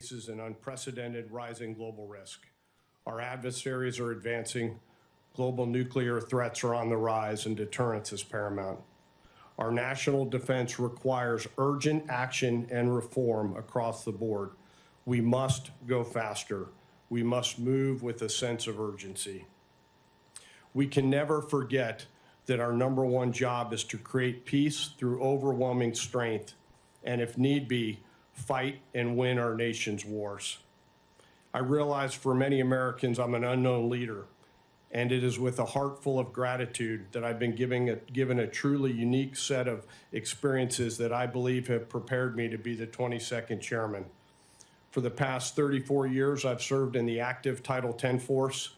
faces an unprecedented rising global risk. Our adversaries are advancing, global nuclear threats are on the rise, and deterrence is paramount. Our national defense requires urgent action and reform across the board. We must go faster. We must move with a sense of urgency. We can never forget that our number one job is to create peace through overwhelming strength, and if need be, fight and win our nation's wars. I realize for many Americans I'm an unknown leader, and it is with a heart full of gratitude that I've been given a truly unique set of experiences that I believe have prepared me to be the 22nd chairman. For the past 34 years, I've served in the active Title 10 force,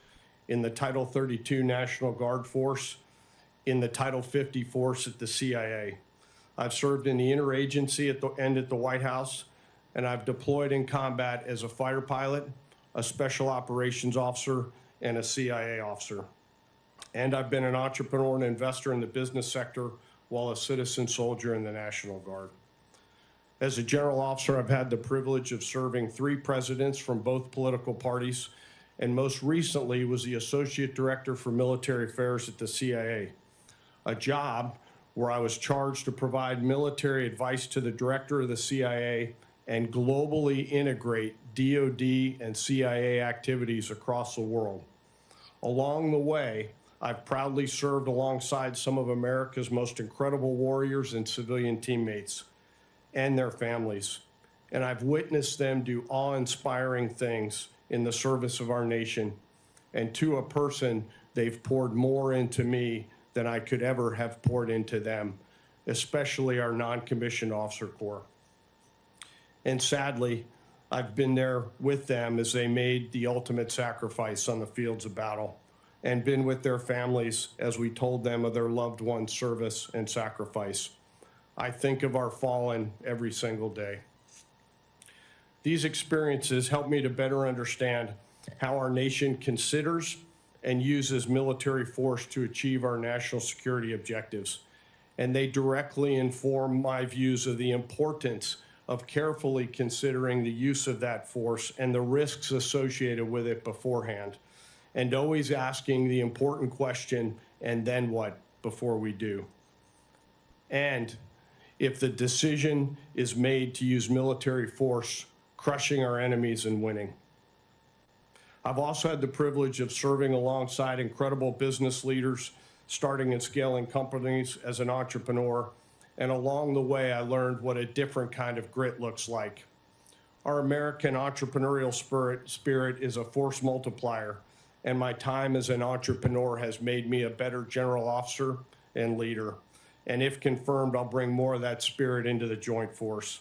in the Title 32 National Guard force, in the Title 50 force at the CIA. I've served in the interagency at the White House, and I've deployed in combat as a fighter pilot, a special operations officer, and a CIA officer. And I've been an entrepreneur and investor in the business sector while a citizen soldier in the National Guard. As a general officer, I've had the privilege of serving 3 presidents from both political parties, and most recently was the Associate Director for Military Affairs at the CIA, a job where I was charged to provide military advice to the Director of the CIA and globally integrate DoD and CIA activities across the world. Along the way, I've proudly served alongside some of America's most incredible warriors and civilian teammates and their families, and I've witnessed them do awe-inspiring things in the service of our nation, and to a person, they've poured more into me than I could ever have poured into them, especially our non-commissioned officer corps. And sadly, I've been there with them as they made the ultimate sacrifice on the fields of battle, and been with their families as we told them of their loved ones' service and sacrifice. I think of our fallen every single day. These experiences help me to better understand how our nation considers and uses military force to achieve our national security objectives, and they directly inform my views of the importance of carefully considering the use of that force and the risks associated with it beforehand, and always asking the important question, and then what, before we do. And if the decision is made to use military force, crushing our enemies and winning. I've also had the privilege of serving alongside incredible business leaders, starting and scaling companies as an entrepreneur, and along the way, I learned what a different kind of grit looks like. Our American entrepreneurial spirit is a force multiplier, and my time as an entrepreneur has made me a better general officer and leader. And if confirmed, I'll bring more of that spirit into the joint force.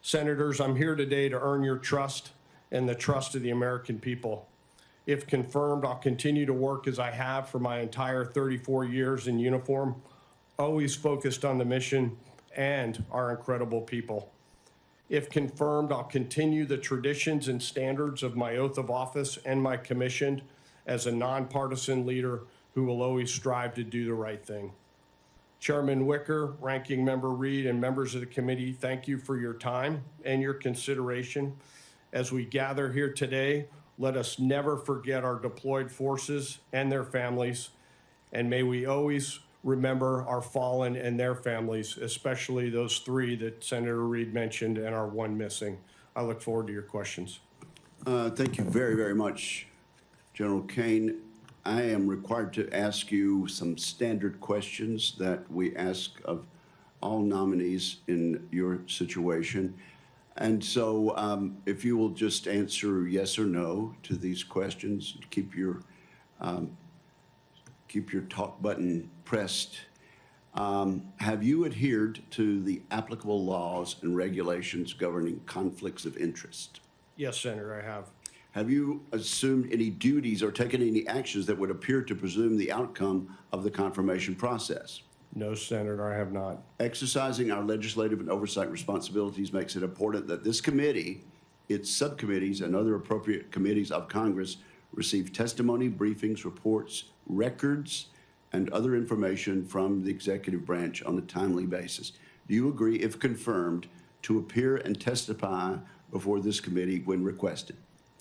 Senators, I'm here today to earn your trust and the trust of the American people. If confirmed, I'll continue to work as I have for my entire 34 years in uniform, always focused on the mission and our incredible people. If confirmed, I'll continue the traditions and standards of my oath of office and my commission as a nonpartisan leader who will always strive to do the right thing. Chairman Wicker, Ranking Member Reed, and members of the committee, thank you for your time and your consideration. As we gather here today, let us never forget our deployed forces and their families, and may we always remember our fallen and their families, especially those 3 that Senator Reed mentioned and our 1 missing. I look forward to your questions. Thank you very, very much, General Caine. I am required to ask you some standard questions that we ask of all nominees in your situation. And so if you will just answer yes or no to these questions, keep your talk button pressed. Have you adhered to the applicable laws and regulations governing conflicts of interest? Yes, Senator, I have. Have you assumed any duties or taken any actions that would appear to presume the outcome of the confirmation process? No, Senator, I have not. Exercising our legislative and oversight responsibilities makes it important that this committee, its subcommittees, and other appropriate committees of Congress receive testimony, briefings, reports, records, and other information from the executive branch on a timely basis. Do you agree, if confirmed, to appear and testify before this committee when requested?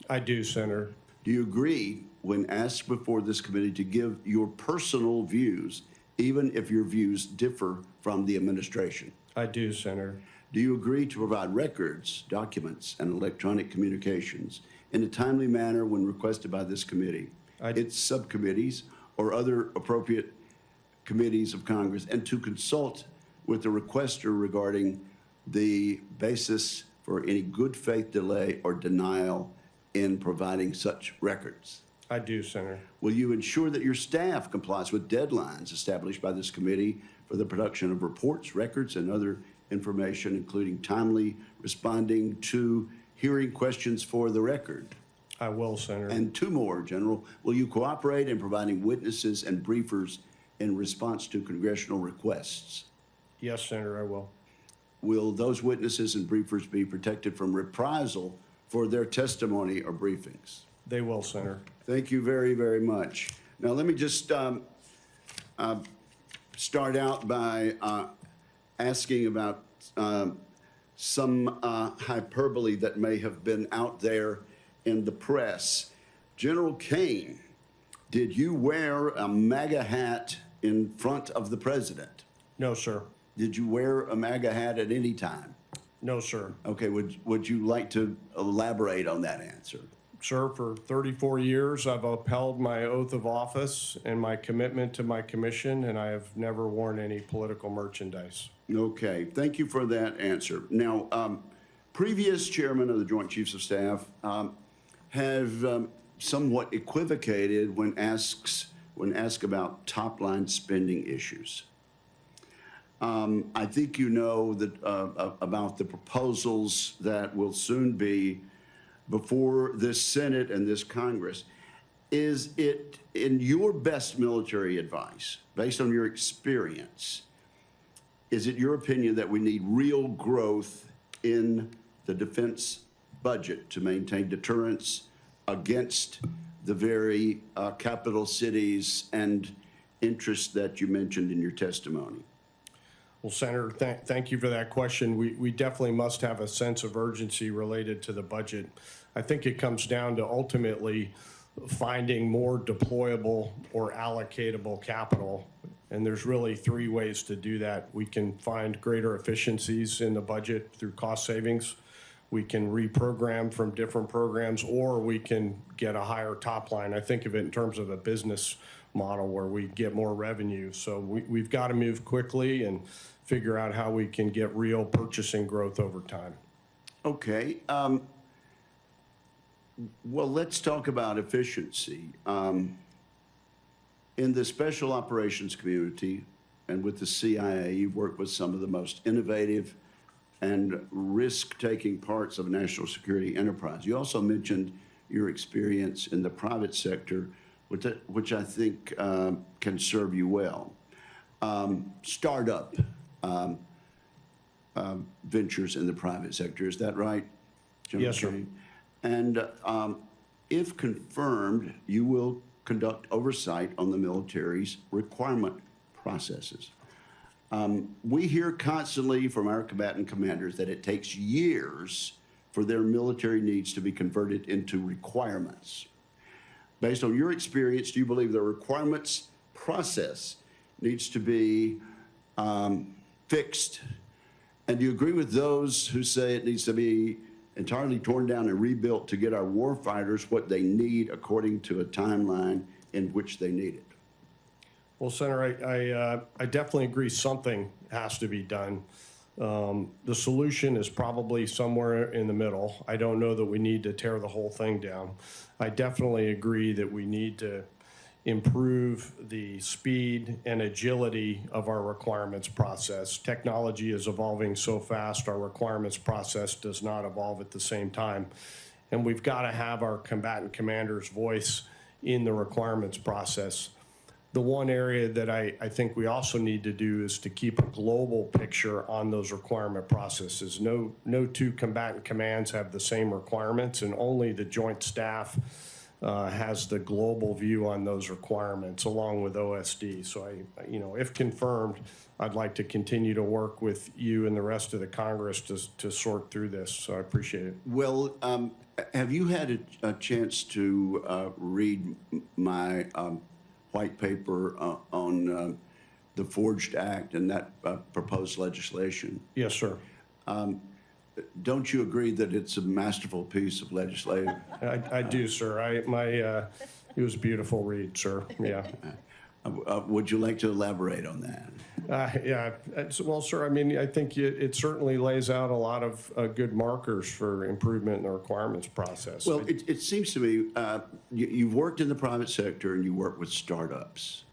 I do, Senator. Do you agree when asked before this committee to give your personal views, even if your views differ from the administration? I do, Senator. Do you agree to provide records, documents, and electronic communications in a timely manner when requested by this committee, its subcommittees, or other appropriate committees of Congress, and to consult with the requester regarding the basis for any good faith delay or denial in providing such records? I do, Senator. Will you ensure that your staff complies with deadlines established by this committee for the production of reports, records, and other information, including timely responding to hearing questions for the record? I will, Senator. And two more, General. Will you cooperate in providing witnesses and briefers in response to congressional requests? Yes, Senator, I will. Will those witnesses and briefers be protected from reprisal for their testimony or briefings? They will, Senator. Thank you very, very much. Now, let me just start out by asking about some hyperbole that may have been out there in the press. General Caine, did you wear a MAGA hat in front of the president? No, sir. Did you wear a MAGA hat at any time? No, sir. Okay, would you like to elaborate on that answer? Sir, for 34 years, I've upheld my oath of office and my commitment to my commission, and I have never worn any political merchandise. Okay, thank you for that answer. Now, previous chairmen of the Joint Chiefs of Staff have somewhat equivocated when asked about top-line spending issues. I think you know that about the proposals that will soon be before this Senate and this Congress. Is it, in your best military advice, based on your experience, is it your opinion that we need real growth in the defense budget to maintain deterrence against the very capital cities and interests that you mentioned in your testimony? Well, Senator, thank you for that question. We definitely must have a sense of urgency related to the budget. I think it comes down to ultimately finding more deployable or allocatable capital. And there's really three ways to do that. We can find greater efficiencies in the budget through cost savings. We can reprogram from different programs, or we can get a higher top line. I think of it in terms of a business model where we get more revenue. So we've got to move quickly and figure out how we can get real purchasing growth over time. Okay. Well, let's talk about efficiency. In the special operations community and with the CIA, you've worked with some of the most innovative and risk-taking parts of national security enterprise. You also mentioned your experience in the private sector, which I think can serve you well. Startup ventures in the private sector, is that right, General Yes, sir. Caine? And if confirmed, you will conduct oversight on the military's requirement processes. We hear constantly from our combatant commanders that it takes years for their military needs to be converted into requirements. Based on your experience, do you believe the requirements process needs to be fixed? And do you agree with those who say it needs to be entirely torn down and rebuilt to get our warfighters what they need according to a timeline in which they need it? Well, Senator, I definitely agree something has to be done. The solution is probably somewhere in the middle. I don't know that we need to tear the whole thing down. I definitely agree that we need to improve the speed and agility of our requirements process. Technology is evolving so fast, our requirements process does not evolve at the same time. And we've got to have our combatant commander's voice in the requirements process. The one area that I think we also need to do is to keep a global picture on those requirement processes. No two combatant commands have the same requirements, and only the joint staff has the global view on those requirements along with OSD. So if confirmed, I'd like to continue to work with you and the rest of the Congress to sort through this. So I appreciate it. Well, have you had a chance to read my white paper on the Forged Act and that proposed legislation? Yes, sir. Don't you agree that it's a masterful piece of legislation? I do, sir. It was a beautiful read, sir. Yeah. Would you like to elaborate on that? Yeah. Well, sir, I mean, I think it certainly lays out a lot of good markers for improvement in the requirements process. Well, it seems to me you've worked in the private sector and you work with startups.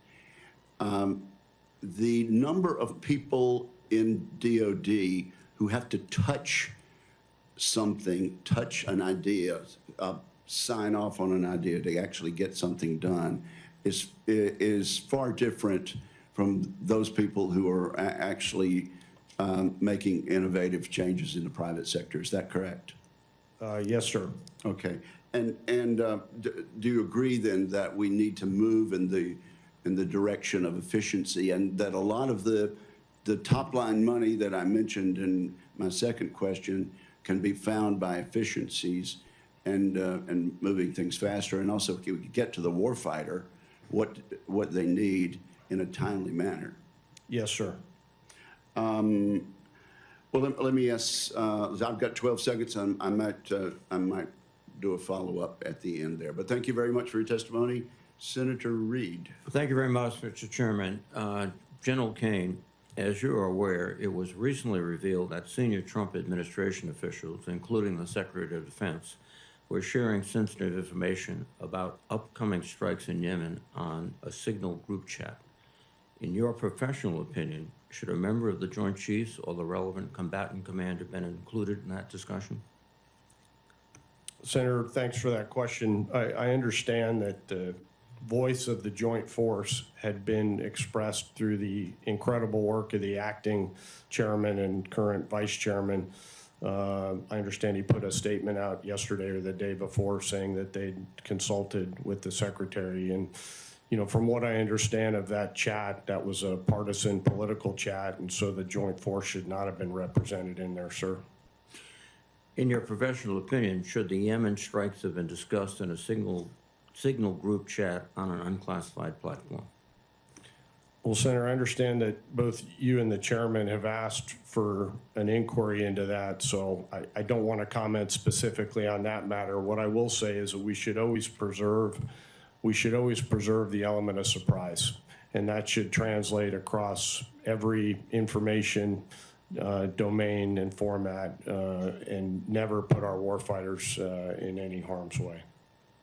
The number of people in DOD who have to touch something, touch an idea, sign off on an idea to actually get something done is far different from those people who are actually making innovative changes in the private sector. Is that correct? Yes, sir. Okay. And do you agree then that we need to move in the direction of efficiency, and that a lot of the top line money that I mentioned in my second question can be found by efficiencies and moving things faster, and also we could get to the warfighter what they need in a timely manner? Yes, sir. Well, let me ask. I've got 12 seconds. I might do a follow-up at the end there. But thank you very much for your testimony, Senator Reed. Thank you very much, Mr. Chairman. General Caine, as you are aware, it was recently revealed that senior Trump administration officials, including the Secretary of Defense, were sharing sensitive information about upcoming strikes in Yemen on a Signal group chat. In your professional opinion, should a member of the Joint Chiefs or the relevant combatant command have been included in that discussion? Senator, thanks for that question. I understand that the voice of the Joint Force had been expressed through the incredible work of the acting chairman and current vice chairman. I understand he put a statement out yesterday or the day before saying that they'd consulted with the secretary. And, from what I understand of that chat, that was a partisan political chat, and so the Joint Force should not have been represented in there, sir. In your professional opinion, should the Yemen strikes have been discussed in a Signal group chat on an unclassified platform? Well, Senator, I understand that both you and the chairman have asked for an inquiry into that, so I don't want to comment specifically on that matter. What I will say is that we should always preserve the element of surprise, and that should translate across every information domain and format, and never put our warfighters in any harm's way.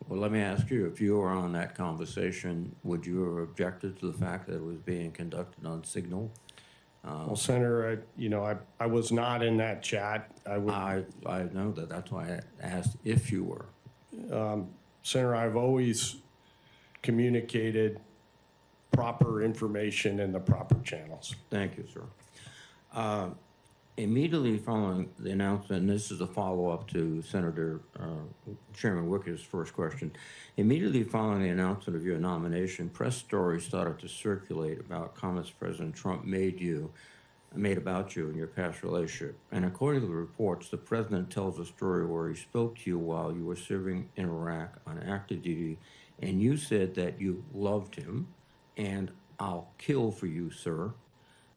Well, let me ask you, if you were on that conversation, would you have objected to the fact that it was being conducted on Signal? Well, Senator, I was not in that chat. I know that. That's why I asked if you were. Senator, I've always communicated proper information in the proper channels. Thank you, sir. Immediately following the announcement, and this is a follow-up to Senator Chairman Wicker's first question, immediately following the announcement of your nomination, press stories started to circulate about comments President Trump made about you and your past relationship. And according to the reports, the president tells a story where he spoke to you while you were serving in Iraq on active duty, and you said that you loved him, and "I'll kill for you, sir."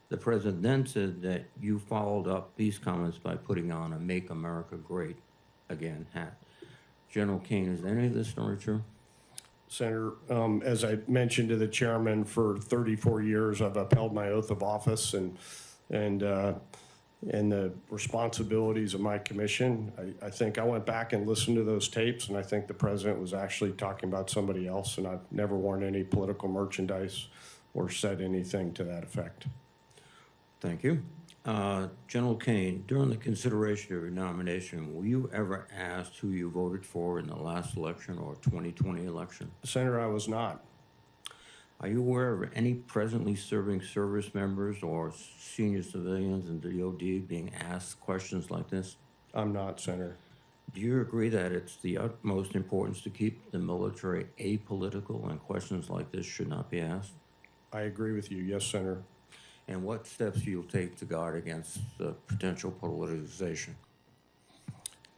The president then said that you followed up these comments by putting on a "Make America Great Again" hat. General Caine, is any of this story true? Senator, as I mentioned to the chairman, for 34 years I've upheld my oath of office and the responsibilities of my commission. I think I went back and listened to those tapes, and I think the president was actually talking about somebody else, and I've never worn any political merchandise or said anything to that effect. Thank you. General Caine, during the consideration of your nomination, were you ever asked who you voted for in the last election or 2020 election? Senator, I was not. Are you aware of any presently serving service members or senior civilians in the DOD being asked questions like this? I'm not, Senator. Do you agree that it's the utmost importance to keep the military apolitical and questions like this should not be asked? I agree with you. Yes, Senator. And what steps you'll take to guard against the potential politicization?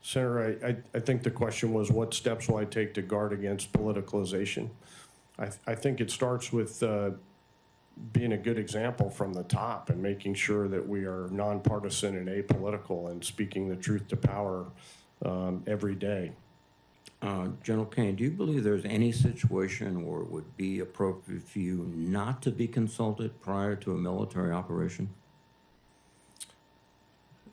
Senator, I think the question was, what steps will I take to guard against politicalization? I think it starts with being a good example from the top and making sure that we are nonpartisan and apolitical and speaking the truth to power every day. General Caine, do you believe there's any situation where it would be appropriate for you not to be consulted prior to a military operation?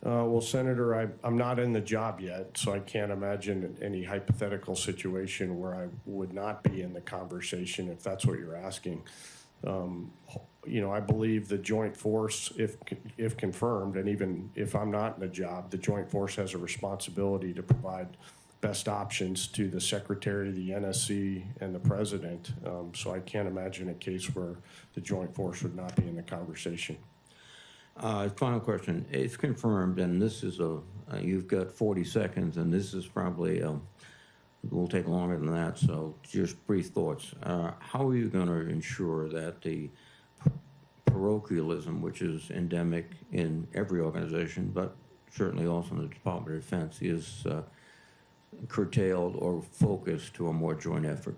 Well, Senator, I'm not in the job yet, so I can't imagine any hypothetical situation where I would not be in the conversation, if that's what you're asking. You know, I believe the joint force, if confirmed, and even if I'm not in the job, the joint force has a responsibility to provide best options to the Secretary, the NSC, and the President. So I can't imagine a case where the joint force would not be in the conversation. Final question. If confirmed, and this is you've got 40 seconds, and this is probably, will take longer than that, so just brief thoughts. How are you going to ensure that the parochialism, which is endemic in every organization, but certainly also in the Department of Defense, is curtailed or focused to a more joint effort?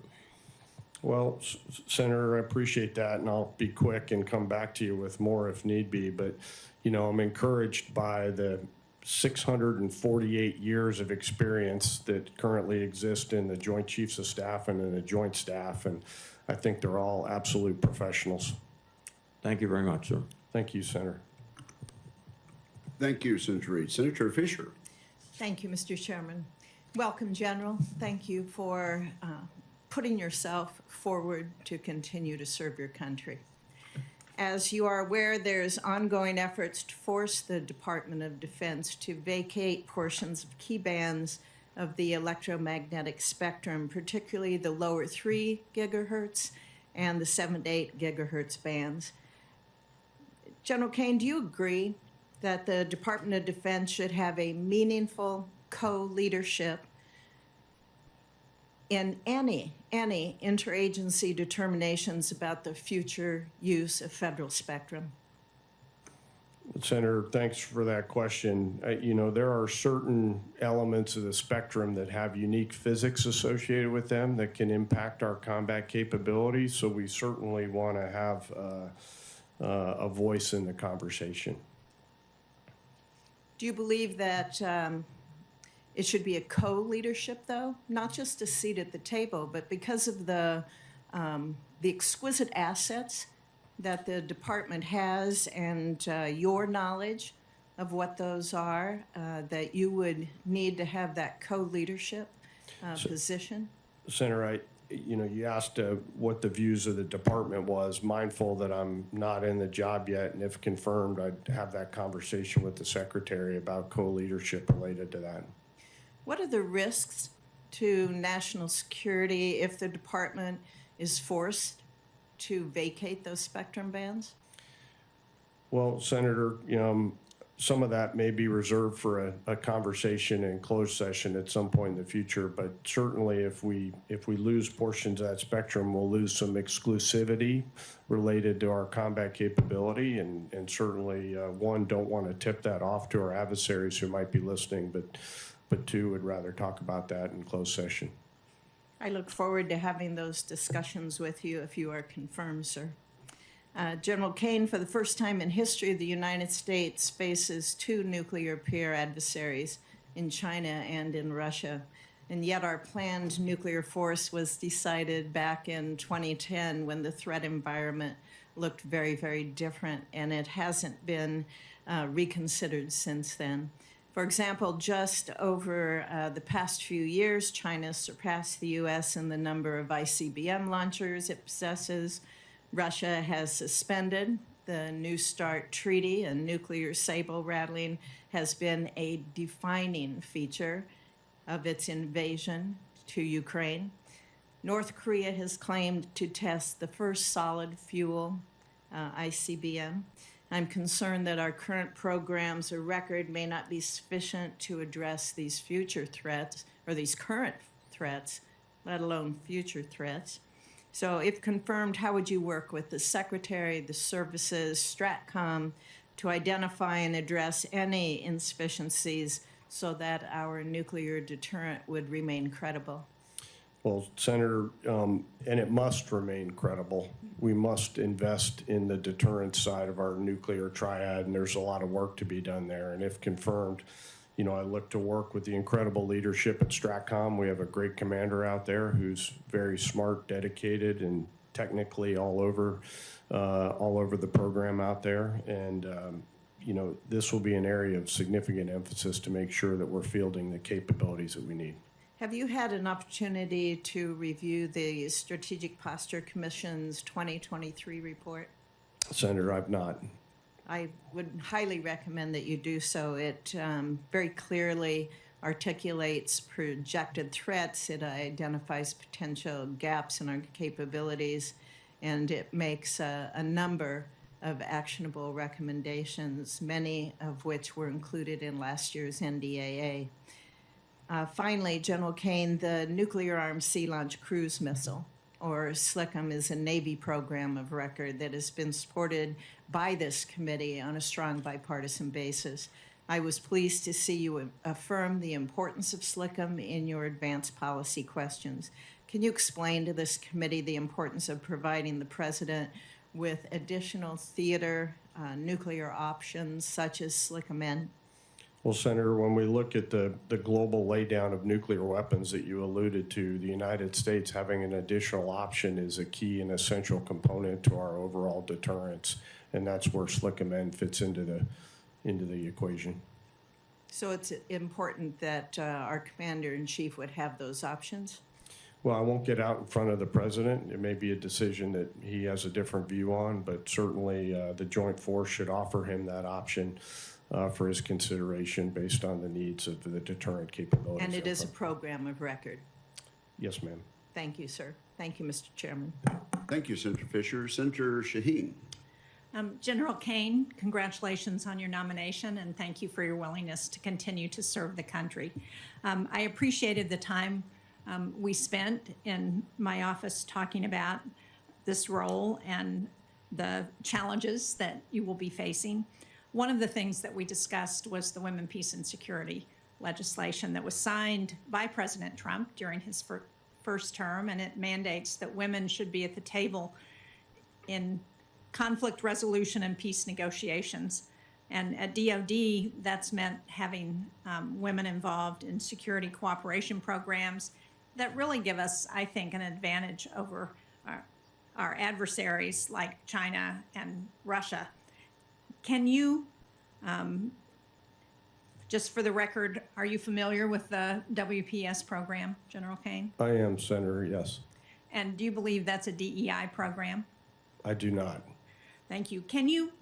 Well, Senator, I appreciate that, and I'll be quick and come back to you with more if need be. But, you know, I'm encouraged by the 648 years of experience that currently exist in the Joint Chiefs of Staff and in the Joint Staff, and I think they're all absolute professionals. Thank you very much, sir. Thank you, Senator. Thank you, Senator Reid. Senator Fisher. Thank you, Mr. Chairman. Welcome, General. Thank you for putting yourself forward to continue to serve your country. As you are aware, there's ongoing efforts to force the Department of Defense to vacate portions of key bands of the electromagnetic spectrum, particularly the lower 3 gigahertz and the 7 to 8 gigahertz bands. General Caine, do you agree that the Department of Defense should have a meaningful co-leadership in any interagency determinations about the future use of federal spectrum? Senator, thanks for that question. You know, there are certain elements of the spectrum that have unique physics associated with them that can impact our combat capabilities, so we certainly want to have a voice in the conversation. Do you believe that it should be a co-leadership, though? Not just a seat at the table, but because of the exquisite assets that the department has and your knowledge of what those are, that you would need to have that co-leadership position? Senator, you know, you asked what the views of the department was, mindful that I'm not in the job yet, and if confirmed, I'd have that conversation with the Secretary about co-leadership related to that. What are the risks to national security if the department is forced to vacate those spectrum bands? Well, Senator, you know, some of that may be reserved for a conversation in closed session at some point in the future, but certainly if we lose portions of that spectrum, we'll lose some exclusivity related to our combat capability, and certainly, one, don't want to tip that off to our adversaries who might be listening, but two, would rather talk about that in closed session. I look forward to having those discussions with you if you are confirmed, sir. General Caine, for the first time in history, the United States faces 2 nuclear peer adversaries in China and in Russia. And yet our planned nuclear force was decided back in 2010 when the threat environment looked very, very different, and it hasn't been reconsidered since then. For example, just over the past few years, China surpassed the U.S. in the number of ICBM launchers it possesses. Russia has suspended the New START treaty, and nuclear saber rattling has been a defining feature of its invasion to Ukraine. North Korea has claimed to test the first solid fuel ICBM. I'm concerned that our current programs or record may not be sufficient to address these future threats, or these current threats, let alone future threats. So if confirmed, how would you work with the Secretary, the services, STRATCOM, to identify and address any insufficiencies so that our nuclear deterrent would remain credible? Well, Senator, and it must remain credible. We must invest in the deterrence side of our nuclear triad, and there's a lot of work to be done there. And if confirmed, you know, I look to work with the incredible leadership at STRATCOM. We have a great commander out there who's very smart, dedicated, and technically all over the program out there. And you know, this will be an area of significant emphasis to make sure that we're fielding the capabilities that we need. Have you had an opportunity to review the Strategic Posture Commission's 2023 report? Senator, I've not. I would highly recommend that you do so. It very clearly articulates projected threats. It identifies potential gaps in our capabilities, and it makes a number of actionable recommendations, many of which were included in last year's NDAA. Finally, General Caine, the Nuclear-Armed Sea Launch Cruise Missile, or SLCM, is a Navy program of record that has been supported by this committee on a strong bipartisan basis. I was pleased to see you affirm the importance of SLCM in your advanced policy questions. Can you explain to this committee the importance of providing the President with additional theater nuclear options such as SLCM-N? Well, Senator, when we look at the global laydown of nuclear weapons that you alluded to, the United States having an additional option is a key and essential component to our overall deterrence, and that's where SLCM-N fits into the equation. So it's important that our Commander-in-Chief would have those options? Well, I won't get out in front of the President. It may be a decision that he has a different view on, but certainly the Joint Force should offer him that option for his consideration based on the needs of the deterrent capabilities. And it is a program of record. Yes, ma'am. Thank you, sir. Thank you, Mr. Chairman. Thank you, Senator Fisher. Senator Shaheen. General Caine, congratulations on your nomination, and thank you for your willingness to continue to serve the country. I appreciated the time we spent in my office talking about this role and the challenges that you will be facing. One of the things that we discussed was the Women, Peace, and Security legislation that was signed by President Trump during his first term, and it mandates that women should be at the table in conflict resolution and peace negotiations. And at DoD, that's meant having women involved in security cooperation programs that really give us, I think, an advantage over our adversaries like China and Russia. Can you, just for the record, are you familiar with the WPS program, General Caine? I am, Senator, yes. And do you believe that's a DEI program? I do not. Thank you. Can you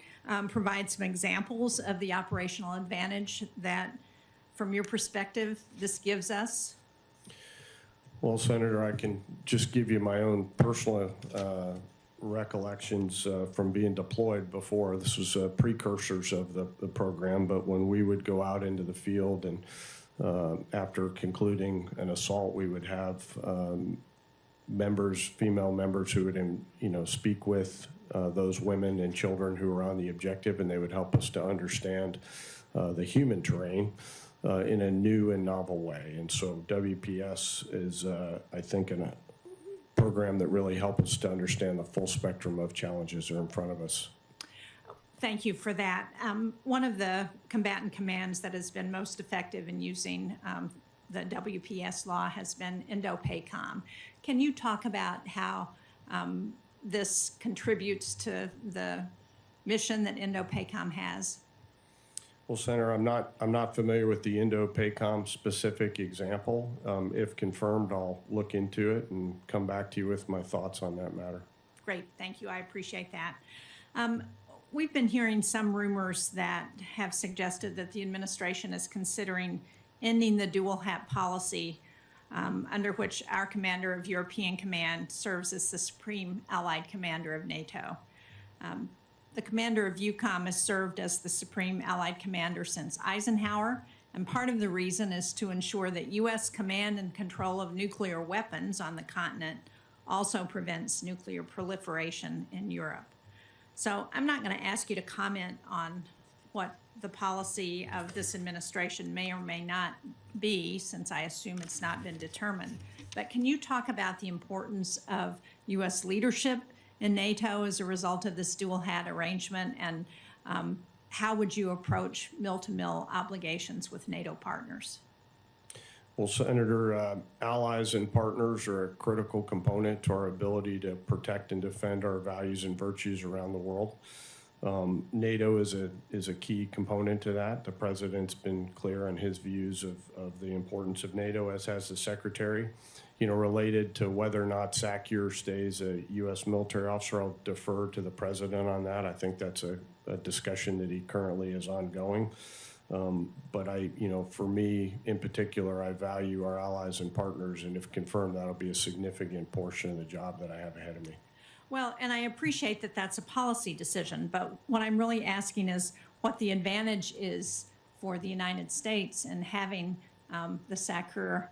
provide some examples of the operational advantage that, from your perspective, this gives us? Well, Senator, I can just give you my own personal recollections from being deployed before. This was precursors of the program, but when we would go out into the field and after concluding an assault, we would have female members who would, speak with those women and children who were on the objective, and they would help us to understand the human terrain in a new and novel way. And so WPS is, I think, a program that really helps us to understand the full spectrum of challenges that are in front of us. Thank you for that. One of the combatant commands that has been most effective in using the WPS law has been INDOPACOM. Can you talk about how this contributes to the mission that INDOPACOM has? Well, Senator, I'm not familiar with the INDOPACOM specific example. If confirmed, I'll look into it and come back to you with my thoughts on that matter. Great, thank you. I appreciate that. We've been hearing some rumors that have suggested that the administration is considering ending the dual hat policy under which our commander of European Command serves as the Supreme Allied Commander of NATO. the commander of EUCOM has served as the Supreme Allied Commander since Eisenhower, and part of the reason is to ensure that U.S. command and control of nuclear weapons on the continent also prevents nuclear proliferation in Europe. So I'm not going to ask you to comment on what the policy of this administration may or may not be, since I assume it's not been determined. But can you talk about the importance of U.S. leadership in NATO as a result of this dual hat arrangement, and how would you approach mill-to-mill obligations with NATO partners? Well, Senator, allies and partners are a critical component to our ability to protect and defend our values and virtues around the world. NATO is a key component to that. The president's been clear on his views of the importance of NATO, as has the secretary. Related to whether or not SACEUR stays a U.S. military officer, I'll defer to the president on that. I think that's a discussion that he currently is ongoing. But for me in particular, I value our allies and partners, and if confirmed, that'll be a significant portion of the job that I have ahead of me. Well, and I appreciate that that's a policy decision, but what I'm really asking is what the advantage is for the United States in having the SACEUR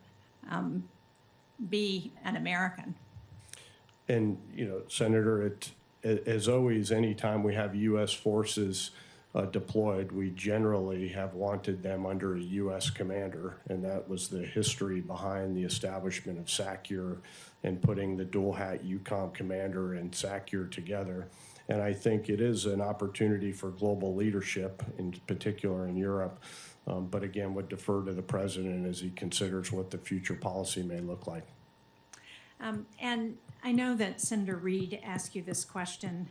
be an American. And, Senator, as always, anytime we have U.S. forces deployed, we generally have wanted them under a U.S. commander, and that was the history behind the establishment of SACEUR and putting the dual hat EUCOM commander and SACEUR together. And I think it is an opportunity for global leadership, in particular in Europe, but again, would defer to the president as he considers what the future policy may look like. And I know that Senator Reid asked you this question,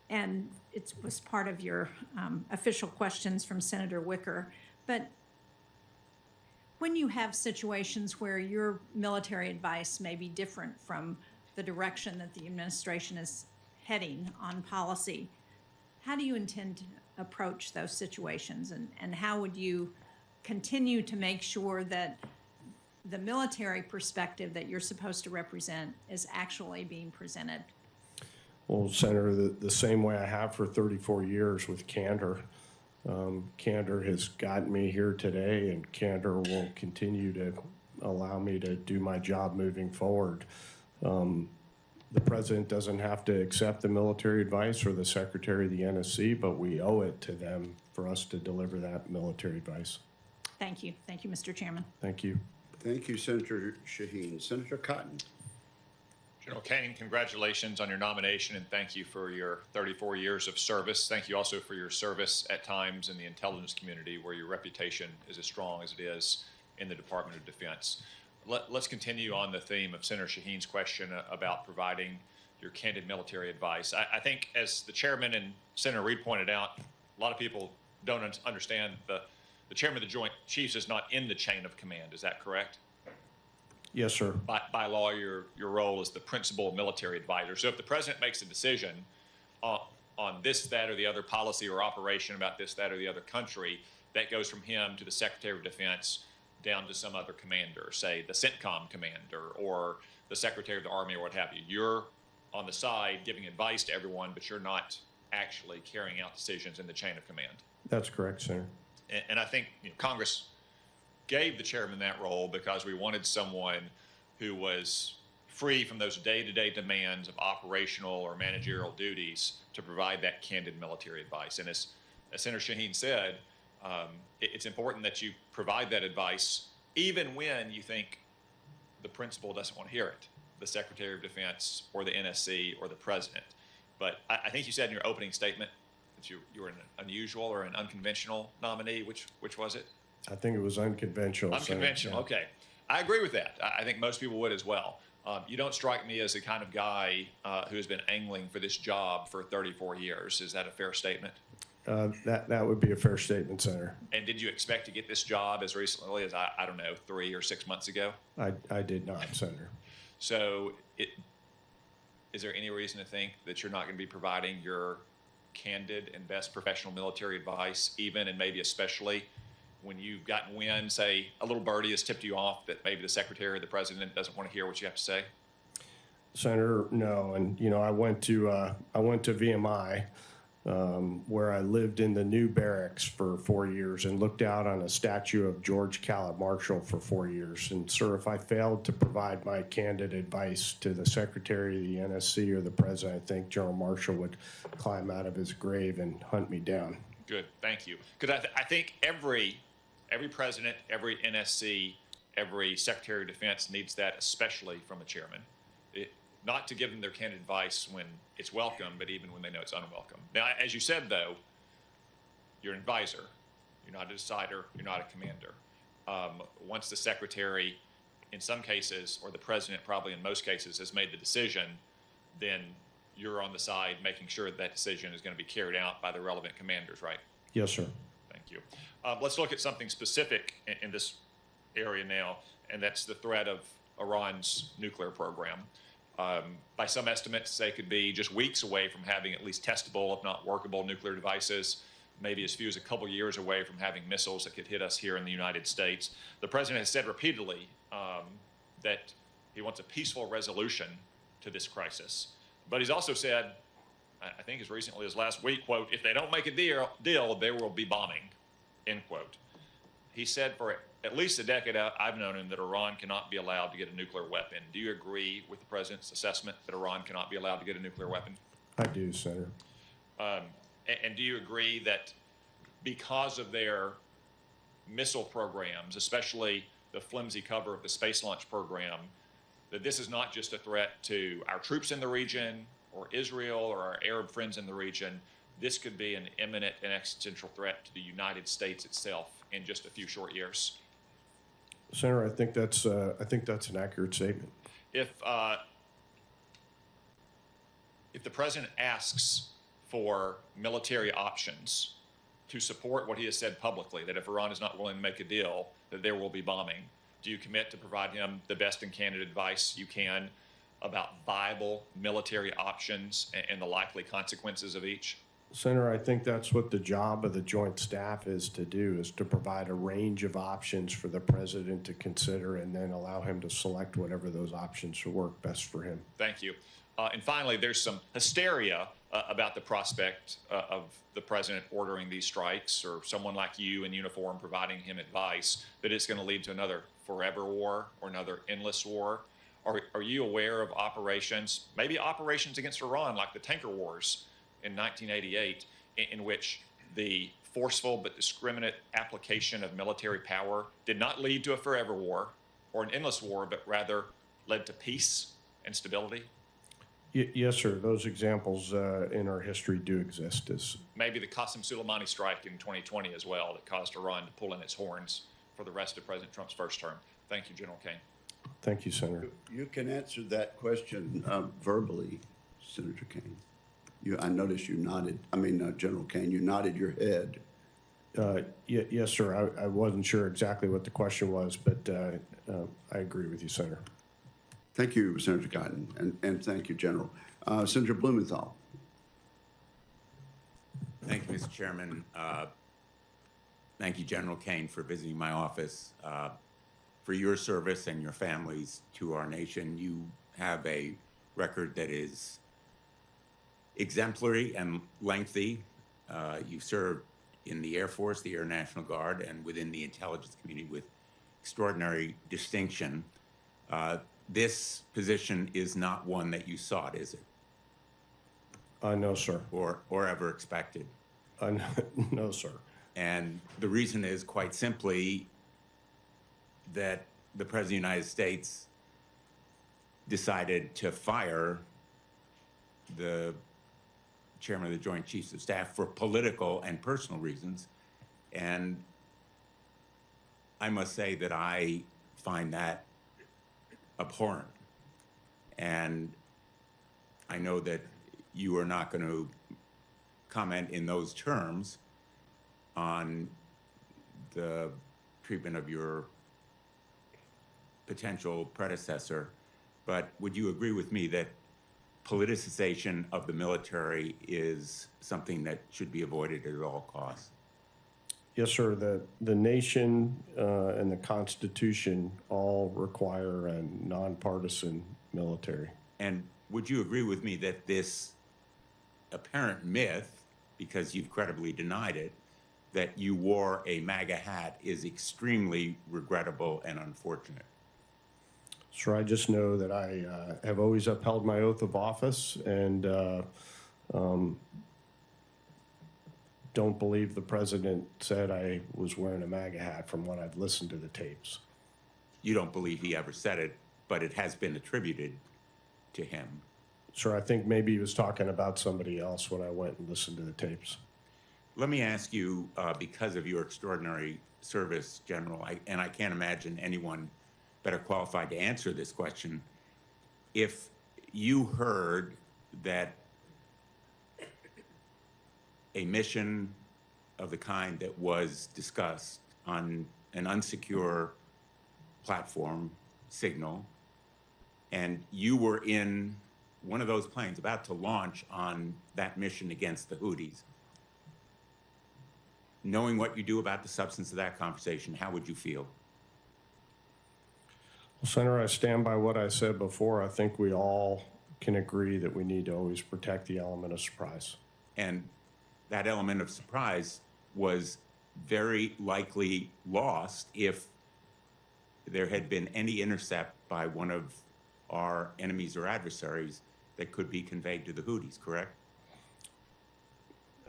and it was part of your official questions from Senator Wicker, but when you have situations where your military advice may be different from the direction that the administration is heading on policy, how do you intend to approach those situations, and how would you continue to make sure that the military perspective that you're supposed to represent is actually being presented? Well, Senator, the same way I have for 34 years with candor. Candor has gotten me here today, and candor will continue to allow me to do my job moving forward. The president doesn't have to accept the military advice or the secretary of the NSC, but we owe it to them for us to deliver that military advice. Thank you. Thank you, Mr. Chairman. Thank you. Thank you, Senator Shaheen. Senator Cotton. General Caine, congratulations on your nomination, and thank you for your 34 years of service. Thank you also for your service at times in the intelligence community, where your reputation is as strong as it is in the Department of Defense. Let's continue on the theme of Senator Shaheen's question about providing your candid military advice. I think, as the chairman and Senator Reid pointed out, a lot of people don't understand the chairman of the Joint Chiefs is not in the chain of command. Is that correct? Yes, sir. By law, your role is the principal military advisor. So if the president makes a decision on this, that, or the other policy or operation about this, that, or the other country, that goes from him to the Secretary of Defense down to some other commander, say the CENTCOM commander or the Secretary of the Army or what have you. You're on the side giving advice to everyone, but you're not actually carrying out decisions in the chain of command. That's correct, Senator. And I think Congress gave the chairman that role because we wanted someone who was free from those day-to-day demands of operational or managerial duties to provide that candid military advice. And as Senator Shaheen said, it's important that you provide that advice even when you think the principal doesn't want to hear it, the Secretary of Defense or the NSC or the president. But I think you said in your opening statement that you were an unusual or an unconventional nominee. Which was it? I think it was unconventional. Unconventional, Senator. okay. I agree with that. I think most people would as well. You don't strike me as the kind of guy who has been angling for this job for 34 years. Is that a fair statement? That would be a fair statement, Senator. And did you expect to get this job as recently as, I don't know, 3 or 6 months ago? I did not, Senator. So is there any reason to think that you're not going to be providing your candid and best professional military advice, even and maybe especially when you've gotten wind, say, a little birdie has tipped you off that maybe the secretary or the president doesn't want to hear what you have to say? Senator, no, and I went to VMI, where I lived in the new barracks for 4 years and looked out on a statue of George Caleb Marshall for 4 years. And sir, if I failed to provide my candid advice to the Secretary of the NSC or the President, I think General Marshall would climb out of his grave and hunt me down. Good, thank you. Because I think every president, every NSC, every Secretary of Defense needs that, especially from a chairman. Not to give them their candid advice when it's welcome, but even when they know it's unwelcome. Now, as you said, though, you're an advisor. You're not a decider. You're not a commander. Once the Secretary, in some cases, or the President probably in most cases, has made the decision, then you're on the side making sure that decision is going to be carried out by the relevant commanders, right? Yes, sir. Thank you. Let's look at something specific in this area now, and that's the threat of Iran's nuclear program. By some estimates, they could be just weeks away from having at least testable, if not workable, nuclear devices, maybe as few as a couple years away from having missiles that could hit us here in the United States. The president has said repeatedly that he wants a peaceful resolution to this crisis. But he's also said, I think as recently as last week, quote, if they don't make a deal, there will be bombing, end quote. He said for at least a decade I've known him that Iran cannot be allowed to get a nuclear weapon. Do you agree with the president's assessment that Iran cannot be allowed to get a nuclear weapon? I do, Senator. And do you agree that because of their missile programs, especially the flimsy cover of the space launch program, that this is not just a threat to our troops in the region or Israel or our Arab friends in the region? This could be an imminent and existential threat to the United States itself in just a few short years. Senator, I think that's an accurate statement. If the president asks for military options to support what he has said publicly, that if Iran is not willing to make a deal, that there will be bombing, do you commit to provide him the best and candid advice you can about viable military options and the likely consequences of each? Senator, I think that's what the job of the Joint Staff is to do, is to provide a range of options for the president to consider and then allow him to select whatever those options will work best for him. Thank you. And finally, there's some hysteria about the prospect of the president ordering these strikes, or someone like you in uniform providing him advice, that it's going to lead to another forever war or another endless war. Are you aware of operations, maybe operations against Iran, like the tanker wars in 1988, in which the forceful but discriminate application of military power did not lead to a forever war or an endless war, but rather led to peace and stability? Yes, sir. Those examples in our history do exist. Maybe the Qasem Soleimani strike in 2020 as well, that caused Iran to pull in its horns for the rest of President Trump's first term. Thank you, General Caine. Thank you, Senator. You can answer that question verbally, Senator Caine. I noticed you nodded. General Caine, you nodded your head. Yes, sir. I wasn't sure exactly what the question was, but I agree with you, Senator. Thank you, Senator Cotton, and thank you, General. Senator Blumenthal. Thank you, Mr. Chairman. Thank you, General Caine, for visiting my office. For your service and your families to our nation, you have a record that is exemplary and lengthy. You've served in the Air Force, the Air National Guard, and within the intelligence community with extraordinary distinction. This position is not one that you sought, is it? No, sir. Or ever expected? No, sir. And the reason is quite simply that the President of the United States decided to fire the Chairman of the Joint Chiefs of Staff for political and personal reasons. And I must say that I find that abhorrent. And I know that you are not going to comment in those terms on the treatment of your potential predecessor, but would you agree with me that politicization of the military is something that should be avoided at all costs? Yes, sir. The nation and the Constitution all require a nonpartisan military. And would you agree with me that this apparent myth, because you've credibly denied it, that you wore a MAGA hat is extremely regrettable and unfortunate? Sir, I just know that I have always upheld my oath of office and don't believe the president said I was wearing a MAGA hat from what I've listened to the tapes. You don't believe he ever said it, but it has been attributed to him. Sir, I think maybe he was talking about somebody else when I went and listened to the tapes. Let me ask you, because of your extraordinary service, General, and I can't imagine anyone better qualified to answer this question, if you heard that a mission of the kind that was discussed on an unsecure platform, Signal, and you were in one of those planes about to launch on that mission against the Houthis, knowing what you do about the substance of that conversation, how would you feel? Well, Senator, I stand by what I said before. I think we all can agree that we need to always protect the element of surprise. And that element of surprise was very likely lost if there had been any intercept by one of our enemies or adversaries that could be conveyed to the Houthis, correct?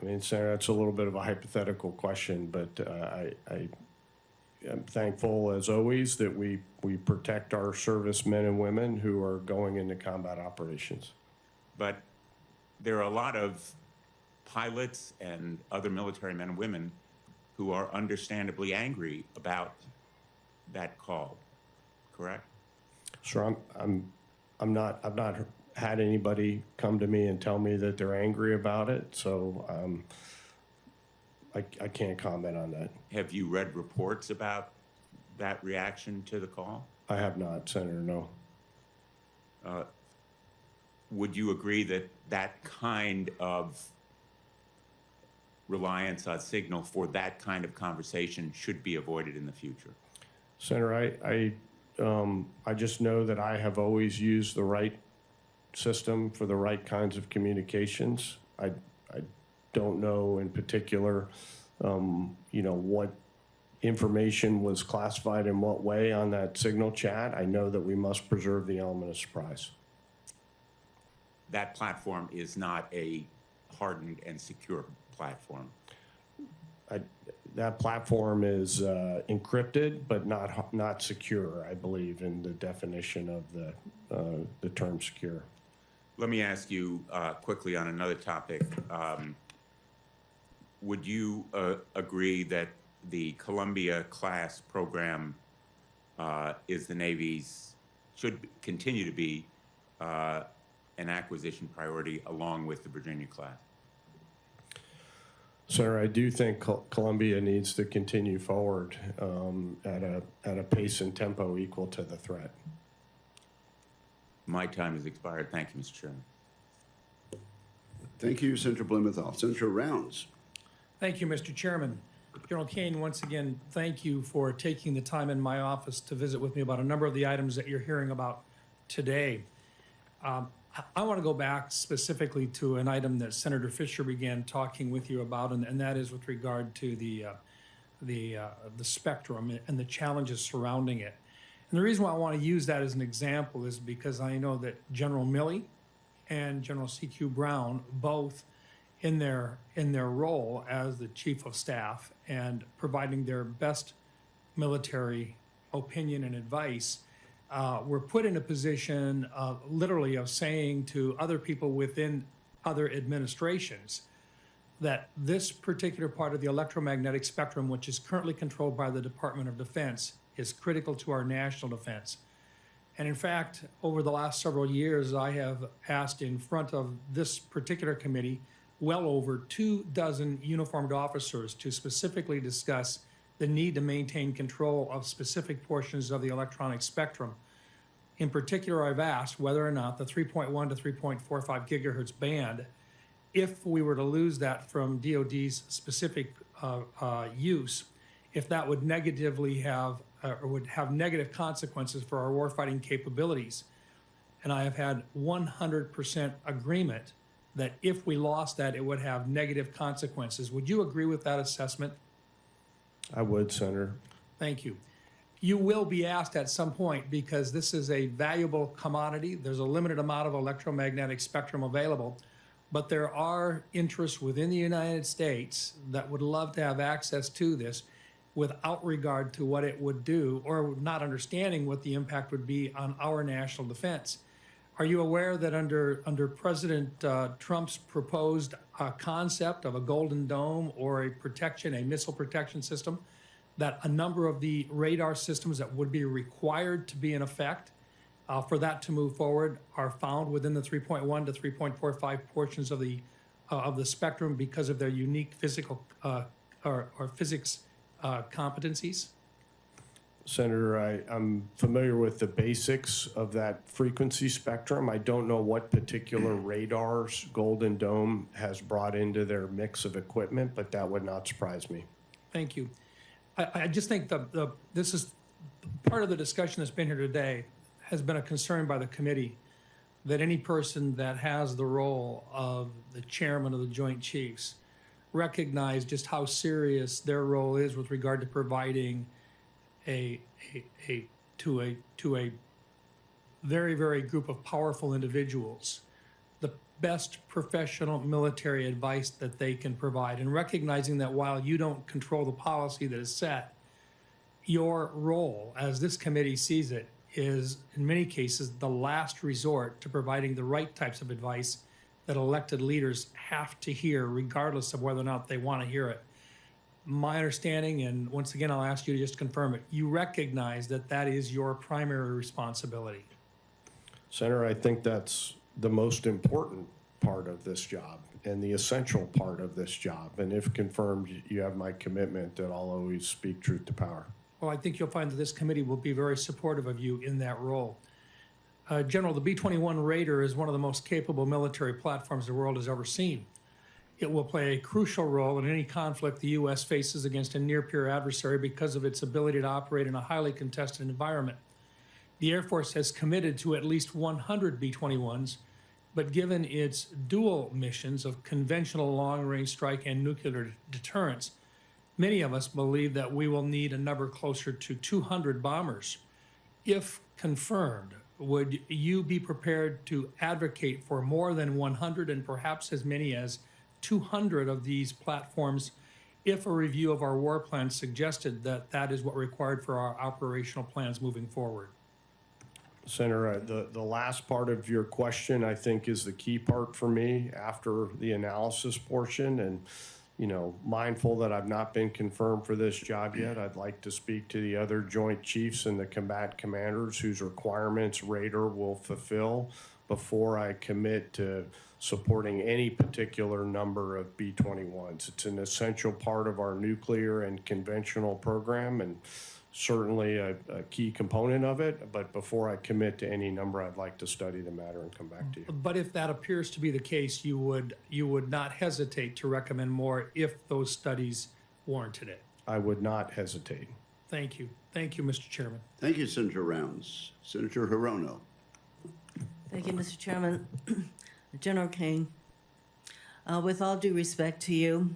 I mean, Senator, that's a little bit of a hypothetical question, but I am thankful, as always, that we protect our servicemen and women who are going into combat operations. But there are a lot of pilots and other military men and women who are understandably angry about that call, correct? So I've not had anybody come to me and tell me that they're angry about it, so I can't comment on that. Have you read reports about that reaction to the call? I have not, Senator, no. Would you agree that that kind of reliance on Signal for that kind of conversation should be avoided in the future? Senator, I just know that I have always used the right system for the right kinds of communications. I don't know in particular, what information was classified in what way on that Signal chat. I know that we must preserve the element of surprise. That platform is not a hardened and secure platform. That platform is encrypted, but not secure, I believe, in the definition of the term secure. Let me ask you quickly on another topic. Would you agree that the Columbia class program is the Navy's, should continue to be an acquisition priority along with the Virginia class? Sir, I do think Columbia needs to continue forward at a pace and tempo equal to the threat. My time has expired. Thank you, Mr. Chairman. Thank you, Senator Blumenthal. Senator Rounds. Thank you, Mr. Chairman. General Caine, once again, thank you for taking the time in my office to visit with me about a number of the items that you're hearing about today. I want to go back specifically to an item that Senator Fisher began talking with you about, and that is with regard to the spectrum and the challenges surrounding it. And the reason why I want to use that as an example is because I know that General Milley and General C.Q. Brown, both in their role as the Chief of Staff and providing their best military opinion and advice, were put in a position literally of saying to other people within other administrations that this particular part of the electromagnetic spectrum, which is currently controlled by the Department of Defense, is critical to our national defense. And in fact, over the last several years, I have asked in front of this particular committee well over 24 uniformed officers to specifically discuss the need to maintain control of specific portions of the electronic spectrum. In particular, I've asked whether or not the 3.1 to 3.45 gigahertz band, if we were to lose that from DoD's specific use, if that would negatively have or would have negative consequences for our warfighting capabilities. and I have had 100% agreement that if we lost that, it would have negative consequences. Would you agree with that assessment? I would, Senator. Thank you. You will be asked at some point, because this is a valuable commodity. There's a limited amount of electromagnetic spectrum available, but there are interests within the United States that would love to have access to this without regard to what it would do, or not understanding what the impact would be on our national defense. Are you aware that under President Trump's proposed concept of a golden dome or a missile protection system, that a number of the radar systems that would be required to be in effect for that to move forward are found within the 3.1 to 3.45 portions of the spectrum because of their unique physical or physics competencies? Senator, I'm familiar with the basics of that frequency spectrum. I don't know what particular radars Golden Dome has brought into their mix of equipment, but that would not surprise me. Thank you. I just think this is part of the discussion that's been here today has been a concern by the committee that any person that has the role of the chairman of the Joint Chiefs recognize just how serious their role is with regard to providing to a very, very group of powerful individuals the best professional military advice that they can provide, and recognizing that while you don't control the policy that is set, your role, as this committee sees it, is in many cases the last resort to providing the right types of advice that elected leaders have to hear, regardless of whether or not they want to hear it. My understanding, and once again I'll ask you to just confirm it, you recognize that that is your primary responsibility. Senator, I think that's the most important part of this job and the essential part of this job. And if confirmed, you have my commitment that I'll always speak truth to power. Well, I think you'll find that this committee will be very supportive of you in that role. General, the B-21 Raider is one of the most capable military platforms the world has ever seen. It will play a crucial role in any conflict the U.S. faces against a near-peer adversary because of its ability to operate in a highly contested environment. The Air Force has committed to at least 100 B-21s, but given its dual missions of conventional long-range strike and nuclear deterrence, many of us believe that we will need a number closer to 200 bombers. If confirmed, would you be prepared to advocate for more than 100 and perhaps as many as 200 of these platforms if a review of our war plan suggested that that is what required for our operational plans moving forward? Senator, the last part of your question, I think, is the key part for me after the analysis portion. And, you know, mindful that I've not been confirmed for this job yet, I'd like to speak to the other Joint Chiefs and the combat commanders whose requirements Raider will fulfill before I commit to supporting any particular number of B-21s. It's an essential part of our nuclear and conventional program, and certainly a key component of it, but before I commit to any number, I'd like to study the matter and come back to you. But if that appears to be the case, you would not hesitate to recommend more if those studies warranted it. I would not hesitate. Thank you. Thank you, Mr. Chairman. Thank you, Senator Rounds. Senator Hirono. Thank you, Mr. Chairman. General Caine, with all due respect to you,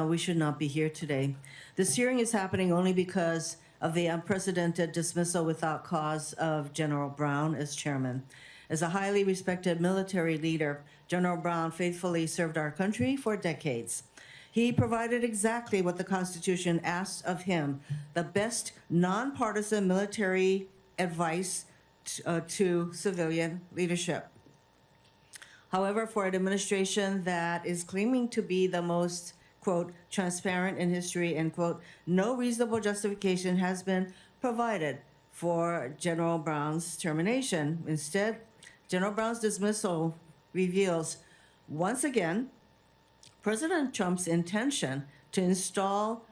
we should not be here today. This hearing is happening only because of the unprecedented dismissal without cause of General Brown as chairman. As a highly respected military leader, General Brown faithfully served our country for decades. He provided exactly what the Constitution asks of him, the best nonpartisan military advice to civilian leadership. However, for an administration that is claiming to be the most, quote, transparent in history, end quote, no reasonable justification has been provided for General Brown's termination. Instead, General Brown's dismissal reveals, once again, President Trump's intention to install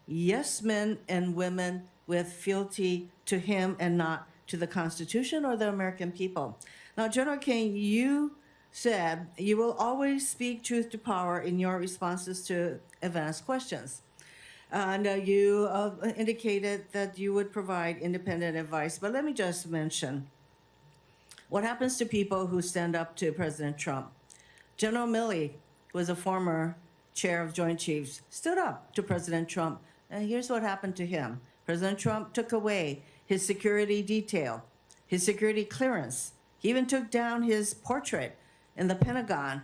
yes men and women with fealty to him and not to the Constitution or the American people. Now, General Caine, you said you will always speak truth to power in your responses to advanced questions. And you indicated that you would provide independent advice. But let me just mention What happens to people who stand up to President Trump? General Milley, who was a former chair of Joint Chiefs, stood up to President Trump, and here's what happened to him. President Trump took away his security detail, his security clearance. He even took down his portrait in the Pentagon.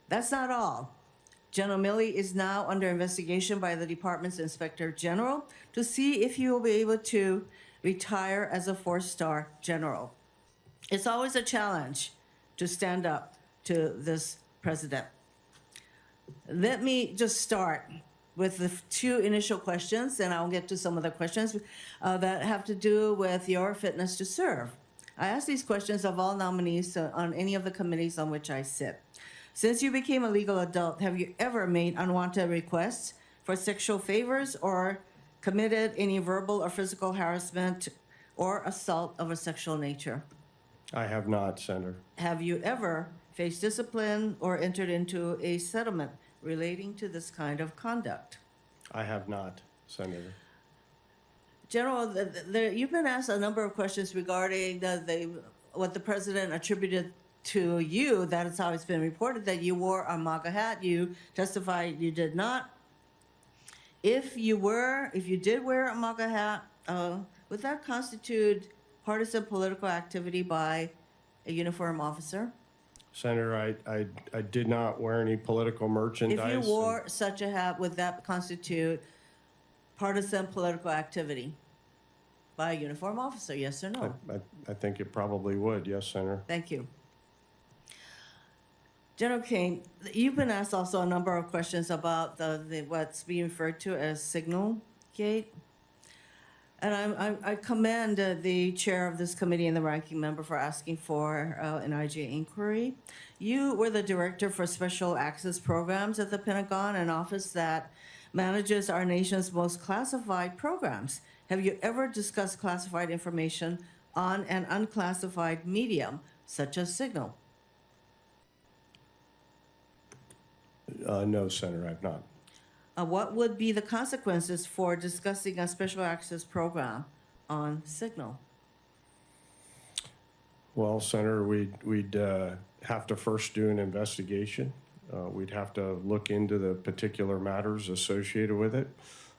That's not all. General Milley is now under investigation by the department's Inspector General to see if he will be able to retire as a 4-star general. It's always a challenge to stand up to this president. Let me just start with the 2 initial questions, and I'll get to some of the questions that have to do with your fitness to serve. I ask these questions of all nominees on any of the committees on which I sit. Since you became a legal adult, have you ever made unwanted requests for sexual favors or committed any verbal or physical harassment or assault of a sexual nature? I have not, Senator. Have you ever faced discipline or entered into a settlement relating to this kind of conduct? I have not, Senator. General, you've been asked a number of questions regarding what the president attributed to you. That is how it's been reported, that you wore a MAGA hat. You testified you did not. If you did wear a MAGA hat, would that constitute partisan political activity by a uniformed officer? Senator, I did not wear any political merchandise. If you wore such a hat, would that constitute partisan political activity by a uniformed officer, yes or no? I think it probably would, yes, Senator. Thank you. General Caine, you've been asked also a number of questions about what's being referred to as Signal Gate. And I commend the chair of this committee and the ranking member for asking for an IJ inquiry. You were the director for special access programs at the Pentagon, an office that manages our nation's most classified programs. Have you ever discussed classified information on an unclassified medium, such as Signal? No, Senator, I've not. What would be the consequences for discussing a special access program on Signal? Well, Senator, we'd have to first do an investigation. We'd have to look into the particular matters associated with it.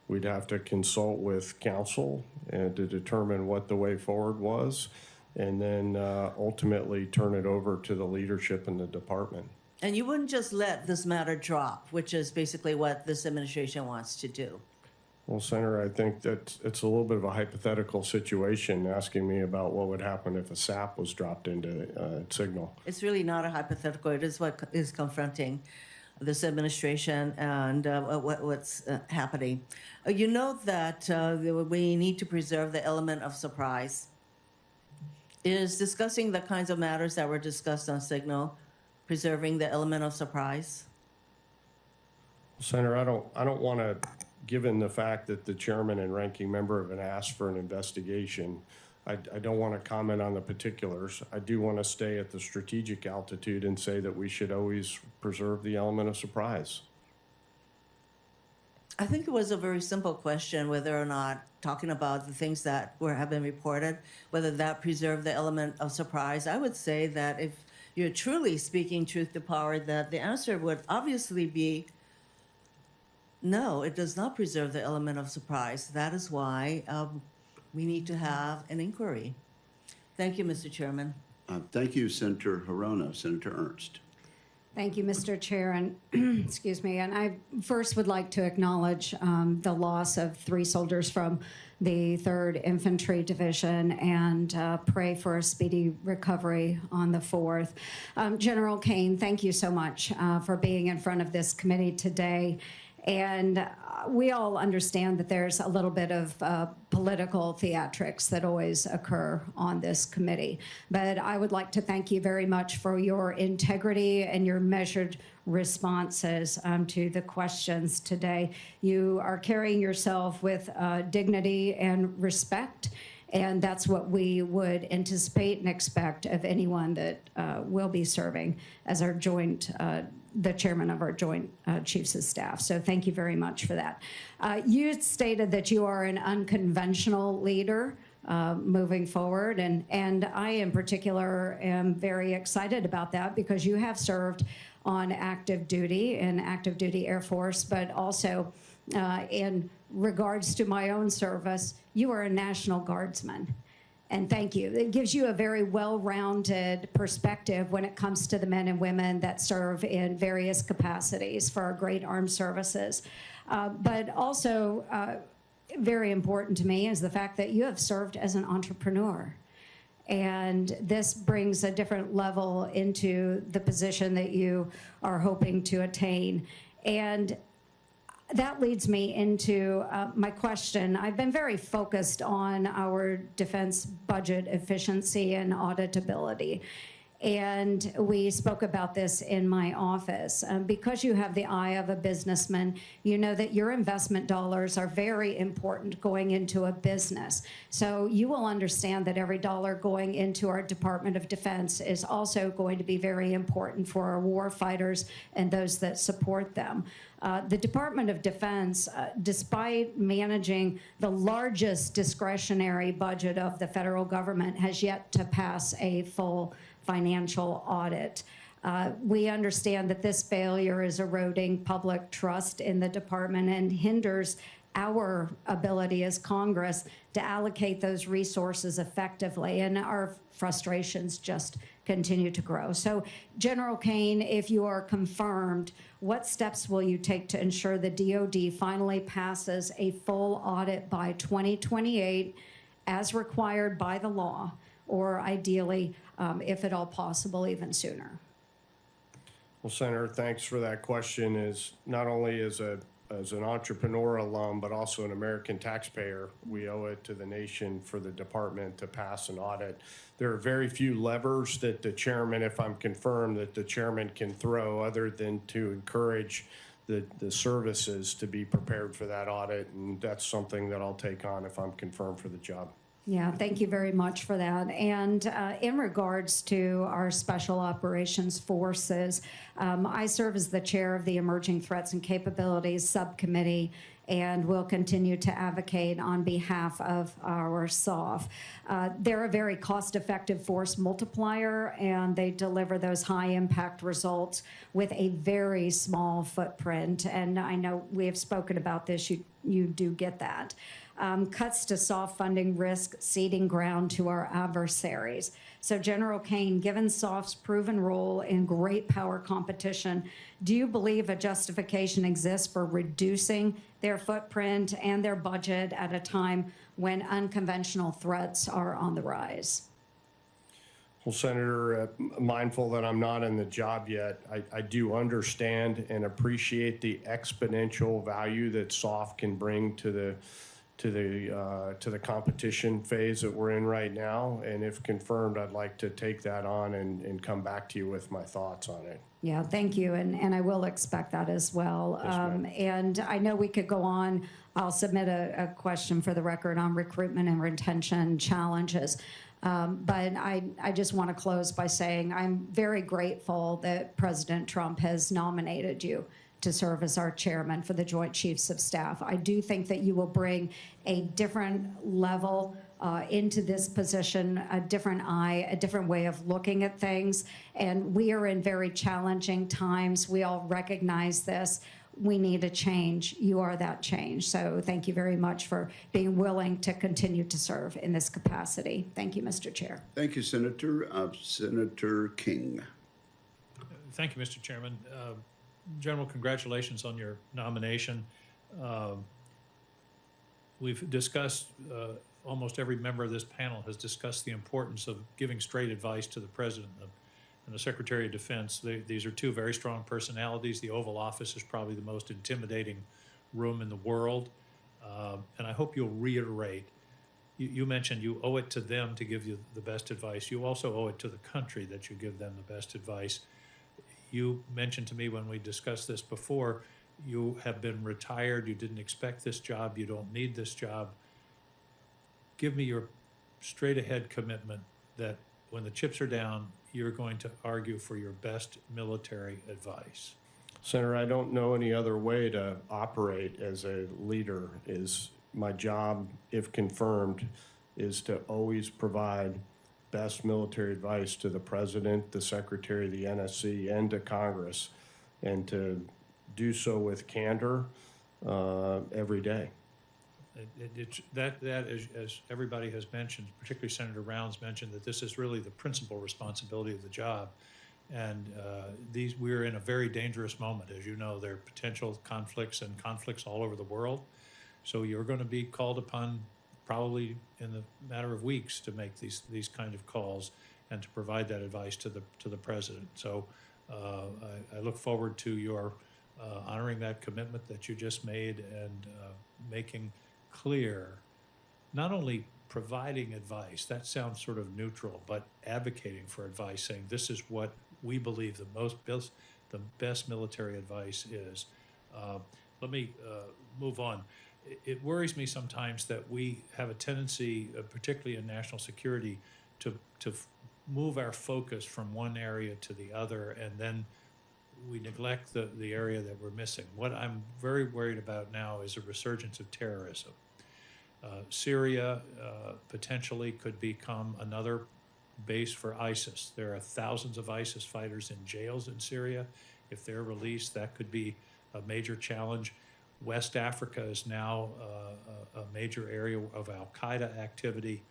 We'd have to consult with counsel and to determine what the way forward was, and then ultimately turn it over to the leadership in the department. And you wouldn't just let this matter drop, which is basically what this administration wants to do. Well, Senator, I think that it's a little bit of a hypothetical situation asking me about what would happen if a SAP was dropped into Signal. It's really not a hypothetical. It is what is confronting this administration and what's happening. You know that we need to preserve the element of surprise. Is discussing the kinds of matters that were discussed on Signal preserving the element of surprise? Senator, I don't want to, given the fact that the chairman and ranking member have been asked for an investigation, I don't want to comment on the particulars. I do want to stay at the strategic altitude and say that we should always preserve the element of surprise. I think it was a very simple question whether or not talking about the things that have been reported, whether that preserved the element of surprise. I would say that if you're truly speaking truth to power, that the answer would obviously be no, it does not preserve the element of surprise. That is why we need to have an inquiry. Thank you, Mr. Chairman. Thank you, Senator Hirona. Senator Ernst. Thank you, Mr. Chair, and excuse me. And I first would like to acknowledge the loss of 3 soldiers from the 3rd Infantry Division and pray for a speedy recovery on the 4th. General Caine, thank you so much for being in front of this committee today. And we all understand that there's a little bit of political theatrics that always occur on this committee. But I would like to thank you very much for your integrity and your measured responses to the questions today. You are carrying yourself with dignity and respect, and that's what we would anticipate and expect of anyone that will be serving as our joint the chairman of our Joint Chiefs of Staff. So thank you very much for that. You stated that you are an unconventional leader moving forward. And I, in particular, am very excited about that because you have served on active duty in active duty Air Force, but also in regards to my own service, you are a National Guardsman. And thank you. It gives you a very well-rounded perspective when it comes to the men and women that serve in various capacities for our great armed services. But also, very important to me is the fact that you have served as an entrepreneur. And this brings a different level into the position that you are hoping to attain. And that leads me into my question. I've been very focused on our defense budget efficiency and auditability. And we spoke about this in my office. Because you have the eye of a businessman, you know that your investment dollars are very important going into a business. So you will understand that every dollar going into our Department of Defense is also going to be very important for our war fighters and those that support them. The Department of Defense, despite managing the largest discretionary budget of the federal government, has yet to pass a full financial audit. We understand that this failure is eroding public trust in the department and hinders our ability as Congress to allocate those resources effectively, and our frustrations just continue to grow. So, General Caine, if you are confirmed, what steps will you take to ensure the DoD finally passes a full audit by 2028 as required by the law, or ideally, if at all possible, even sooner? Well, Senator, thanks for that question. Is not only as an entrepreneur alum, but also an American taxpayer, we owe it to the nation for the department to pass an audit. There are very few levers that the chairman, if I'm confirmed, that the chairman can throw other than to encourage the services to be prepared for that audit, and that's something that I'll take on if I'm confirmed for the job. Yeah, thank you very much for that. And in regards to our Special Operations Forces, I serve as the chair of the Emerging Threats and Capabilities Subcommittee, and will continue to advocate on behalf of our SOF. They're a very cost-effective force multiplier, and they deliver those high-impact results with a very small footprint. And I know we have spoken about this. You do get that. Cuts to SOF funding risk ceding ground to our adversaries. So, General Caine, given SOF's proven role in great power competition, do you believe a justification exists for reducing their footprint and their budget at a time when unconventional threats are on the rise? Well, Senator, mindful that I'm not in the job yet, I do understand and appreciate the exponential value that SOF can bring to the competition phase that we're in right now. And if confirmed, I'd like to take that on and come back to you with my thoughts on it. Yeah, thank you. And I will expect that as well. Yes, ma'am. And I know we could go on. I'll submit a question for the record on recruitment and retention challenges. But I just want to close by saying I'm very grateful that President Trump has nominated you to serve as our chairman for the Joint Chiefs of Staff. I do think that you will bring a different level into this position, a different eye, a different way of looking at things. And we are in very challenging times. We all recognize this. We need a change. You are that change. So thank you very much for being willing to continue to serve in this capacity. Thank you, Mr. Chair. Thank you, Senator. Senator King. Thank you, Mr. Chairman. General, congratulations on your nomination. We've discussed, almost every member of this panel has discussed the importance of giving straight advice to the President and the Secretary of Defense. These are two very strong personalities. The Oval Office is probably the most intimidating room in the world. And I hope you'll reiterate, you mentioned you owe it to them to give you the best advice. You also owe it to the country that you give them the best advice. You mentioned to me when we discussed this before, you have been retired, you didn't expect this job, you don't need this job. Give me your straight ahead commitment that when the chips are down, you're going to argue for your best military advice. Senator, I don't know any other way to operate as a leader. Is my job, if confirmed, is to always provide best military advice to the President, the Secretary of the NSC, and to Congress, and to do so with candor every day. As everybody has mentioned, particularly Senator Rounds mentioned, that this is really the principal responsibility of the job. And we're in a very dangerous moment. As you know, there are potential conflicts and conflicts all over the world. So you're going to be called upon probably in the matter of weeks to make these kind of calls and to provide that advice to the President. So I look forward to your honoring that commitment that you just made and making clear, not only providing advice, that sounds sort of neutral, but advocating for advice, saying this is what we believe the best military advice is. Let me move on. It worries me sometimes that we have a tendency, particularly in national security, to move our focus from one area to the other, and then we neglect the area that we're missing. What I'm very worried about now is a resurgence of terrorism. Syria potentially could become another base for ISIS. There are thousands of ISIS fighters in jails in Syria. If they're released, that could be a major challenge. West Africa is now a major area of al-Qaeda activity.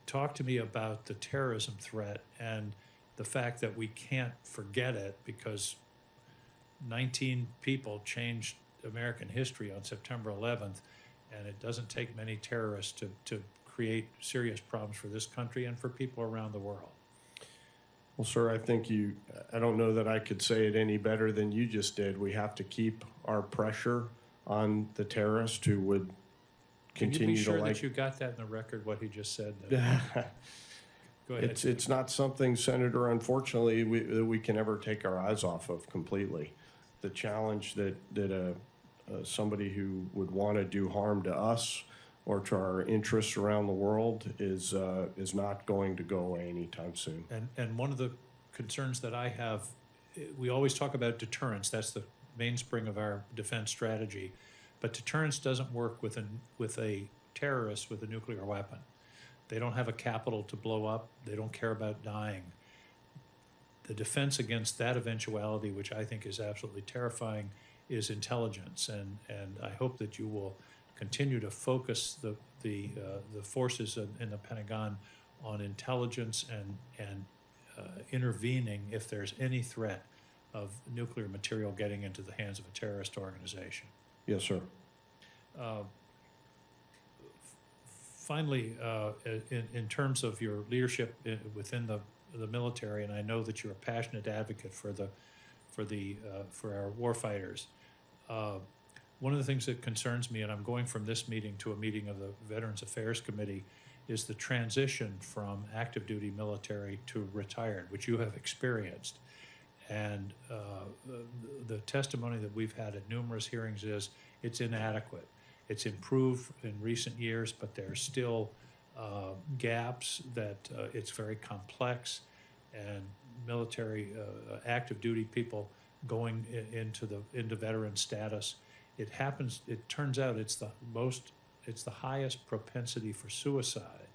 Talk to me about the terrorism threat and the fact that we can't forget it because 19 people changed American history on September 11th, and it doesn't take many terrorists to create serious problems for this country and for people around the world. Well, sir, I think I don't know that I could say it any better than you just did. We have to keep our pressure on the terrorists who would continue to Can you be sure that you got that in the record, what he just said? Go ahead. It's not something, Senator, unfortunately, that we can ever take our eyes off of completely. The challenge that somebody who would want to do harm to us or to our interests around the world is not going to go away anytime soon. And one of the concerns that I have, we always talk about deterrence. That's the mainspring of our defense strategy. But deterrence doesn't work with a terrorist with a nuclear weapon. They don't have a capital to blow up. They don't care about dying. The defense against that eventuality, which I think is absolutely terrifying, is intelligence. And I hope that you will continue to focus the forces in the Pentagon on intelligence and intervening if there's any threat of nuclear material getting into the hands of a terrorist organization. Yes, sir. Finally, in terms of your leadership within the military, and I know that you're a passionate advocate for our warfighters. One of the things that concerns me, and I'm going from this meeting to a meeting of the Veterans Affairs Committee, is the transition from active duty military to retired, which you have experienced. And the testimony that we've had at numerous hearings is it's inadequate. It's improved in recent years, but there's still gaps that it's very complex, and military active duty people going into veteran status. It turns out it's the highest propensity for suicide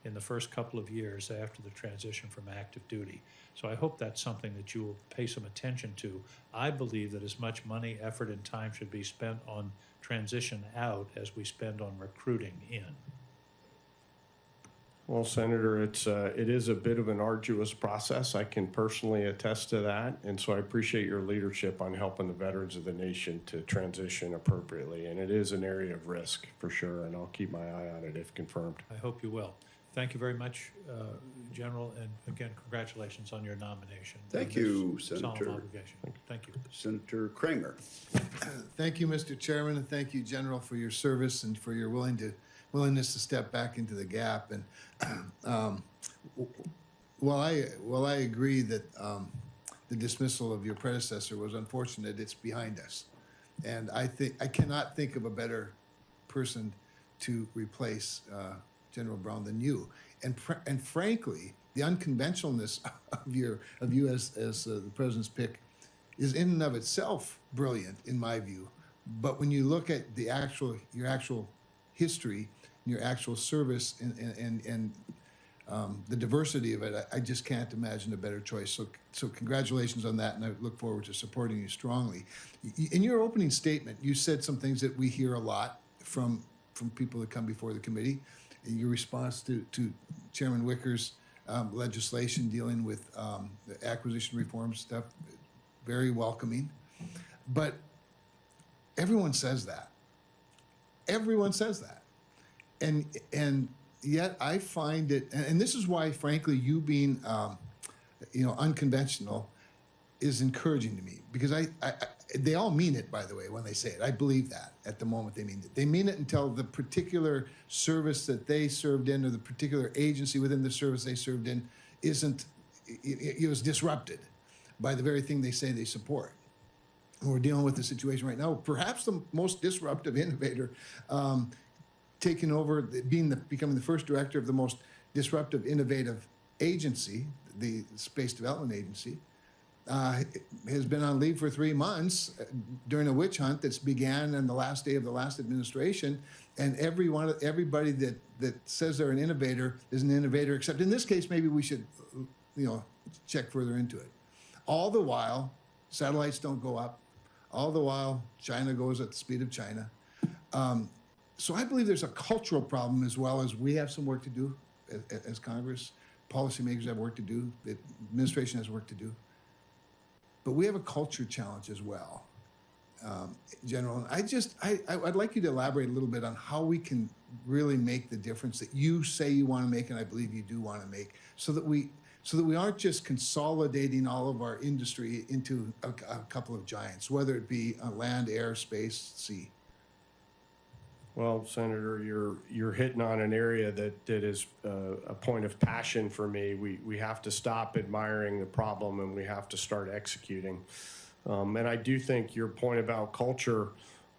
in the first couple of years after the transition from active duty. So I hope that's something that you will pay some attention to. I believe that as much money, effort, and time should be spent on transition out as we spend on recruiting in. Well, Senator, it is a bit of an arduous process. I can personally attest to that, and so I appreciate your leadership on helping the veterans of the nation to transition appropriately. And it is an area of risk for sure, and I'll keep my eye on it if confirmed. I hope you will. Thank you very much, General, and again, congratulations on your nomination. Thank you, Solemn Senator. obligation. Thank you. Senator Kramer. Thank you, Mr. Chairman, and thank you, General, for your service and for your willingness to step back into the gap. And while I agree that the dismissal of your predecessor was unfortunate, it's behind us, and I cannot think of a better person to replace General Brown than you. And frankly, the unconventionalness of you as the president's pick is in and of itself brilliant in my view. But when you look at your actual history your actual service and the diversity of it, I just can't imagine a better choice. So congratulations on that, and I look forward to supporting you strongly. In your opening statement, you said some things that we hear a lot from people that come before the committee. In your response to Chairman Wicker's legislation dealing with the acquisition reform stuff, very welcoming. But everyone says that. Everyone says that. And yet I find it, and this is why, frankly, you being, unconventional is encouraging to me, because they all mean it, by the way, when they say it. I believe that at the moment they mean it. They mean it until the particular service that they served in, or the particular agency within the service they served in, it was disrupted by the very thing they say they support. And we're dealing with the situation right now. Perhaps the most disruptive innovator taking over, becoming the first director of the most disruptive, innovative agency, the Space Development Agency, has been on leave for 3 months during a witch hunt that's began on the last day of the last administration. And everybody that says they're an innovator is an innovator, except in this case, maybe we should, check further into it. All the while, satellites don't go up. All the while, China goes at the speed of China. So I believe there's a cultural problem, as well as we have some work to do as Congress. Policymakers have work to do. The administration has work to do. But we have a culture challenge as well, General. And I'd like you to elaborate a little bit on how we can really make the difference that you say you want to make, and I believe you do want to make, so that we aren't just consolidating all of our industry into a couple of giants, whether it be land, air, space, sea. Well, Senator, you're hitting on an area that is a point of passion for me. We have to stop admiring the problem, and we have to start executing. And I do think your point about culture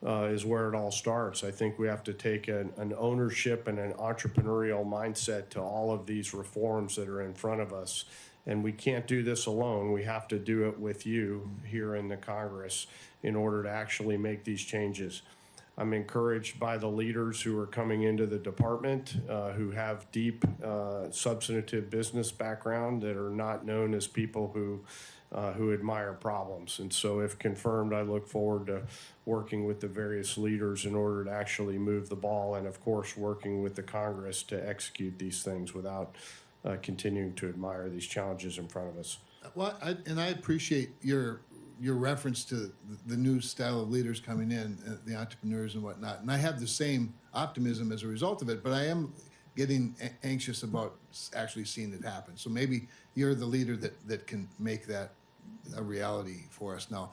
is where it all starts. I think we have to take an ownership and an entrepreneurial mindset to all of these reforms that are in front of us. And we can't do this alone. We have to do it with you here in the Congress in order to actually make these changes. I'm encouraged by the leaders who are coming into the department, who have deep substantive business background, that are not known as people who admire problems. And so if confirmed, I look forward to working with the various leaders in order to actually move the ball, and of course working with the Congress to execute these things without continuing to admire these challenges in front of us. Well, I appreciate your reference to the new style of leaders coming in, the entrepreneurs and whatnot. And I have the same optimism as a result of it, but I am getting anxious about actually seeing it happen. So maybe you're the leader that can make that a reality for us now.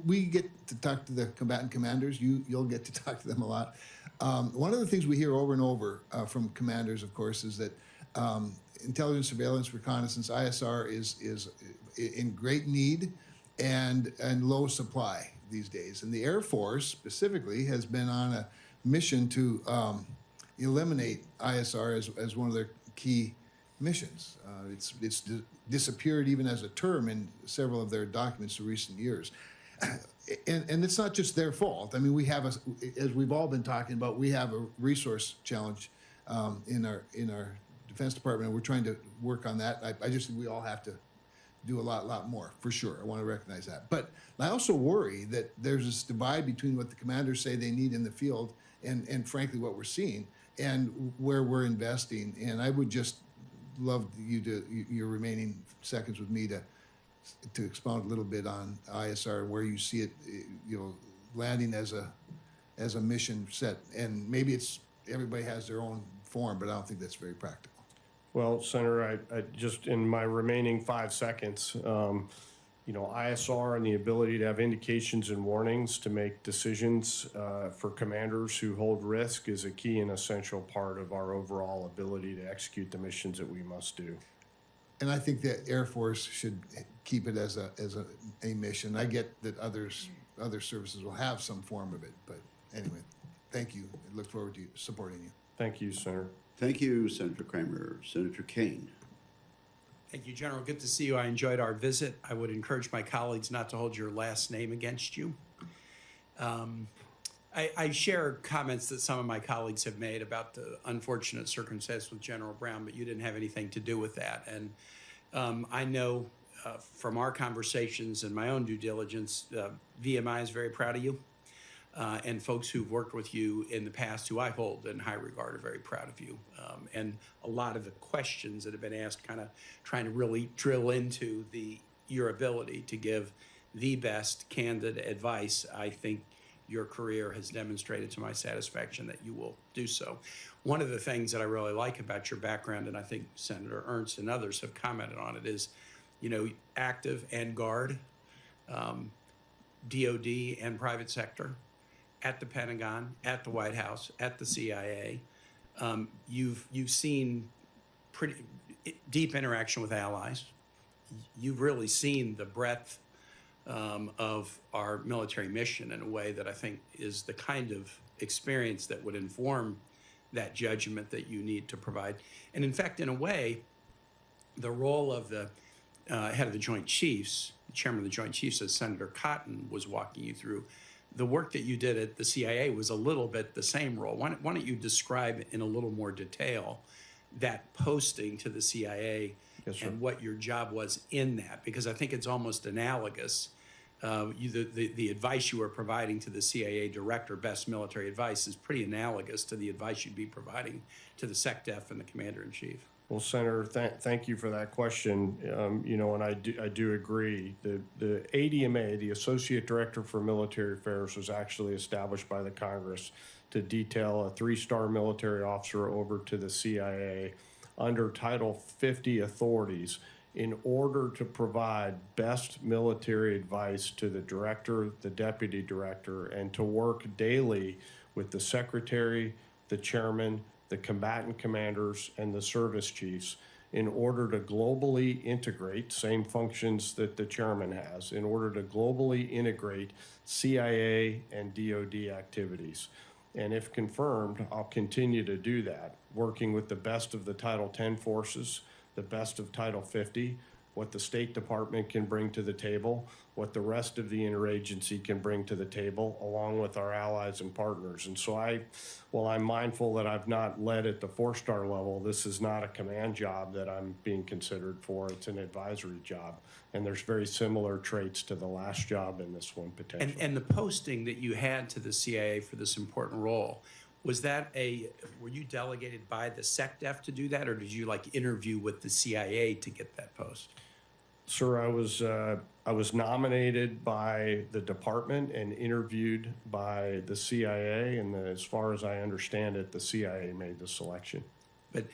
We get to talk to the combatant commanders. You'll get to talk to them a lot. One of the things we hear over and over from commanders, of course, is that intelligence, surveillance, reconnaissance, ISR is in great need and low supply these days. And the Air Force specifically has been on a mission to eliminate ISR as one of their key missions. It's disappeared even as a term in several of their documents in recent years. And it's not just their fault. I mean, we have, as we've all been talking about, we have a resource challenge in our Defense Department. We're trying to work on that. I just think we all have to do a lot more, for sure. I want to recognize that. But I also worry that there's this divide between what the commanders say they need in the field and frankly, what we're seeing and where we're investing. And I would just love your remaining seconds with me to expound a little bit on ISR, where you see it, landing as a mission set. And maybe everybody has their own form, but I don't think that's very practical. Well, Senator, I just, in my remaining 5 seconds, ISR and the ability to have indications and warnings to make decisions for commanders who hold risk is a key and essential part of our overall ability to execute the missions that we must do. And I think that Air Force should keep it as a mission. I get that other services will have some form of it, but anyway, thank you. I look forward to supporting you. Thank you, Senator. Thank you, Senator Kramer. Senator Caine. Thank you, General. Good to see you. I enjoyed our visit. I would encourage my colleagues not to hold your last name against you. I share comments that some of my colleagues have made about the unfortunate circumstance with General Brown, but you didn't have anything to do with that. And I know from our conversations and my own due diligence, VMI is very proud of you. And folks who've worked with you in the past, who I hold in high regard, are very proud of you. And a lot of the questions that have been asked, kind of trying to really drill into your ability to give the best candid advice. I think your career has demonstrated to my satisfaction that you will do so. One of the things that I really like about your background, and I think Senator Ernst and others have commented on it, is, you know, active and guard, DOD and private sector, at the Pentagon, at the White House, at the CIA. You've seen pretty deep interaction with allies. You've really seen the breadth of our military mission in a way that I think is the kind of experience that would inform that judgment that you need to provide. And in fact, in a way, the role of the head of the Joint Chiefs, the chairman of the Joint Chiefs, as Senator Cotton was walking you through, the work that you did at the CIA was a little bit the same role. Why don't you describe in a little more detail that posting to the CIA? Yes, and what your job was in that? Because I think it's almost analogous. The advice you were providing to the CIA director, best military advice, is pretty analogous to the advice you'd be providing to the SecDef and the Commander-in-Chief. Well, Senator, thank you for that question. You know, and I do agree. The ADMA, the Associate Director for Military Affairs, was actually established by the Congress to detail a 3-star military officer over to the CIA under Title 50 authorities in order to provide best military advice to the director, the deputy director, and to work daily with the secretary, the chairman, the combatant commanders, and the service chiefs in order to globally integrate, same functions that the chairman has, in order to globally integrate CIA and DOD activities. And if confirmed, I'll continue to do that, working with the best of the Title 10 forces, the best of Title 50, what the State Department can bring to the table, what the rest of the interagency can bring to the table, along with our allies and partners. And so while I'm mindful that I've not led at the 4-star level, this is not a command job that I'm being considered for. It's an advisory job. And there's very similar traits to the last job in this one, potentially. And the posting that you had to the CIA for this important role, was that were you delegated by the SecDef to do that, or did you interview with the CIA to get that post? Sir, I was nominated by the department and interviewed by the CIA, and as far as I understand it, the CIA made the selection. But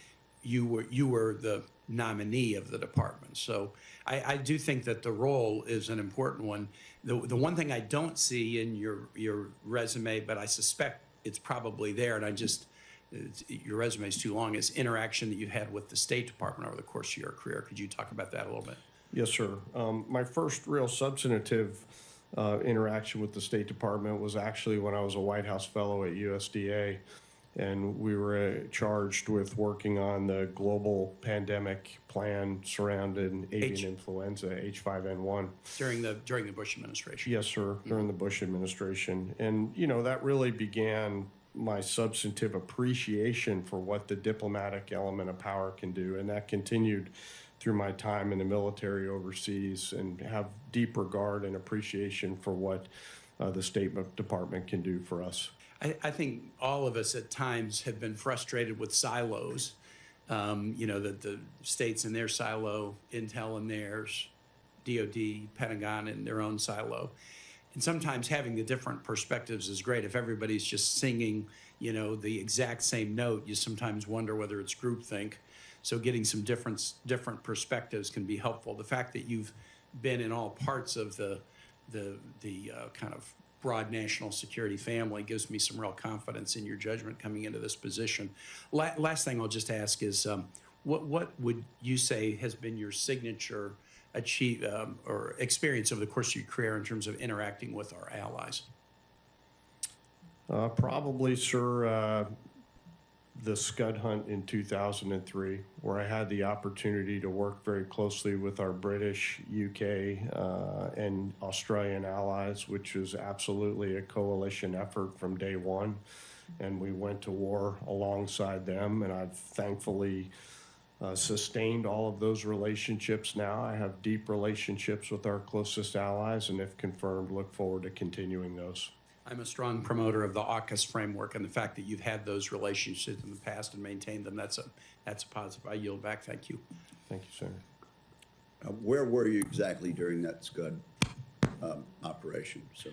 you were the nominee of the department, so I do think that the role is an important one. The one thing I don't see in your resume, but I suspect it's probably there, and your resume is too long, is interaction that you've had with the State Department over the course of your career. Could you talk about that a little bit? Yes, sir. My first real substantive interaction with the State Department was actually when I was a White House fellow at USDA, and we were charged with working on the global pandemic plan surrounding avian influenza, H5N1. During the Bush administration. Yes, sir, during the Bush administration. And, you know, that really began my substantive appreciation for what the diplomatic element of power can do, and that continued through my time in the military overseas, and have deep regard and appreciation for what the State Department can do for us. I think all of us at times have been frustrated with silos. You know, that the states in their silo, Intel in theirs, DOD, Pentagon in their own silo. And sometimes having the different perspectives is great. If everybody's just singing, you know, the exact same note, you sometimes wonder whether it's groupthink. So getting some different perspectives can be helpful. The fact that you've been in all parts of the kind of broad national security family gives me some real confidence in your judgment coming into this position. Last thing I'll just ask is, what would you say has been your signature or experience over the course of your career in terms of interacting with our allies? Probably, sir, the Scud hunt in 2003, where I had the opportunity to work very closely with our British, UK, and Australian allies, which was absolutely a coalition effort from day one. And we went to war alongside them, and I've thankfully sustained all of those relationships now. I have deep relationships with our closest allies, and if confirmed, look forward to continuing those. I'm a strong promoter of the AUKUS framework, and the fact that you've had those relationships in the past and maintained them, that's a positive. I yield back. Thank you. Thank you, Senator. Where were you exactly during that Scud operation, sir?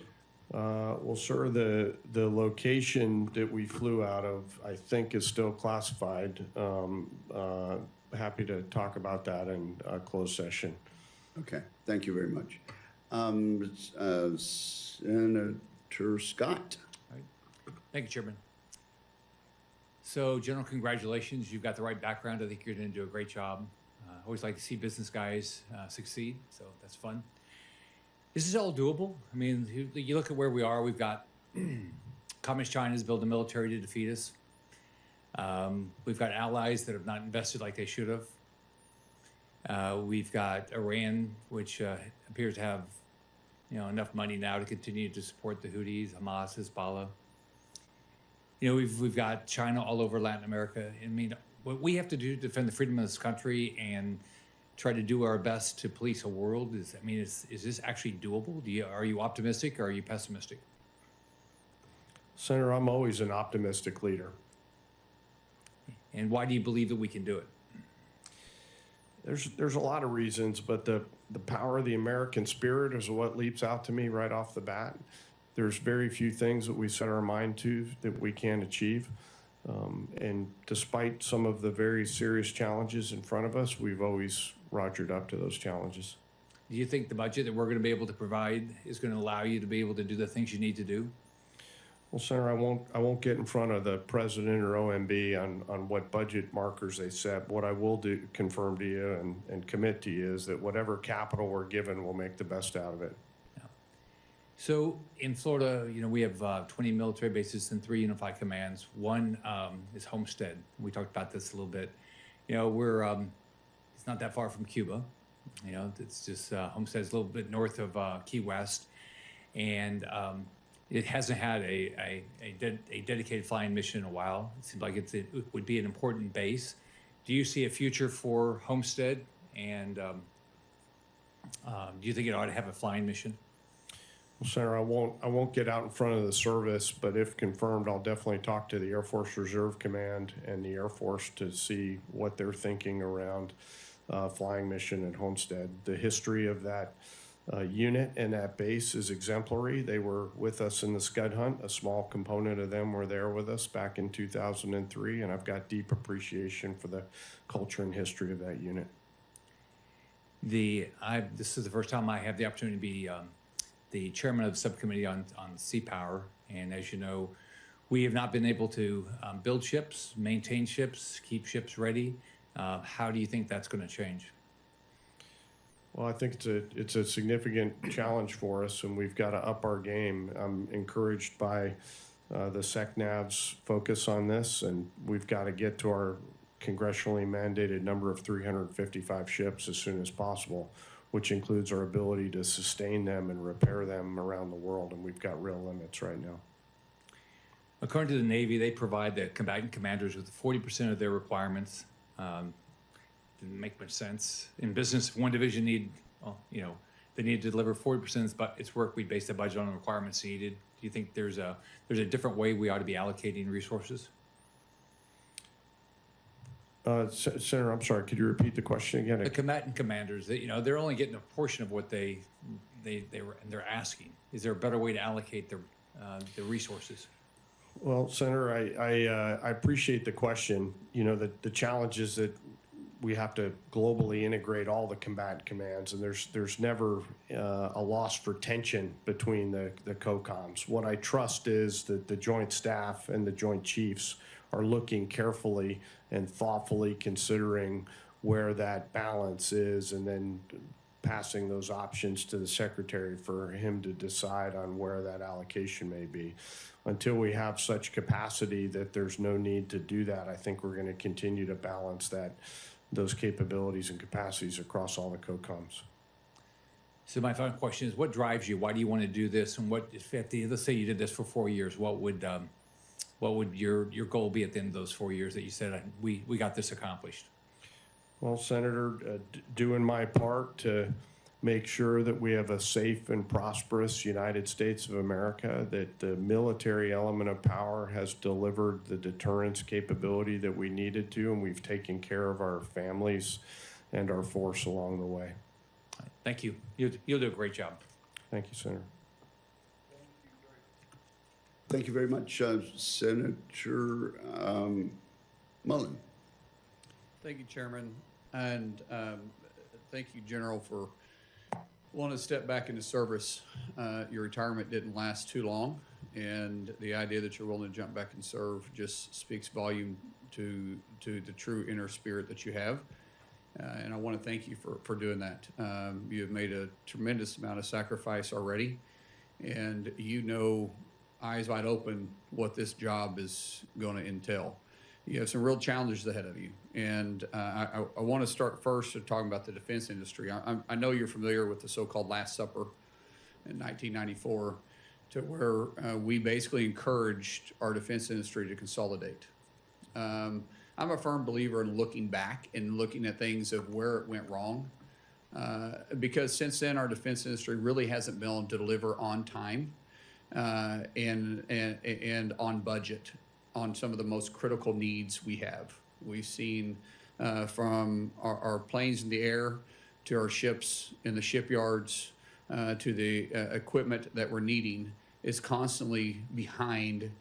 Well, sir, the location that we flew out of, I think, is still classified. Happy to talk about that in a closed session. Okay, thank you very much. Senator Scott. Thank you, Chairman. So, General, congratulations. You've got the right background. I think you're going to do a great job. I always like to see business guys succeed, so that's fun. This is all doable. I mean, you look at where we are. We've got Communist China's built a military to defeat us. We've got allies that have not invested like they should have. We've got Iran, which appears to have enough money now to continue to support the Houthis, Hamas, Hezbollah. We've got China all over Latin America. I mean, what we have to do to defend the freedom of this country and try to do our best to police a world is this actually doable? Are you optimistic or are you pessimistic? Senator, I'm always an optimistic leader. And why do you believe that we can do it? There's a lot of reasons, but the power of the American spirit is what leaps out to me right off the bat. There's very few things that we set our mind to that we can't achieve. And despite some of the very serious challenges in front of us, we've always rogered up to those challenges. Do you think the budget that we're going to be able to provide is going to allow you to be able to do the things you need to do? Well, Senator, I won't get in front of the president or OMB on what budget markers they set. What I will do, confirm to you and commit to you, is that whatever capital we're given, we'll make the best out of it. Yeah. So in Florida, we have 20 military bases and 3 unified commands. One is Homestead. We talked about this a little bit. We're it's not that far from Cuba. It's just Homestead's a little bit north of Key West, and it hasn't had a dedicated flying mission in a while. It seems like it would be an important base. Do you see a future for Homestead? And do you think it ought to have a flying mission? Well, Senator, I won't get out in front of the service, but if confirmed, I'll definitely talk to the Air Force Reserve Command and the Air Force to see what they're thinking around flying mission at Homestead. The history of that unit and that base is exemplary. They were with us in the Scud hunt. A small component of them were there with us back in 2003, and I've got deep appreciation for the culture and history of that unit. This is the first time I have the opportunity to be the chairman of the subcommittee on sea power, and as you know, we have not been able to build ships, maintain ships, keep ships ready. How do you think that's going to change? Well, I think it's a significant challenge for us, and we've got to up our game. I'm encouraged by the SECNAV's focus on this, and we've got to get to our congressionally mandated number of 355 ships as soon as possible, which includes our ability to sustain them and repair them around the world, and we've got real limits right now. According to the Navy, they provide the combatant commanders with 40% of their requirements. Didn't make much sense. In business, if one division they need to deliver 40% of its work, we base the budget on the requirements needed. Do you think there's a different way we ought to be allocating resources? Senator, I'm sorry, could you repeat the question again? The combatant commanders, they're only getting a portion of what they're asking. Is there a better way to allocate the resources? Well, Senator, I appreciate the question. The challenge is that we have to globally integrate all the combatant commands, and there's never a loss for tension between the COCOMs. What I trust is that the Joint Staff and the Joint Chiefs are looking carefully and thoughtfully considering where that balance is, and then passing those options to the secretary for him to decide on where that allocation may be. Until we have such capacity that there's no need to do that, I think we're going to continue to balance those capabilities and capacities across all the COCOMs. So my final question is, what drives you? Why do you want to do this? And what, if at the, let's say you did this for 4 years, what would your goal be at the end of those 4 years that you said, we got this accomplished? Well, Senator, doing my part to make sure that we have a safe and prosperous United States of America, that the military element of power has delivered the deterrence capability that we needed to, and we've taken care of our families and our force along the way. Thank you. You'll do a great job. Thank you, Senator. Thank you very much, Senator Mullen. Thank you, Chairman, and thank you, General, for wanting to step back into service. Your retirement didn't last too long, and the idea that you're willing to jump back and serve just speaks volume to the true inner spirit that you have. And I want to thank you for doing that. You have made a tremendous amount of sacrifice already, and you know, eyes wide open, what this job is going to entail. You have some real challenges ahead of you, and I want to start first talking about the defense industry. I know you're familiar with the so-called Last Supper in 1994, to where we basically encouraged our defense industry to consolidate. I'm a firm believer in looking back and looking at things of where it went wrong, because since then our defense industry really hasn't been able to deliver on time and on budget on some of the most critical needs we have. We've seen from our planes in the air to our ships in the shipyards to the equipment that we're needing is constantly behind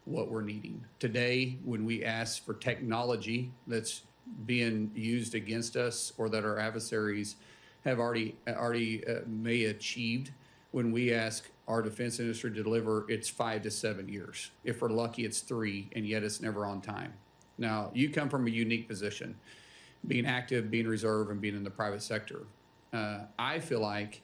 what we're needing. Today, when we ask for technology that's being used against us or that our adversaries have already may achieved, when we ask our defense industry to deliver, it's 5 to 7 years. If we're lucky, it's 3, and yet it's never on time. Now, you come from a unique position, being active, being reserve, and being in the private sector. I feel like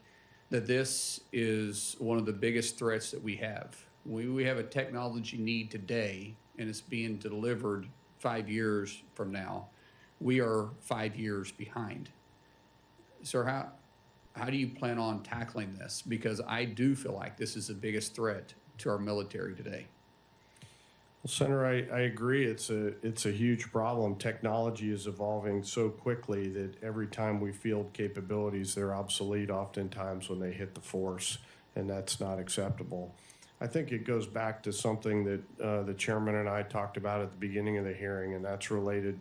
that this is one of the biggest threats that we have. We have a technology need today, and it's being delivered 5 years from now. We are 5 years behind. So how do you plan on tackling this? Because I do feel like this is the biggest threat to our military today. Well, Senator, I agree. It's a huge problem. Technology is evolving so quickly that every time we field capabilities, they're obsolete oftentimes when they hit the force, and that's not acceptable. I think it goes back to something that the chairman and I talked about at the beginning of the hearing, and that's related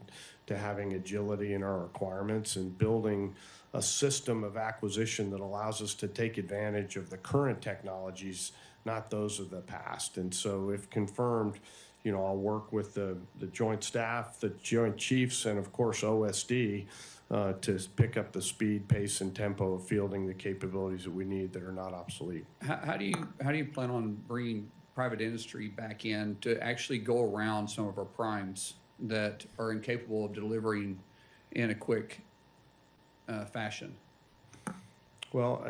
to having agility in our requirements and building a system of acquisition that allows us to take advantage of the current technologies, not those of the past. And so if confirmed, you know, I'll work with the Joint Staff, the Joint Chiefs, and of course OSD to pick up the speed, pace, and tempo of fielding the capabilities that we need that are not obsolete. How do you plan on bringing private industry back in to actually go around some of our primes that are incapable of delivering in a quick fashion? Well,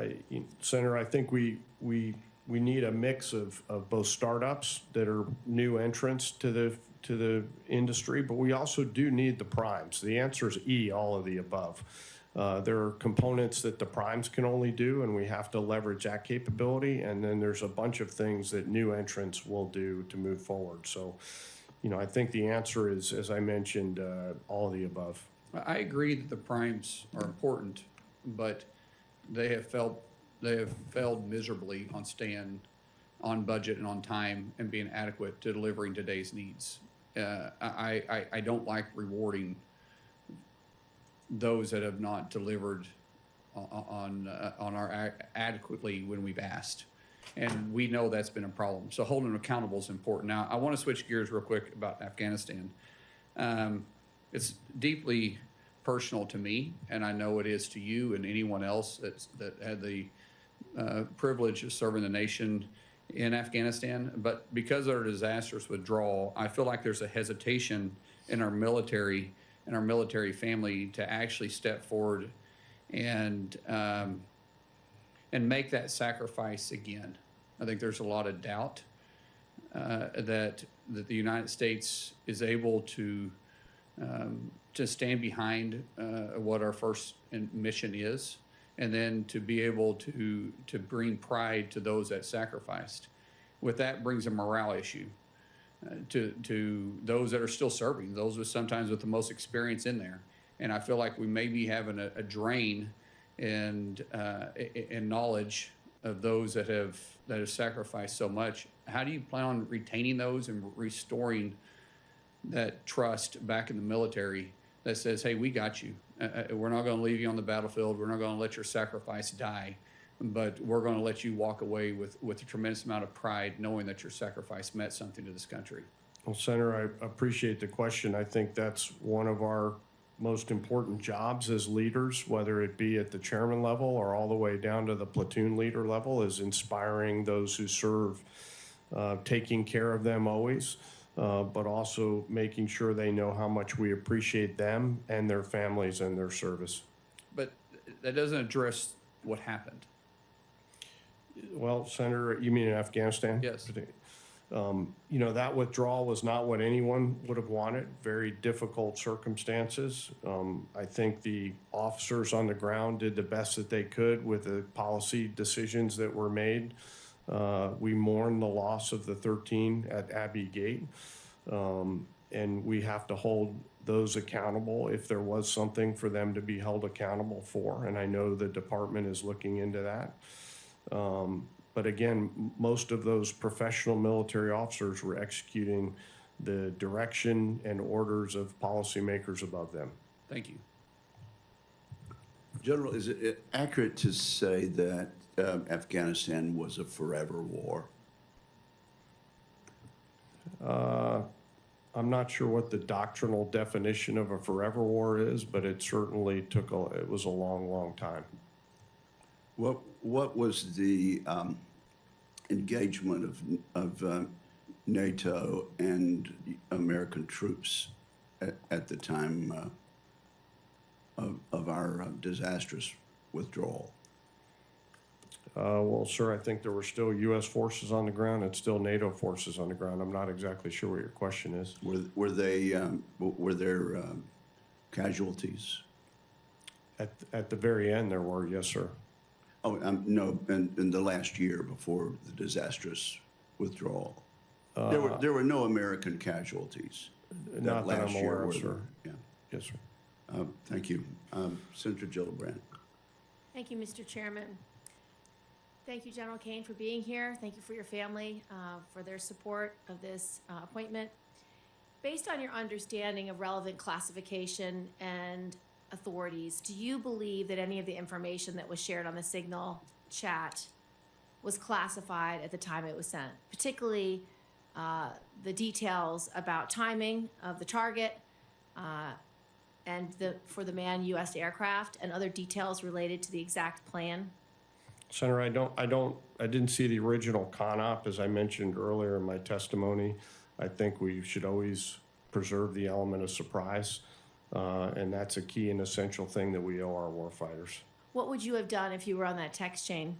Senator, I think we need a mix of both startups that are new entrants to the industry, but we also do need the primes. The answer is E, all of the above. There are components that the primes can only do, and we have to leverage that capability. And then there's a bunch of things that new entrants will do to move forward. So, you know, I think the answer is, as I mentioned, all of the above. I agree that the primes are important, but they have failed miserably on staying on budget and on time and being adequate to delivering today's needs. I don't like rewarding those that have not delivered on our adequately when we've asked, and we know that's been a problem. So holding them accountable is important. Now, I want to switch gears real quick about Afghanistan. It's deeply personal to me, and I know it is to you and anyone else that had the privilege of serving the nation in Afghanistan. But because of our disastrous withdrawal, I feel like there's a hesitation in our military and our military family to actually step forward and make that sacrifice again. I think there's a lot of doubt that the United States is able to stand behind what our first mission is, and then to be able to bring pride to those that sacrificed. With that brings a morale issue to those that are still serving, those sometimes with the most experience in there. And I feel like we may be having a drain in knowledge of those that have sacrificed so much. How do you plan on retaining those and restoring that trust back in the military that says, hey, we got you. We're not going to leave you on the battlefield. We're not going to let your sacrifice die, but we're going to let you walk away with a tremendous amount of pride, knowing that your sacrifice meant something to this country. Well, Senator, I appreciate the question. I think that's one of our most important jobs as leaders, whether it be at the chairman level or all the way down to the platoon leader level, is inspiring those who serve, taking care of them always, but also making sure they know how much we appreciate them and their families and their service. But that doesn't address what happened. Well, Senator, you mean in Afghanistan? Yes. You know, that withdrawal was not what anyone would have wanted. Very difficult circumstances. I think the officers on the ground did the best that they could with the policy decisions that were made. We mourn the loss of the 13 at Abbey Gate, and we have to hold those accountable if there was something for them to be held accountable for. And I know the department is looking into that. But again, most of those professional military officers were executing the direction and orders of policymakers above them. Thank you. General, is it accurate to say that Afghanistan was a forever war? I'm not sure what the doctrinal definition of a forever war is, but it certainly it was a long, long time. What was the engagement of NATO and American troops at the time of our disastrous withdrawal? Well, sir, I think there were still U.S. forces on the ground and still NATO forces on the ground. I'm not exactly sure what your question is. Were there casualties? At the very end, there were, yes, sir. Oh, no, in the last year before the disastrous withdrawal. There were no American casualties. Not that I'm aware of, sir. Yeah. Yes, sir. Thank you. Senator Gillibrand. Thank you, Mr. Chairman. Thank you, General Caine, for being here. Thank you for your family for their support of this appointment. Based on your understanding of relevant classification and authorities, do you believe that any of the information that was shared on the Signal chat was classified at the time it was sent, particularly the details about timing of the target and for the manned U.S. aircraft and other details related to the exact plan? Senator, I didn't see the original CONOP, as I mentioned earlier in my testimony. I think we should always preserve the element of surprise, and that's a key and essential thing that we owe our warfighters. What would you have done if you were on that text chain?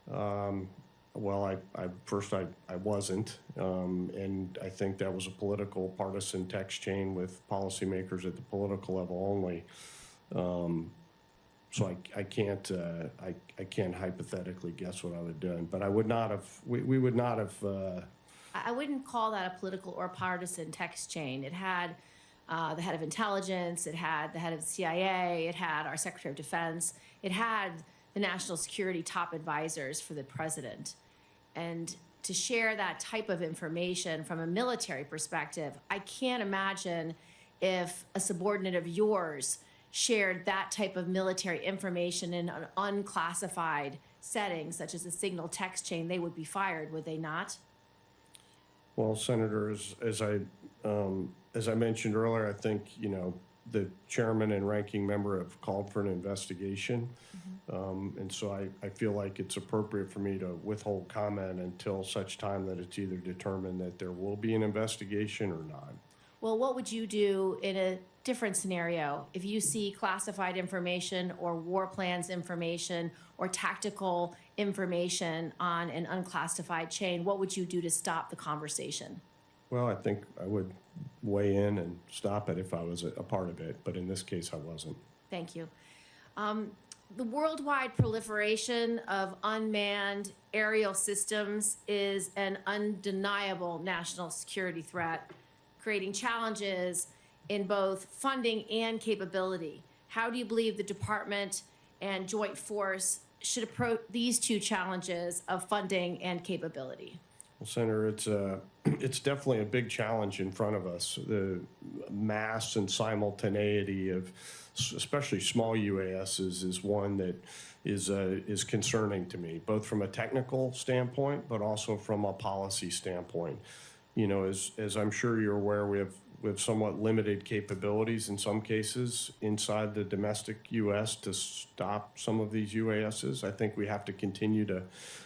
Well, I wasn't, and I think that was a political partisan text chain with policymakers at the political level only. So I can't hypothetically guess what I would have done, but I would not have. We would not have. I wouldn't call that a political or partisan text chain. It had the head of intelligence, it had the head of the CIA, it had our Secretary of Defense, it had the national security top advisors for the president. And to share that type of information from a military perspective, I can't imagine if a subordinate of yours shared that type of military information in an unclassified setting, such as a Signal text chain, they would be fired, would they not? Well, Senator, as I mentioned earlier, I think, you know, the chairman and ranking member have called for an investigation. And so I feel like it's appropriate for me to withhold comment until such time that it's either determined that there will be an investigation or not. Well, what would you do in a different scenario if you see classified information or war plans information or tactical information on an unclassified chain? What would you do to stop the conversation? Well, I think I would weigh in and stop it if I was a part of it, but in this case, I wasn't. Thank you. The worldwide proliferation of unmanned aerial systems is an undeniable national security threat, creating challenges in both funding and capability. How do you believe the department and joint force should approach these two challenges of funding and capability? Well, Senator, it's definitely a big challenge in front of us. The mass and simultaneity of especially small UASs is one that is concerning to me, both from a technical standpoint, but also from a policy standpoint. You know, as I'm sure you're aware, we have somewhat limited capabilities in some cases inside the domestic U.S. to stop some of these UASs. I think we have to continue to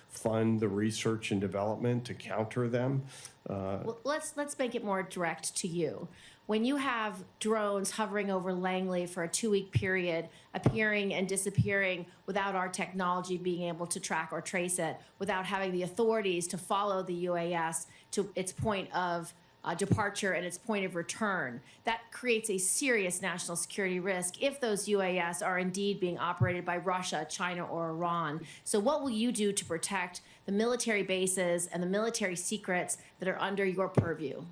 fund the research and development to counter them. Well, let's make it more direct to you. When you have drones hovering over Langley for a 2-week period, appearing and disappearing without our technology being able to track or trace it, without having the authorities to follow the UAS to its point of departure and its point of return, that creates a serious national security risk if those UAS are indeed being operated by Russia, China, or Iran. So what will you do to protect the military bases and the military secrets that are under your purview?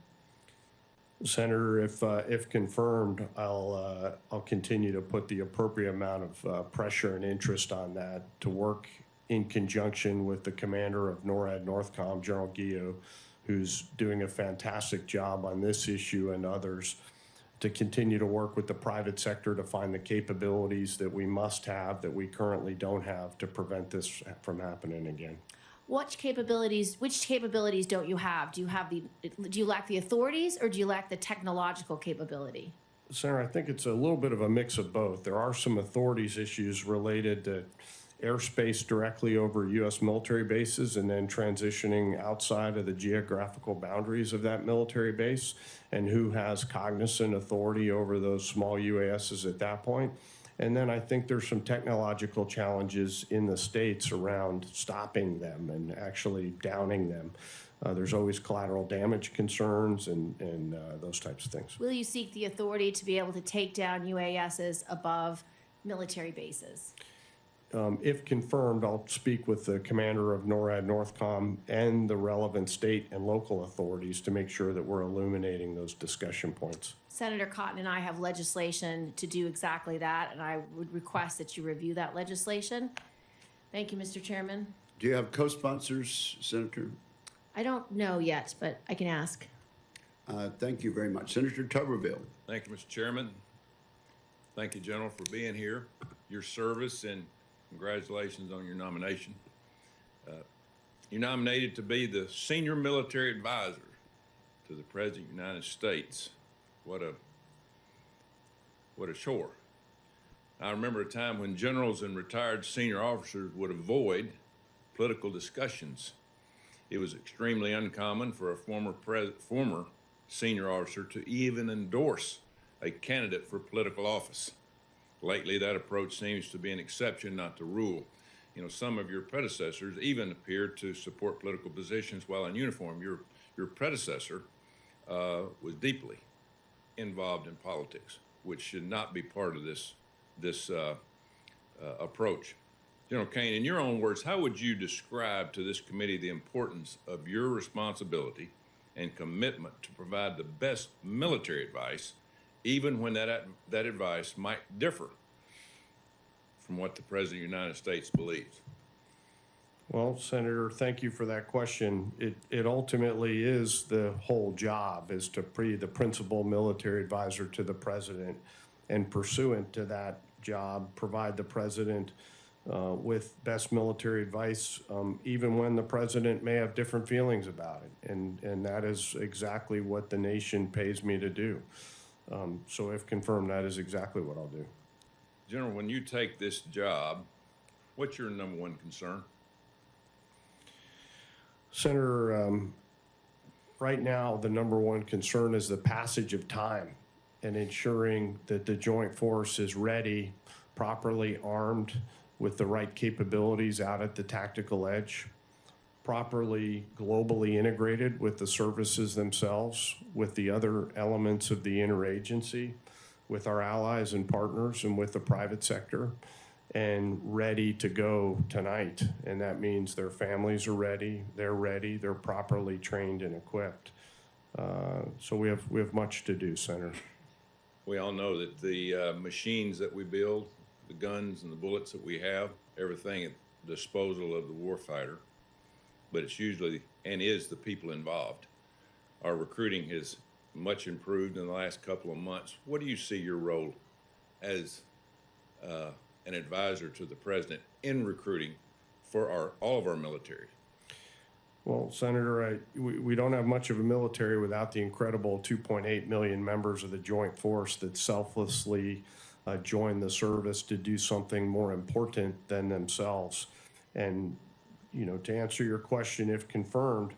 Senator, if confirmed, I'll continue to put the appropriate amount of pressure and interest on that to work in conjunction with the commander of NORAD Northcom, General Guillot, who's doing a fantastic job on this issue and others, to continue to work with the private sector to find the capabilities that we must have that we currently don't have to prevent this from happening again. Which capabilities don't you have? Do you lack the authorities, or do you lack the technological capability? Senator, I think it's a little bit of a mix of both. There are some authorities issues related to airspace directly over U.S. military bases and then transitioning outside of the geographical boundaries of that military base, and who has cognizant authority over those small UASs at that point. And then I think there's some technological challenges in the states around stopping them and actually downing them. There's always collateral damage concerns and those types of things. Will you seek the authority to be able to take down UASs above military bases? If confirmed, I'll speak with the commander of NORAD Northcom and the relevant state and local authorities to make sure that we're illuminating those discussion points. Senator Cotton and I have legislation to do exactly that, and I would request that you review that legislation. Thank you, Mr. Chairman. Do you have co-sponsors, Senator? I don't know yet, but I can ask. Thank you very much. Senator Tuberville. Thank you, Mr. Chairman. Thank you, General, for being here, your service, and congratulations on your nomination. You're nominated to be the senior military advisor to the President of the United States. What a chore. I remember a time when generals and retired senior officers would avoid political discussions. It was extremely uncommon for a former senior officer to even endorse a candidate for political office. Lately, that approach seems to be an exception, not the rule. You know, some of your predecessors even appeared to support political positions while in uniform. Your predecessor was deeply involved in politics, which should not be part of this approach. General Caine, in your own words, how would you describe to this committee the importance of your responsibility and commitment to provide the best military advice, even when that advice might differ from what the President of the United States believes? Well, Senator, thank you for that question. It ultimately is the whole job, is to be the principal military advisor to the President, and pursuant to that job, provide the President with best military advice, even when the President may have different feelings about it. And that is exactly what the nation pays me to do. So if confirmed, that is exactly what I'll do. General, when you take this job, what's your number one concern? Senator, right now, the number one concern is the passage of time and ensuring that the joint force is ready, properly armed with the right capabilities out at the tactical edge, properly globally integrated with the services themselves, with the other elements of the interagency, with our allies and partners, and with the private sector, and ready to go tonight. And that means their families are ready, they're properly trained and equipped. So we have much to do, Senator. We all know that the machines that we build, the guns and the bullets that we have, everything at the disposal of the warfighter, but it's usually and is the people involved. Our recruiting has much improved in the last couple of months. What do you see your role as an advisor to the president in recruiting for all of our military? Well, Senator, we don't have much of a military without the incredible 2.8 million members of the Joint Force that selflessly join the service to do something more important than themselves. And, you know, to answer your question, if confirmed,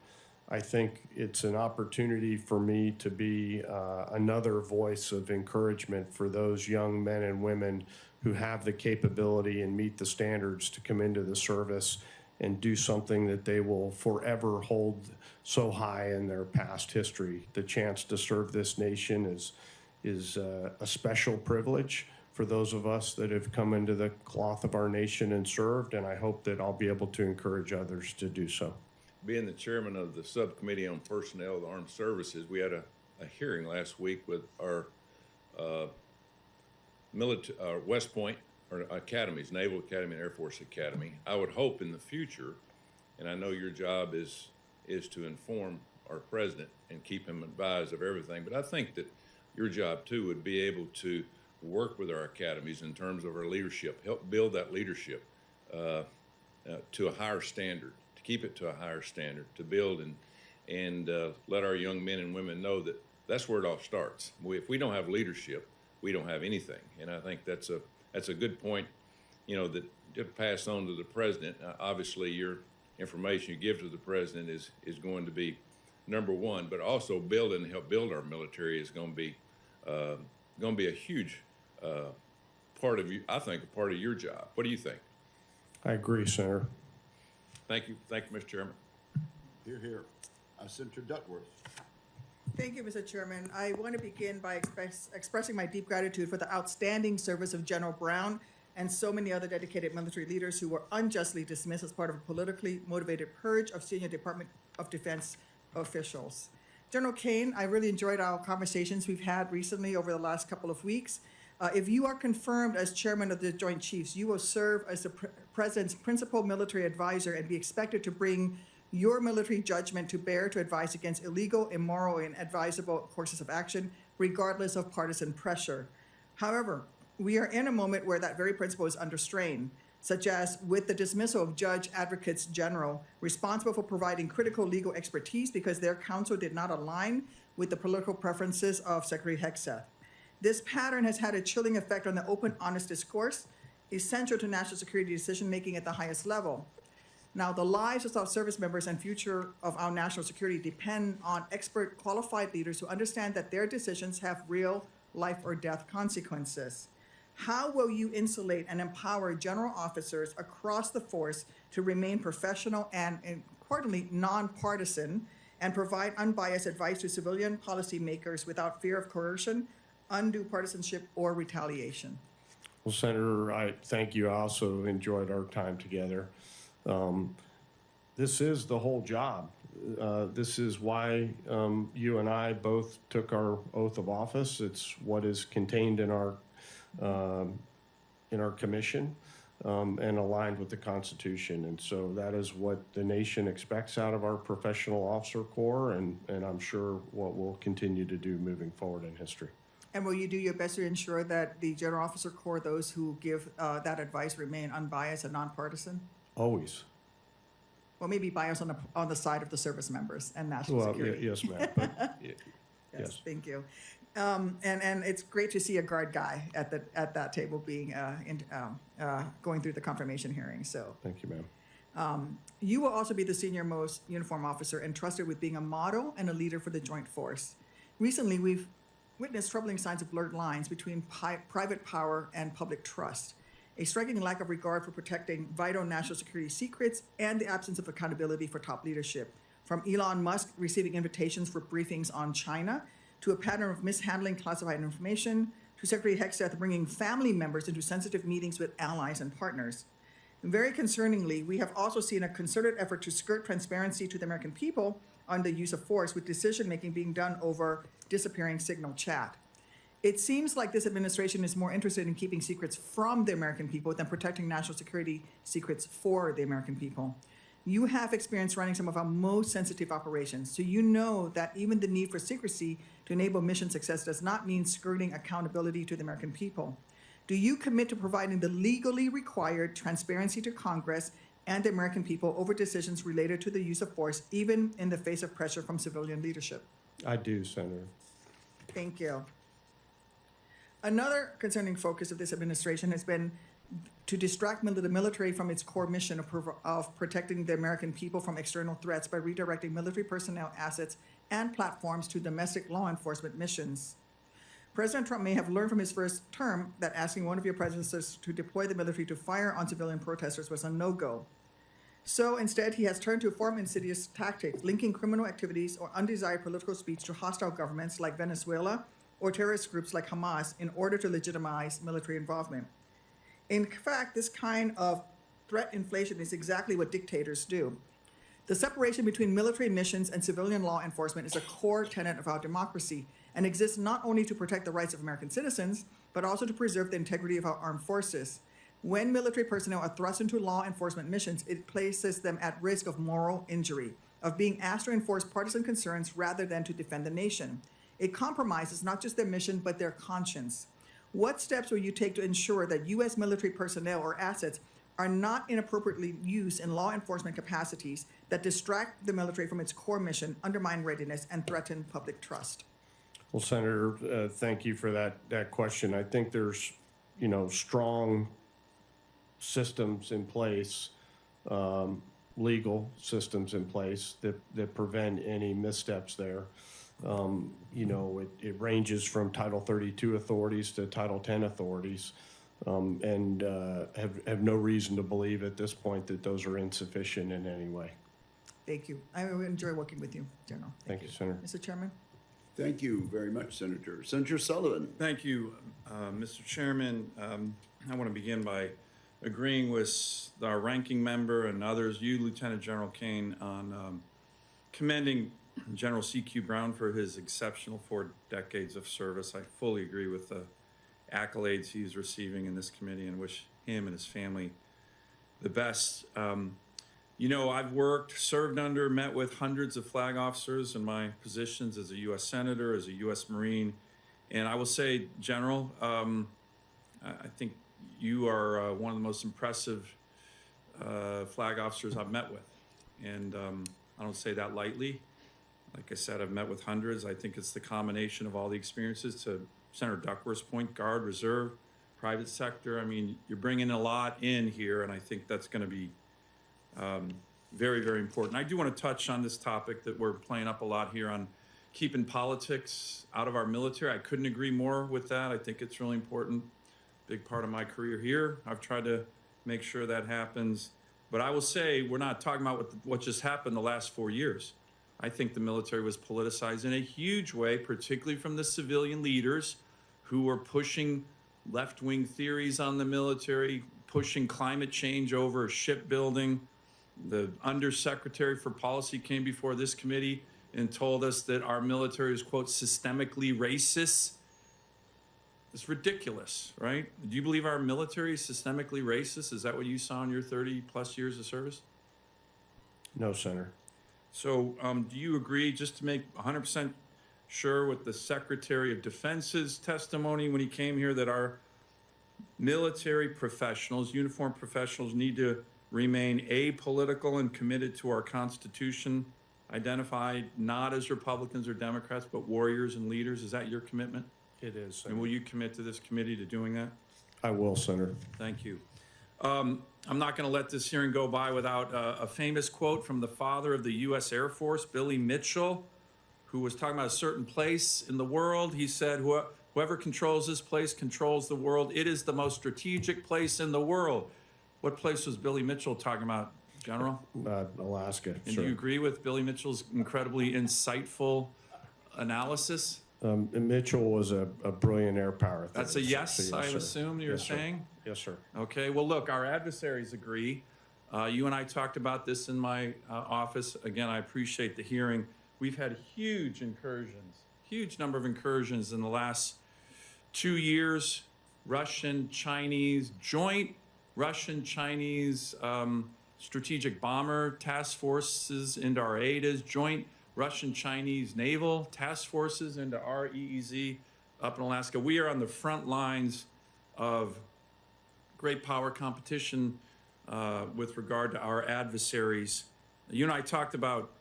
I think it's an opportunity for me to be another voice of encouragement for those young men and women who have the capability and meet the standards to come into the service and do something that they will forever hold so high in their past history. The chance to serve this nation is a special privilege for those of us that have come into the cloth of our nation and served, and I hope that I'll be able to encourage others to do so. Being the chairman of the Subcommittee on Personnel of the Armed Services, we had a hearing last week with our West Point or academies, Naval Academy and Air Force Academy. I would hope in the future, and I know your job is to inform our president and keep him advised of everything, but I think that your job too would be able to work with our academies in terms of our leadership, help build that leadership to a higher standard, to keep it to a higher standard, to build and let our young men and women know that that's where it all starts. If we don't have leadership, we don't have anything. And I think that's a good point, you know, that to pass on to the president. Obviously, your information you give to the president is going to be number one, but also help build our military is going to be a huge part of you. I think a part of your job. What do you think? I agree, Senator. Thank you, Mr. Chairman. Hear, hear. Senator Duckworth. Thank you, Mr. Chairman. I want to begin by expressing my deep gratitude for the outstanding service of General Brown and so many other dedicated military leaders who were unjustly dismissed as part of a politically motivated purge of senior Department of Defense officials. General Caine, I really enjoyed our conversations we've had recently over the last couple of weeks. If you are confirmed as chairman of the Joint Chiefs, you will serve as the president's principal military advisor and be expected to bring your military judgment to bear to advise against illegal, immoral, and advisable courses of action, regardless of partisan pressure. However, we are in a moment where that very principle is under strain, such as with the dismissal of Judge Advocates General responsible for providing critical legal expertise because their counsel did not align with the political preferences of Secretary Hegseth. This pattern has had a chilling effect on the open, honest discourse essential to national security decision-making at the highest level. Now, the lives of our service members and future of our national security depend on expert, qualified leaders who understand that their decisions have real life or death consequences. How will you insulate and empower general officers across the force to remain professional and, importantly, nonpartisan and provide unbiased advice to civilian policymakers without fear of coercion, undue partisanship, or retaliation? Well, Senator, I thank you. I also enjoyed our time together. This is the whole job. This is why you and I both took our oath of office. It's what is contained in our commission and aligned with the Constitution. And so that is what the nation expects out of our professional officer corps, and I'm sure what we'll continue to do moving forward in history. And will you do your best to ensure that the General Officer Corps, those who give that advice, remain unbiased and nonpartisan? Always. Well, maybe biased on the side of the service members and national security. Yes, ma'am. But, yes. Thank you. And it's great to see a guard guy at that table being going through the confirmation hearing. So thank you, You will also be the senior-most uniform officer entrusted with being a model and a leader for the joint force. Recently, we've witnessed troubling signs of blurred lines between private power and public trust, a striking lack of regard for protecting vital national security secrets, and the absence of accountability for top leadership. From Elon Musk receiving invitations for briefings on China, to a pattern of mishandling classified information, to Secretary Hegseth bringing family members into sensitive meetings with allies and partners. And very concerningly, we have also seen a concerted effort to skirt transparency to the American people on the use of force, with decision-making being done over disappearing signal chat. It seems like this administration is more interested in keeping secrets from the American people than protecting national security secrets for the American people. You have experience running some of our most sensitive operations, so you know that even the need for secrecy to enable mission success does not mean skirting accountability to the American people. Do you commit to providing the legally required transparency to Congress and the American people over decisions related to the use of force, even in the face of pressure from civilian leadership? I do, Senator. Thank you. Another concerning focus of this administration has been to distract the military from its core mission of protecting the American people from external threats by redirecting military personnel, assets, and platforms to domestic law enforcement missions. President Trump may have learned from his first term that asking one of your predecessors to deploy the military to fire on civilian protesters was a no-go. So instead, he has turned to a form of insidious tactic, linking criminal activities or undesired political speech to hostile governments like Venezuela or terrorist groups like Hamas in order to legitimize military involvement. In fact, this kind of threat inflation is exactly what dictators do. The separation between military missions and civilian law enforcement is a core tenet of our democracy and exists not only to protect the rights of American citizens, but also to preserve the integrity of our armed forces. When military personnel are thrust into law enforcement missions, it places them at risk of moral injury, of being asked to enforce partisan concerns rather than to defend the nation. It compromises not just their mission, but their conscience. What steps will you take to ensure that U.S. military personnel or assets are not inappropriately used in law enforcement capacities that distract the military from its core mission, undermine readiness, and threaten public trust? Well, Senator, thank you for that question. I think there's, strong systems in place, legal systems in place that prevent any missteps there. It ranges from Title 32 authorities to Title 10 authorities, and have no reason to believe at this point that those are insufficient in any way. Thank you. I enjoy working with you, General. Thank you, Senator. Mr. Chairman? Thank you very much, Senator. Senator Sullivan. Thank you, Mr. Chairman. I want to begin by agreeing with our ranking member and others, you, Lieutenant General Caine, on commending General C.Q. Brown for his exceptional 4 decades of service. I fully agree with the accolades he's receiving in this committee and wish him and his family the best. I've served under, met with hundreds of flag officers in my positions as a U.S. Senator, as a U.S. Marine. And I will say, General, I think you are one of the most impressive flag officers I've met with. And I don't say that lightly. Like I said, I've met with hundreds. I think it's the combination of all the experiences, to Senator Duckworth's point, Guard, Reserve, private sector. I mean, you're bringing a lot in here, and I think that's going to be very, very important. I do want to touch on this topic that we're playing up a lot here on keeping politics out of our military. I couldn't agree more with that. I think it's really important. Big part of my career here. I've tried to make sure that happens. But I will say, we're not talking about what just happened the last 4 years. I think the military was politicized in a huge way, particularly from the civilian leaders who were pushing left-wing theories on the military, pushing climate change over shipbuilding. The Undersecretary for Policy came before this committee and told us that our military is, quote, systemically racist. It's ridiculous, right? Do you believe our military is systemically racist? Is that what you saw in your 30-plus years of service? No, Senator. So do you agree, just to make 100% sure, with the Secretary of Defense's testimony when he came here, that our military professionals, uniformed professionals, need to remain apolitical and committed to our Constitution, identified not as Republicans or Democrats, but warriors and leaders? Is that your commitment? It is, Senator. And will you commit to this committee to doing that? I will, Senator. Thank you. I'm not going to let this hearing go by without a famous quote from the father of the U.S. Air Force, Billy Mitchell, who was talking about a certain place in the world. He said, whoever controls this place controls the world. It is the most strategic place in the world. What place was Billy Mitchell talking about, General? Alaska, And sir. do you agree with Billy Mitchell's incredibly insightful analysis? Mitchell was a brilliant air power That's a theorist, yes, so I sir. assume you're Yes, sir. saying? Yes, sir. Okay, well, look, our adversaries agree. You and I talked about this in my office. Again, I appreciate the hearing. We've had huge incursions, huge number of incursions in the last 2 years. Russian, Chinese, joint Russian-Chinese strategic bomber task forces into our ADAs, joint Russian-Chinese naval task forces into our EEZ up in Alaska. We are on the front lines of great power competition with regard to our adversaries. You and I talked about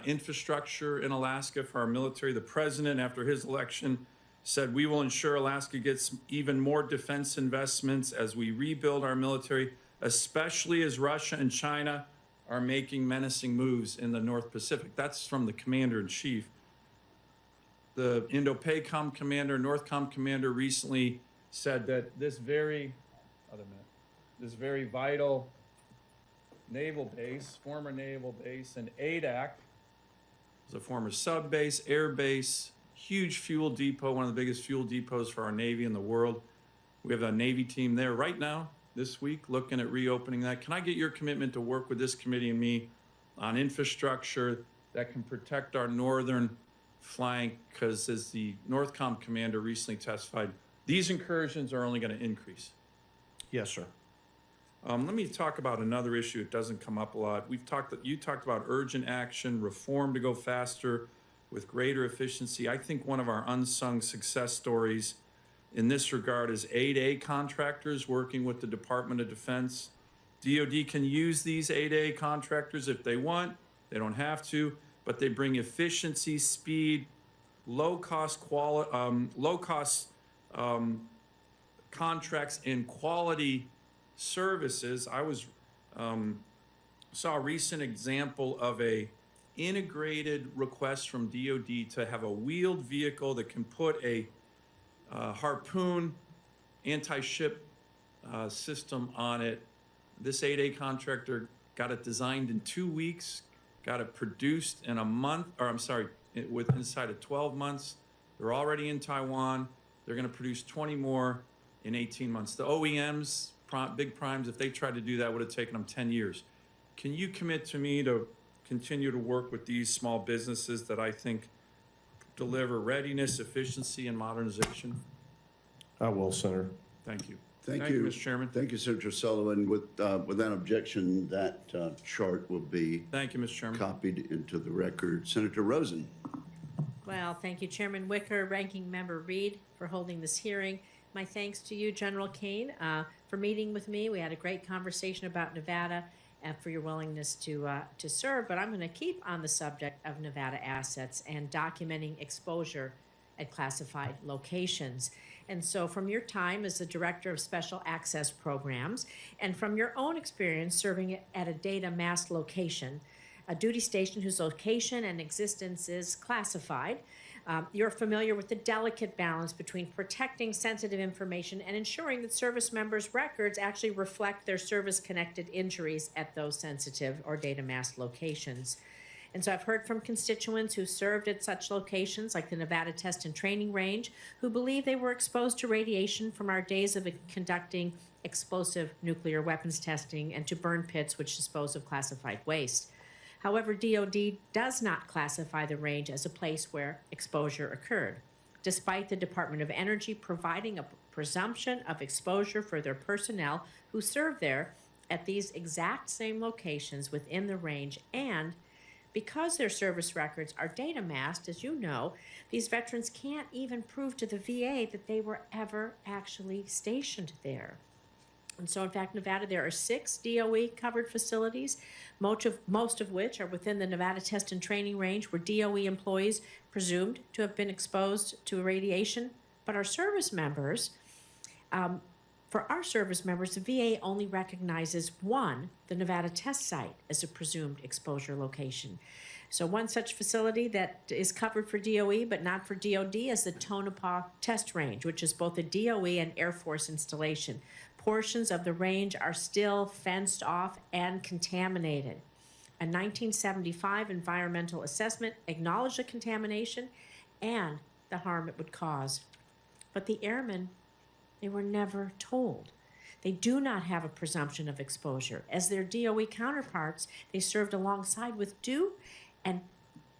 infrastructure in Alaska for our military. The president, after his election, said we will ensure Alaska gets even more defense investments as we rebuild our military, especially as Russia and China are making menacing moves in the North Pacific. That's from the commander-in-chief. The Indo-PACOM commander, NORTHCOM commander recently said that this very vital naval base, former naval base in Adak, is a former sub base, air base, huge fuel depot, one of the biggest fuel depots for our Navy in the world. We have a Navy team there right now, this week, looking at reopening that. Can I get your commitment to work with this committee and me on infrastructure that can protect our northern flank? Because as the NORTHCOM commander recently testified, these incursions are only going to increase. Yes, sir. Let me talk about another issue that doesn't come up a lot. You talked about urgent action, reform to go faster with greater efficiency. I think one of our unsung success stories in this regard is 8A contractors working with the Department of Defense. DoD can use these 8A contractors if they want. They don't have to, but they bring efficiency, speed, low-cost contracts and quality services. I saw a recent example of a integrated request from DoD to have a wheeled vehicle that can put a Harpoon anti-ship system on it. This 8A contractor got it designed in 2 weeks, got it produced in a month, or I'm sorry, inside of 12 months. They're already in Taiwan. They're going to produce 20 more in 18 months. The OEMs, big primes, if they tried to do that, would have taken them 10 years. Can you commit to me to continue to work with these small businesses that I think deliver readiness, efficiency, and modernization? I will, Senator. Thank you. Thank you, Mr. Chairman. Thank you, Senator Sullivan. Without objection, that chart will be Thank you, Mr. Chairman. copied into the record. Senator Rosen. Well, thank you, Chairman Wicker, Ranking Member Reed, for holding this hearing. My thanks to you, General Caine, for meeting with me. We had a great conversation about Nevada and for your willingness to serve. But I'm going to keep on the subject of Nevada assets and documenting exposure at classified locations. And so from your time as the Director of Special Access Programs and from your own experience serving at a data mass location, a duty station whose location and existence is classified, you're familiar with the delicate balance between protecting sensitive information and ensuring that service members' records actually reflect their service-connected injuries at those sensitive or data mass locations. And so I've heard from constituents who served at such locations like the Nevada Test and Training Range who believe they were exposed to radiation from our days of conducting explosive nuclear weapons testing and to burn pits which dispose of classified waste. However, DoD does not classify the range as a place where exposure occurred, despite the Department of Energy providing a presumption of exposure for their personnel who serve there at these exact same locations within the range. And because their service records are data masked, as you know, these veterans can't even prove to the VA that they were ever actually stationed there. And so, in fact, Nevada, there are 6 DOE-covered facilities, most of which are within the Nevada Test and Training Range, where DOE employees presumed to have been exposed to radiation. But our service members For our service members, the VA only recognizes the Nevada test site, as a presumed exposure location. So one such facility that is covered for DOE but not for DOD is the Tonopah Test Range, which is both a DOE and Air Force installation. Portions of the range are still fenced off and contaminated. A 1975 environmental assessment acknowledged the contamination and the harm it would cause. But the airmen, they were never told. They do not have a presumption of exposure. As their DOE counterparts, they served alongside with due, and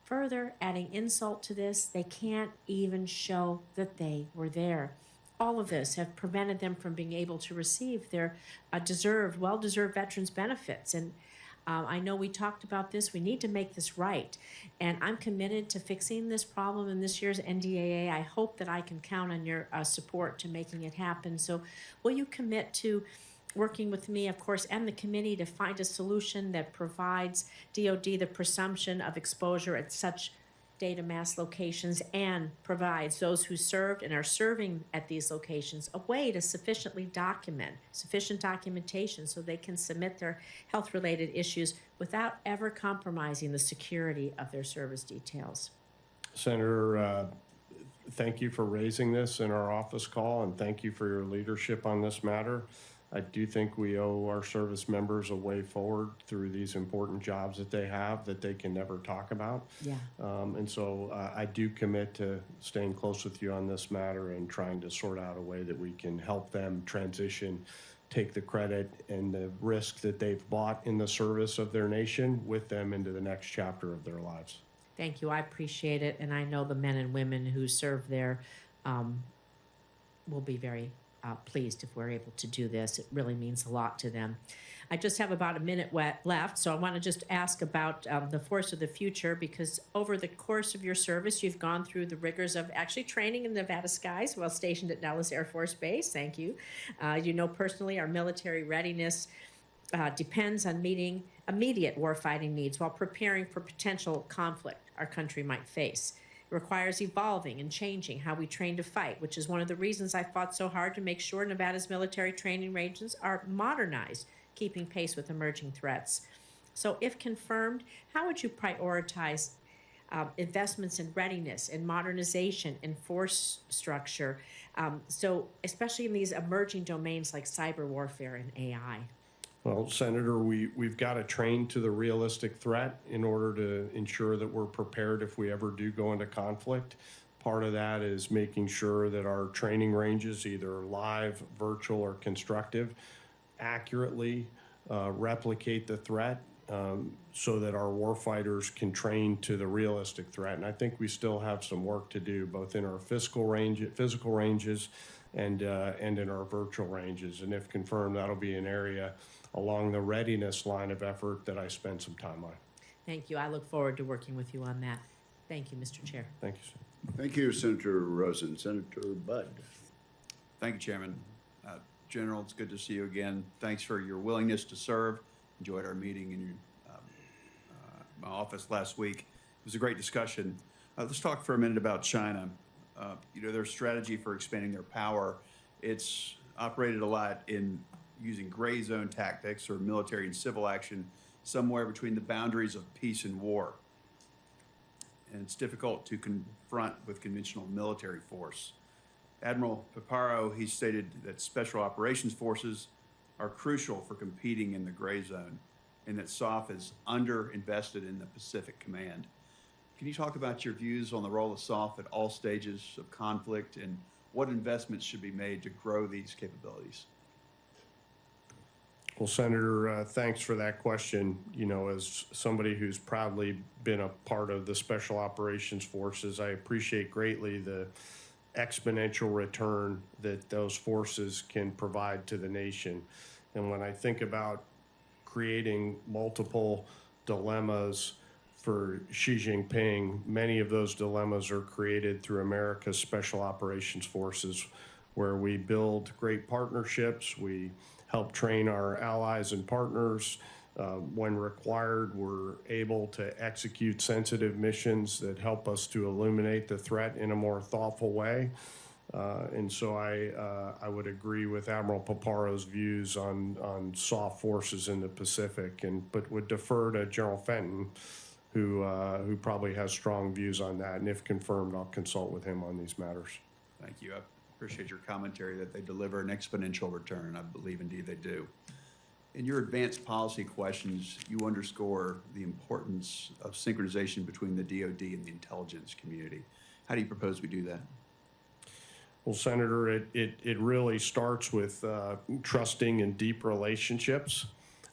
further adding insult to this, they can't even show that they were there. All of this have prevented them from being able to receive their well-deserved veterans benefits. And I know we talked about this. We need to make this right. And I'm committed to fixing this problem in this year's NDAA. I hope that I can count on your support to making it happen. So will you commit to working with me, of course, and the committee to find a solution that provides DOD the presumption of exposure at such data mass locations and provides those who served and are serving at these locations a way to sufficiently document, sufficient documentation so they can submit their health-related issues without ever compromising the security of their service details? Senator, thank you for raising this in our office call, and thank you for your leadership on this matter. I do think we owe our service members a way forward through these important jobs that they have that they can never talk about. Yeah. And so I do commit to staying close with you on this matter and trying to sort out a way that we can help them transition, take the credit and the risk that they've bought in the service of their nation with them into the next chapter of their lives. Thank you. I appreciate it. And I know the men and women who serve there will be very pleased if we're able to do this. It really means a lot to them. I just have about a minute left, so I want to just ask about the force of the future, because over the course of your service, you've gone through the rigors of actually training in Nevada skies while stationed at Nellis Air Force Base. Thank you. You know personally our military readiness depends on meeting immediate warfighting needs while preparing for potential conflict our country might face. It requires evolving and changing how we train to fight, which is one of the reasons I fought so hard to make sure Nevada's military training ranges are modernized, keeping pace with emerging threats. So if confirmed, how would you prioritize investments in readiness, in modernization, in force structure, so especially in these emerging domains like cyber warfare and AI? Well, Senator, we've got to train to the realistic threat in order to ensure that we're prepared if we ever do go into conflict. Part of that is making sure that our training ranges, either live, virtual, or constructive, accurately replicate the threat so that our warfighters can train to the realistic threat. And I think we still have some work to do, both in our physical ranges and in our virtual ranges. And if confirmed, that'll be an area along the readiness line of effort that I spend some time on. Thank you. I look forward to working with you on that. Thank you, Mr. Chair. Thank you, sir. Thank you, Senator Rosen. Senator Budd. Thank you, Chairman. General, it's good to see you again. Thanks for your willingness to serve. Enjoyed our meeting in my office last week. It was a great discussion. Let's talk for a minute about China. Their strategy for expanding their power, it's operated a lot in using gray zone tactics or military and civil action somewhere between the boundaries of peace and war. And it's difficult to confront with conventional military force. Admiral Paphos, he stated that special operations forces are crucial for competing in the gray zone, and that SOF is underinvested in the Pacific Command. Can you talk about your views on the role of SOF at all stages of conflict and what investments should be made to grow these capabilities? Well, Senator, thanks for that question. As somebody who's proudly been a part of the Special Operations Forces, I appreciate greatly the exponential return that those forces can provide to the nation. And when I think about creating multiple dilemmas for Xi Jinping, many of those dilemmas are created through America's Special Operations Forces, where we build great partnerships, we help train our allies and partners. When required, we're able to execute sensitive missions that help us to illuminate the threat in a more thoughtful way. And so I would agree with Admiral Paparo's views on soft forces in the Pacific, but would defer to General Fenton, who probably has strong views on that. And if confirmed, I'll consult with him on these matters. Thank you. I appreciate your commentary that they deliver an exponential return. I believe indeed they do. In your advanced policy questions, you underscore the importance of synchronization between the DoD and the intelligence community. How do you propose we do that? Well, Senator, it really starts with trusting and deep relationships.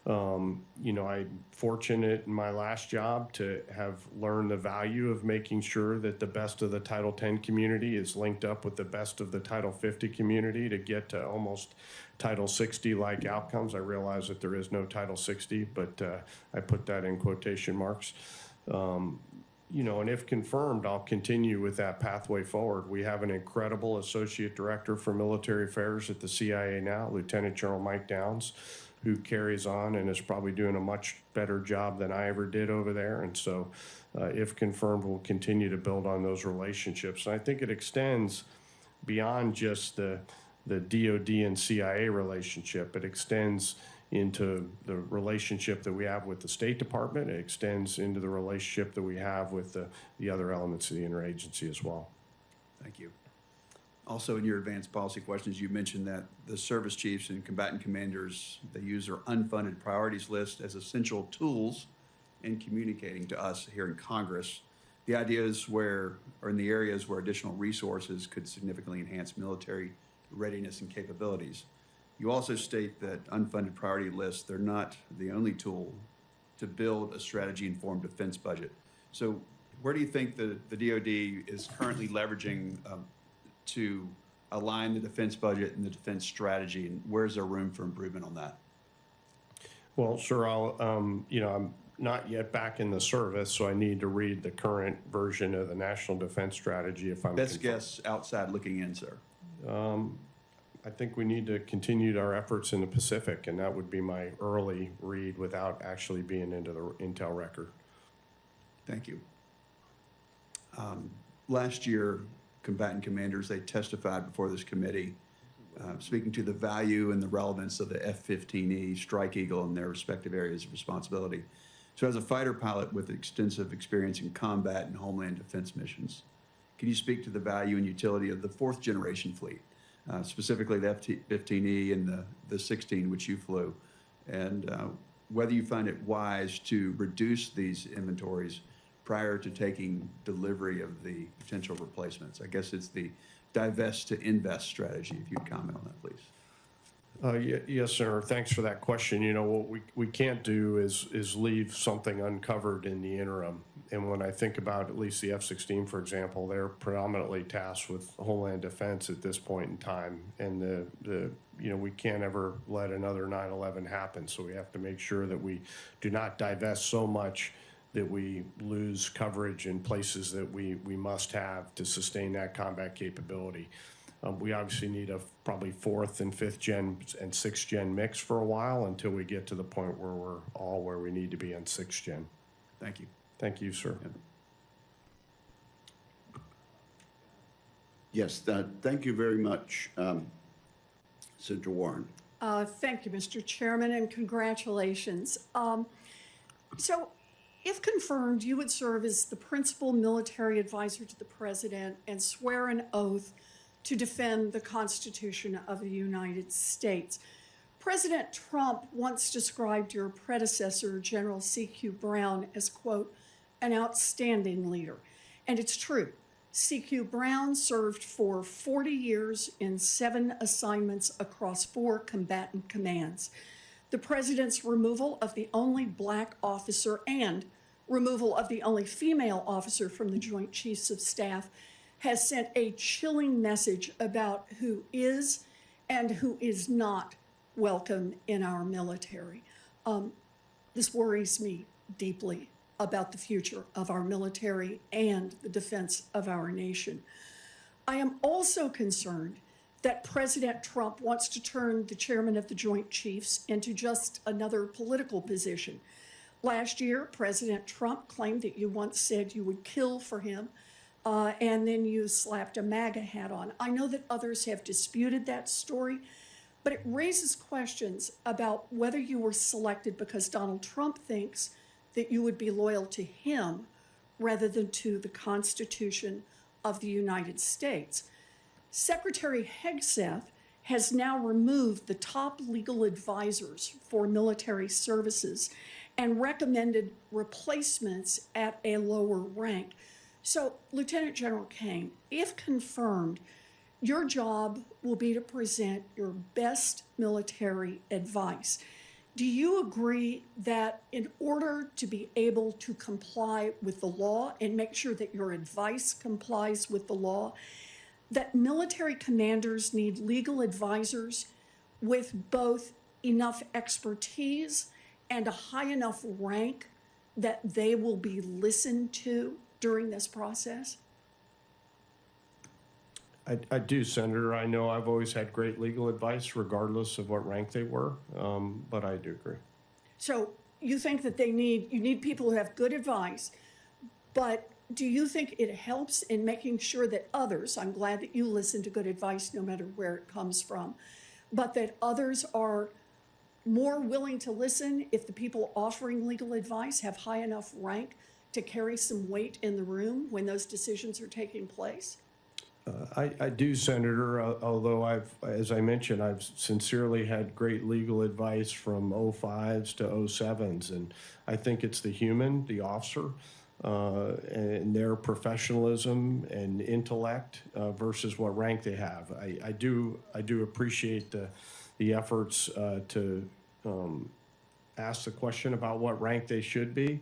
You know, I'm fortunate in my last job to have learned the value of making sure that the best of the Title 10 community is linked up with the best of the Title 50 community to get to almost Title 60-like outcomes. I realize that there is no Title 60, but I put that in quotation marks. You know, and if confirmed, I'll continue with that pathway forward. We have an incredible Associate Director for Military Affairs at the CIA now, Lieutenant General Mike Downs, who carries on and is probably doing a much better job than I ever did over there. And so if confirmed, we'll continue to build on those relationships. And I think it extends beyond just the DoD and CIA relationship. It extends into the relationship that we have with the State Department. It extends into the relationship that we have with the other elements of the interagency as well. Thank you. Also, in your advanced policy questions, you mentioned that the service chiefs and combatant commanders, they use their unfunded priorities list as essential tools in communicating to us here in Congress the ideas or in the areas where additional resources could significantly enhance military readiness and capabilities. You also state that unfunded priority lists, they're not the only tool to build a strategy-informed defense budget. So where do you think the DoD is currently leveraging to align the defense budget and the defense strategy, and where's there room for improvement on that? Well, sure, you know, I'm not yet back in the service, so I need to read the current version of the National Defense Strategy if I'm Best guess outside looking in, sir. I think we need to continue our efforts in the Pacific, and that would be my early read without actually being into the intel record. Thank you. Last year, combatant commanders, they testified before this committee, speaking to the value and the relevance of the F-15E Strike Eagle in their respective areas of responsibility. So as a fighter pilot with extensive experience in combat and homeland defense missions, can you speak to the value and utility of the fourth generation fleet? Specifically the F-15E and the 16 which you flew, and whether you find it wise to reduce these inventories prior to taking delivery of the potential replacements. I guess it's the divest to invest strategy, if you'd comment on that, please. Yes, sir. Thanks for that question. You know, what we can't do is leave something uncovered in the interim. And when I think about at least the F-16, for example, they're predominantly tasked with homeland defense at this point in time. And you know, we can't ever let another 9/11 happen. So we have to make sure that we do not divest so much that we lose coverage in places that we must have to sustain that combat capability. We obviously need a probably fourth and fifth gen and sixth gen mix for a while until we get to the point where we're all where we need to be on sixth gen. Thank you. Thank you, sir. Yes, thank you very much, Senator Warren. Thank you, Mr. Chairman, and congratulations. So, if confirmed, you would serve as the principal military advisor to the President and swear an oath to defend the Constitution of the United States. President Trump once described your predecessor, General C.Q. Brown, as, quote, an outstanding leader. And it's true. C.Q. Brown served for 40 years in 7 assignments across 4 combatant commands. The President's removal of the only black officer and removal of the only female officer from the Joint Chiefs of Staff has sent a chilling message about who is and who is not welcome in our military. This worries me deeply about the future of our military and the defense of our nation. I am also concerned that President Trump wants to turn the chairman of the Joint Chiefs into just another political position. Last year, President Trump claimed that you once said you would kill for him. and then you slapped a MAGA hat on. I know that others have disputed that story, but it raises questions about whether you were selected because Donald Trump thinks that you would be loyal to him rather than to the Constitution of the United States. Secretary Hegseth has now removed the top legal advisors for military services and recommended replacements at a lower rank. So, Lieutenant General Caine, if confirmed, your job will be to present your best military advice. Do you agree that in order to be able to comply with the law and make sure that your advice complies with the law, that military commanders need legal advisors with both enough expertise and a high enough rank that they will be listened to during this process? I do, Senator. I know I've always had great legal advice regardless of what rank they were, but I do agree. So you think that you need people who have good advice, but do you think it helps in making sure that others, I'm glad that you listen to good advice no matter where it comes from, but that others are more willing to listen if the people offering legal advice have high enough rank to carry some weight in the room when those decisions are taking place? I do, Senator, although as I mentioned, I've sincerely had great legal advice from 05s to 07s, and I think it's the human, the officer, and their professionalism and intellect versus what rank they have. I do appreciate the efforts to ask the question about what rank they should be,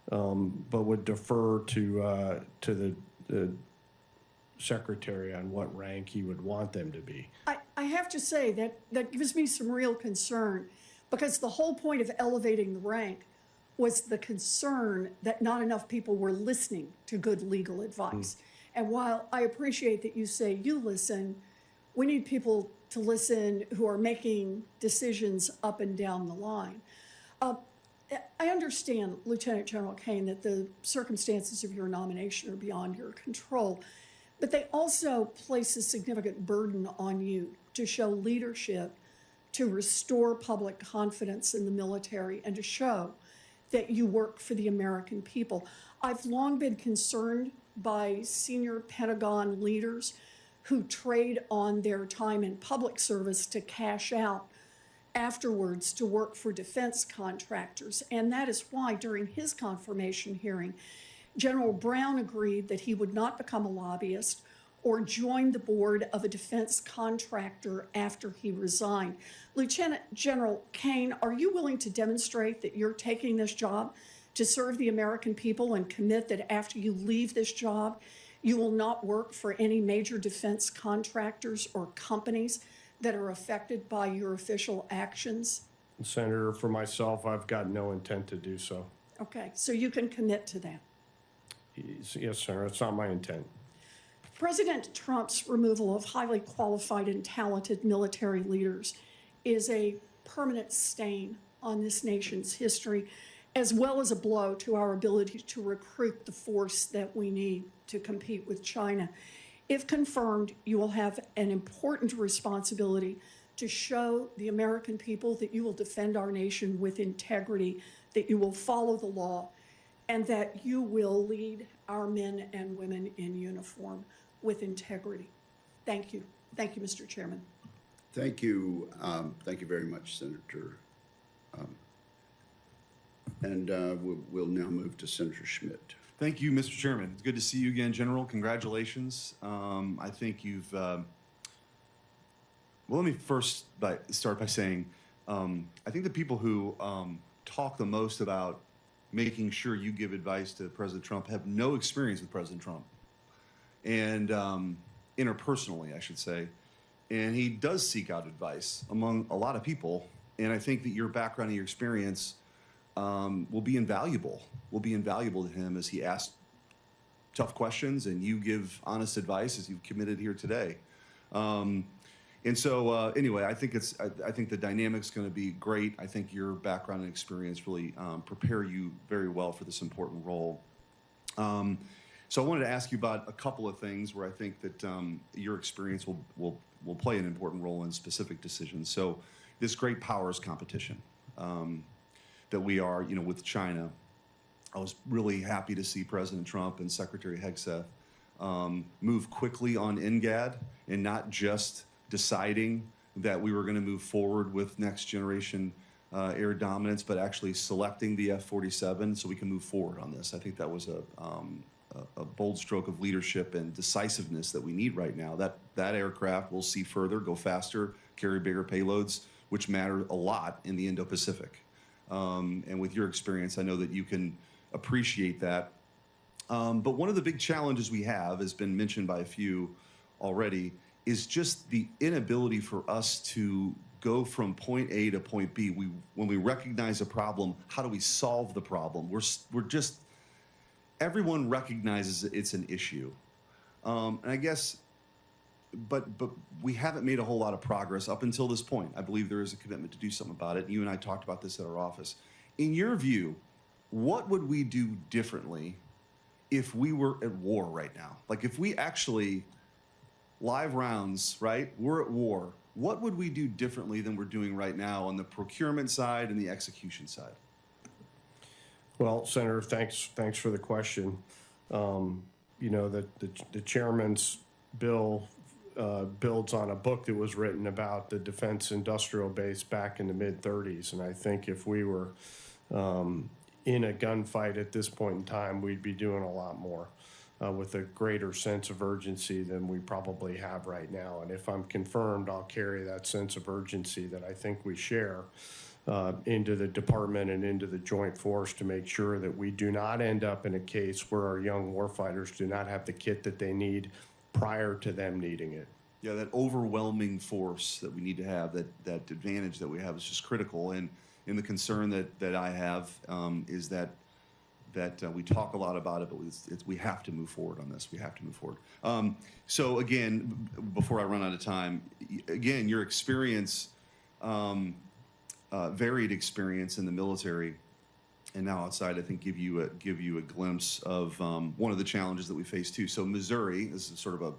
but would defer to the Secretary on what rank he would want them to be. I have to say that gives me some real concern, because the whole point of elevating the rank was the concern that not enough people were listening to good legal advice. And while I appreciate that you say you listen, we need people to listen who are making decisions up and down the line. I understand, Lieutenant General Caine, that the circumstances of your nomination are beyond your control, but they also place a significant burden on you to show leadership, to restore public confidence in the military, and to show that you work for the American people. I've long been concerned by senior Pentagon leaders who trade on their time in public service to cash out afterwards to work for defense contractors. And that is why during his confirmation hearing, General Brown agreed that he would not become a lobbyist or join the board of a defense contractor after he resigned. Lieutenant General Caine, are you willing to demonstrate that you're taking this job to serve the American people and commit that after you leave this job, you will not work for any major defense contractors or companies that are affected by your official actions? Senator, for myself, I've got no intent to do so. Okay, so you can commit to that. Yes, Senator, it's not my intent. President Trump's removal of highly qualified and talented military leaders is a permanent stain on this nation's history, as well as a blow to our ability to recruit the force that we need to compete with China. If confirmed, you will have an important responsibility to show the American people that you will defend our nation with integrity, that you will follow the law, and that you will lead our men and women in uniform with integrity. Thank you. Thank you, Mr. Chairman. Thank you. Thank you very much, Senator. We'll now move to Senator Schmidt. Thank you, Mr. Chairman. It's good to see you again, General. Congratulations. I think you've, well, let me first start by saying, I think the people who talk the most about making sure you give advice to President Trump have no experience with President Trump. And interpersonally, I should say. And he does seek out advice among a lot of people. And I think that your background and your experience will be invaluable to him as he asks tough questions and you give honest advice as you've committed here today. Anyway, I think the dynamic's going to be great. I think your background and experience really prepare you very well for this important role. So I wanted to ask you about a couple of things where I think that your experience will play an important role in specific decisions. So this great powers competition that we are, with China. I was really happy to see President Trump and Secretary Hegseth move quickly on NGAD and not just deciding that we were going to move forward with next generation air dominance, but actually selecting the F-47 so we can move forward on this. I think that was a bold stroke of leadership and decisiveness that we need right now. That aircraft will see further, go faster, carry bigger payloads, which matter a lot in the Indo-Pacific. And with your experience, I know that you can appreciate that. But one of the big challenges we have, has been mentioned by a few already, is just the inability for us to go from point A to point B. When we recognize a problem, how do we solve the problem? We're just, everyone recognizes it's an issue. And I guess, but we haven't made a whole lot of progress up until this point. I believe there is a commitment to do something about it. You and I talked about this at our office. In your view, what would we do differently if we were at war right now? Like if we actually, live rounds, right? We're at war. What would we do differently than we're doing right now on the procurement side and the execution side? Well, Senator, thanks for the question. The chairman's bill builds on a book that was written about the defense industrial base back in the mid-30s. And I think if we were in a gunfight at this point in time, we'd be doing a lot more with a greater sense of urgency than we probably have right now. And if I'm confirmed, I'll carry that sense of urgency that I think we share into the department and into the joint force to make sure that we do not end up in a case where our young warfighters do not have the kit that they need prior to them needing it. Yeah, that overwhelming force that we need to have, that advantage that we have is just critical. And the concern that I have is that we talk a lot about it, but we have to move forward on this. We have to move forward. So again, before I run out of time, again, your experience, varied experience in the military and now outside, I think give you a glimpse of one of the challenges that we face too. So Missouri, this is sort of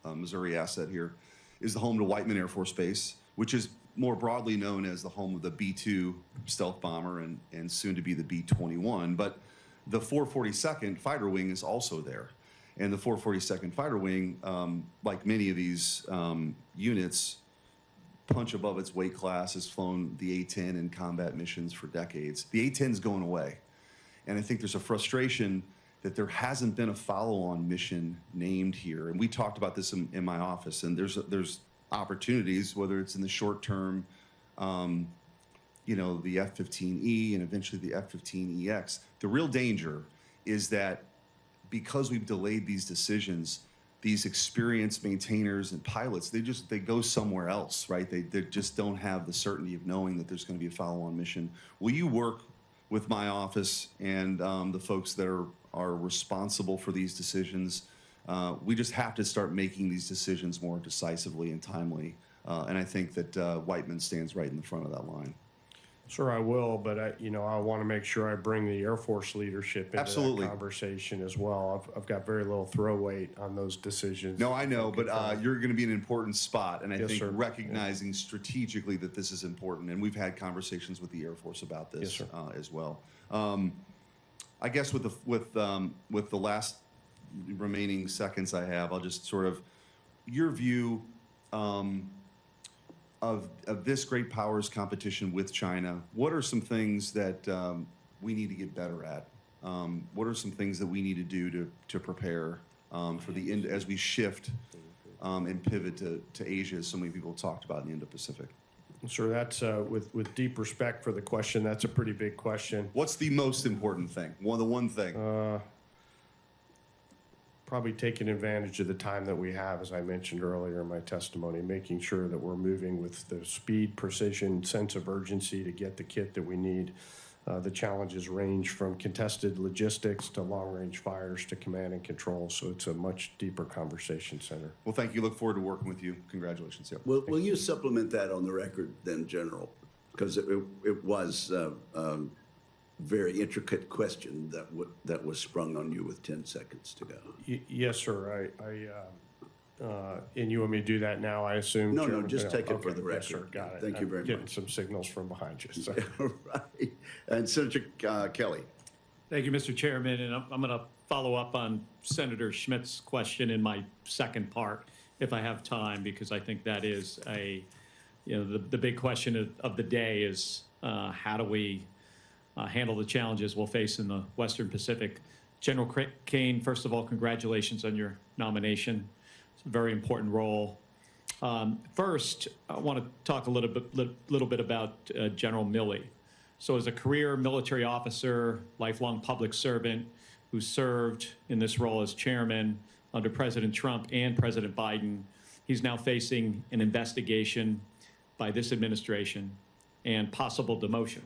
a Missouri asset here, is the home to Whiteman Air Force Base, which is more broadly known as the home of the B-2 stealth bomber and soon to be the B-21. But the 442nd Fighter Wing is also there. And the 442nd Fighter Wing, like many of these units, punch above its weight class, has flown the A-10 in combat missions for decades. The A-10 is going away. And I think there's a frustration that there hasn't been a follow-on mission named here. And we talked about this in my office, and there's opportunities, whether it's in the short term, the F-15E and eventually the F-15EX. The real danger is that because we've delayed these decisions, these experienced maintainers and pilots, they go somewhere else, right? They just don't have the certainty of knowing that there's going to be a follow-on mission. Will you work with my office and the folks that are responsible for these decisions? We just have to start making these decisions more decisively and timely. And I think that Whiteman stands right in the front of that line. Sure, I will, but I want to make sure I bring the Air Force leadership into Absolutely. that conversation as well. I've got very little throw weight on those decisions. No, I know, but you're going to be in an important spot, and I Yes, think sir. recognizing strategically that this is important, and we've had conversations with the Air Force about this Yes, sir. as well. I guess with the last remaining seconds I have, I'll just sort of your view of this great powers competition with China. What are some things that we need to get better at? What are some things that we need to do to prepare for the end as we shift and pivot to Asia, as so many people talked about in the Indo-Pacific? Sure, that's with deep respect for the question. That's a pretty big question. What's the most important thing? The one thing. Probably taking advantage of the time that we have, as I mentioned earlier in my testimony, making sure that we're moving with the speed, precision, sense of urgency to get the kit that we need. The challenges range from contested logistics to long-range fires to command and control, so it's a much deeper conversation, Senator. Well, thank you. Look forward to working with you. Congratulations. Yep. Will you supplement that on the record then, General? Because it was very intricate question that was sprung on you with 10 seconds to go. Yes, sir. And you want me to do that now, I assume? No, Chairman? no, just take it for the Yes, sir. record. Got it. Thank you very Getting much. some signals from behind you. So. Right. And Senator Kelly. Thank you, Mr. Chairman, and I'm going to follow up on Senator Schmidt's question in my second part, if I have time, because I think that is the big question of the day is how do we handle the challenges we'll face in the Western Pacific. General Caine, first of all, congratulations on your nomination. It's a very important role. First, I want to talk a little bit about General Milley. So as a career military officer, lifelong public servant who served in this role as chairman under President Trump and President Biden, he's now facing an investigation by this administration and possible demotion.